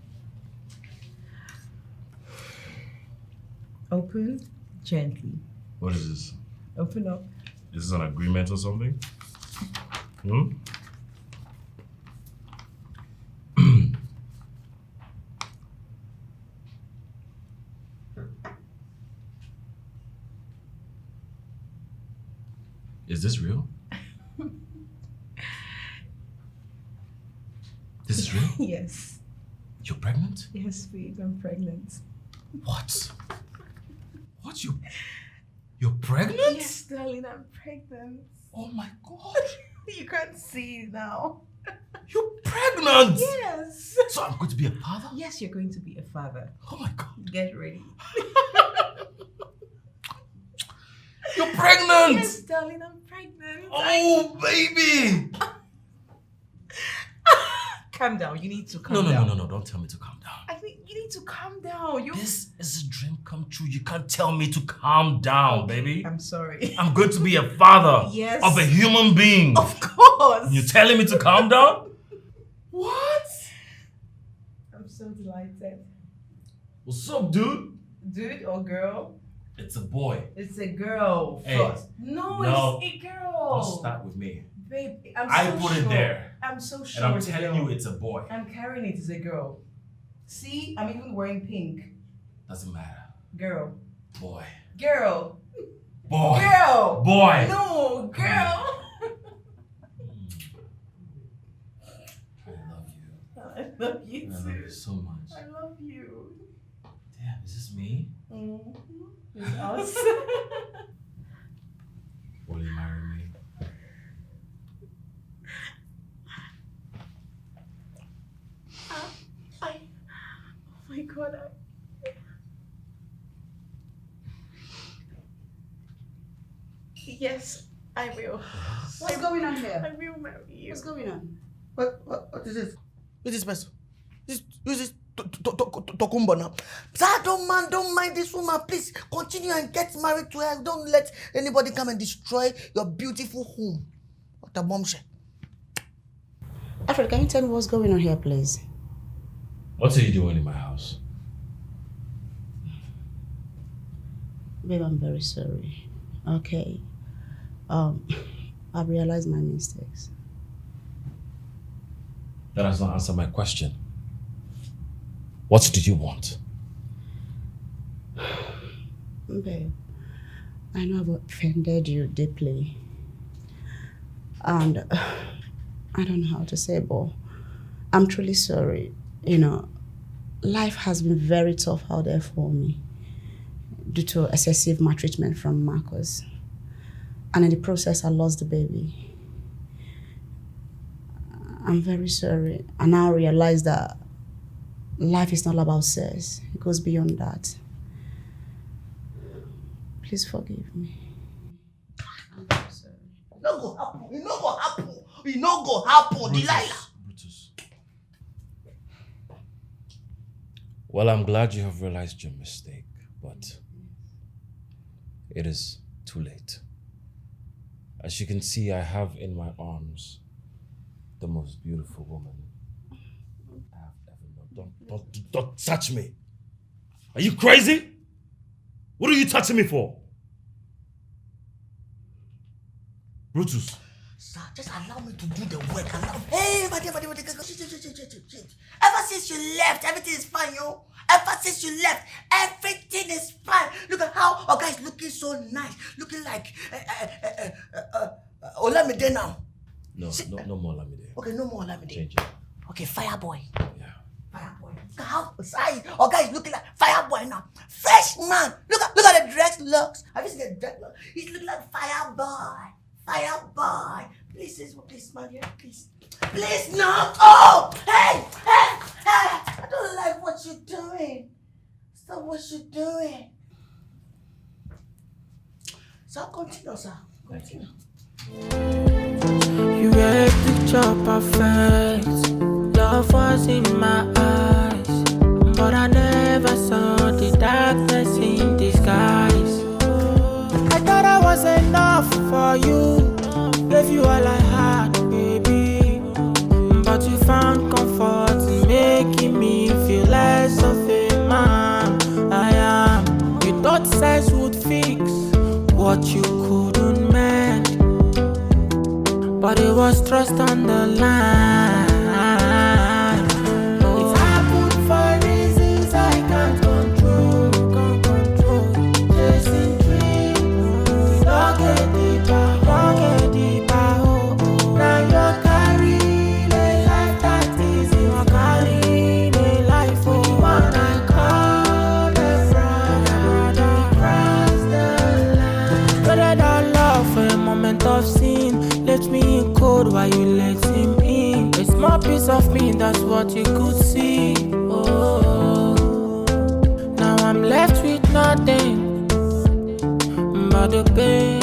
Speaker 4: Open gently.
Speaker 2: What is this?
Speaker 4: Open up.
Speaker 2: Is this an agreement or something? Hmm? Is this real? This is real?
Speaker 4: Yes.
Speaker 2: You're pregnant?
Speaker 4: Yes, babe, I'm pregnant.
Speaker 2: What? What? You're pregnant?
Speaker 4: Yes, darling, I'm pregnant.
Speaker 2: Oh my God.
Speaker 4: You can't see it now.
Speaker 2: You're pregnant?
Speaker 4: Yes.
Speaker 2: So I'm going to be a father?
Speaker 4: Yes, you're going to be a father.
Speaker 2: Oh my God.
Speaker 4: Get ready.
Speaker 2: You're pregnant?
Speaker 4: Yes, darling, I'm pregnant.
Speaker 2: Oh, baby.
Speaker 4: calm down. You need to calm
Speaker 2: No,
Speaker 4: down.
Speaker 2: no, don't tell me to calm down.
Speaker 4: I think you need to calm down.
Speaker 2: This is a dream come true. You can't tell me to calm down, baby.
Speaker 4: I'm sorry.
Speaker 2: I'm going to be a father
Speaker 4: Yes.
Speaker 2: of a human being.
Speaker 4: Of course.
Speaker 2: You're telling me to calm down?
Speaker 4: What? I'm so delighted.
Speaker 2: What's up, dude?
Speaker 4: Dude or girl?
Speaker 2: It's a boy.
Speaker 4: It's a girl.
Speaker 2: Hey.
Speaker 4: First. No, it's a girl.
Speaker 2: Don't start with me.
Speaker 4: Babe,
Speaker 2: I put it there.
Speaker 4: I'm so sure.
Speaker 2: And I'm
Speaker 4: it's a
Speaker 2: telling
Speaker 4: girl.
Speaker 2: you it's a boy.
Speaker 4: I'm carrying it as a girl. See, I'm even wearing pink.
Speaker 2: Doesn't matter.
Speaker 4: Girl.
Speaker 2: Boy.
Speaker 4: Girl.
Speaker 2: Boy.
Speaker 4: Girl.
Speaker 2: Boy.
Speaker 4: No, girl.
Speaker 2: I love you.
Speaker 4: I love you
Speaker 2: I love
Speaker 4: too.
Speaker 2: you so much.
Speaker 4: I love you.
Speaker 2: Damn, is this me?
Speaker 4: Mm-hmm. It's us.
Speaker 2: Will you marry me?
Speaker 4: Oh my God. Yes, I will.
Speaker 1: What's going on here?
Speaker 4: I will marry you.
Speaker 1: What's going on?
Speaker 3: What is this? Who's this person? Who's this Tokumbo now? Sir, don't mind this woman. Please continue and get married to her. Don't let anybody come and destroy your beautiful home. What a bombshell.
Speaker 1: Alfred, can you tell me what's going on here, please?
Speaker 2: What are you doing in my house?
Speaker 1: Babe, I'm very sorry. Okay. I've realized my mistakes.
Speaker 2: That does not answer my question. What did you want?
Speaker 1: Babe, I know I've offended you deeply. And I don't know how to say, but I'm truly sorry. You know, life has been very tough out there for me due to excessive maltreatment from Marcus. And in the process, I lost the baby. I'm very sorry. I now realize that life is not about sex. It goes beyond that. Please forgive me. I'm very sorry.
Speaker 3: It no go happen. It no go happen. It no go happen. Delilah.
Speaker 2: Brutus. Well, I'm glad you have realized your mistake, but it is too late. As you can see, I have in my arms the most beautiful woman I have ever known. Don't touch me. Are you crazy? What are you touching me for? Brutus.
Speaker 3: Sir, just allow me to do the work. Hey, Ever since you left, everything is fine, yo. Ever since you left, everything is fine. Look at how our guy is looking so nice. Looking like Olamide now.
Speaker 2: No more Lamide.
Speaker 3: Okay, no more Olamide.
Speaker 2: Change it.
Speaker 3: Okay, Fireboy.
Speaker 2: Yeah.
Speaker 3: Fireboy. Look at how our guy is looking like Fireboy now. Fresh man. Look at the dreadlocks. Have you seen the dreadlocks? He's looking like Fireboy. Fireboy. Please, man, yeah, please. Please, no. Oh, hey. I don't like what you're doing. Stop what you're doing. So continue, sir. Continue.
Speaker 8: You were a picture perfect. Love was in my eyes, but I never saw the darkness in disguise. I thought I was enough for you, gave you all I had, baby. But you found comfort in making me feel less of a man I am. You thought sex would fix what you couldn't mend, but it was trust on the line. It happened for reasons I can't control. Chasing dreams, don't get deeper. Oh. Now you're carrying a life that is you're carrying a life for one I call a brother. Cross the line. Better than love for a moment of sin. Left me in cold while you let him in. A small piece of me, that's what you could see. Oh, now I'm left with nothing but the pain.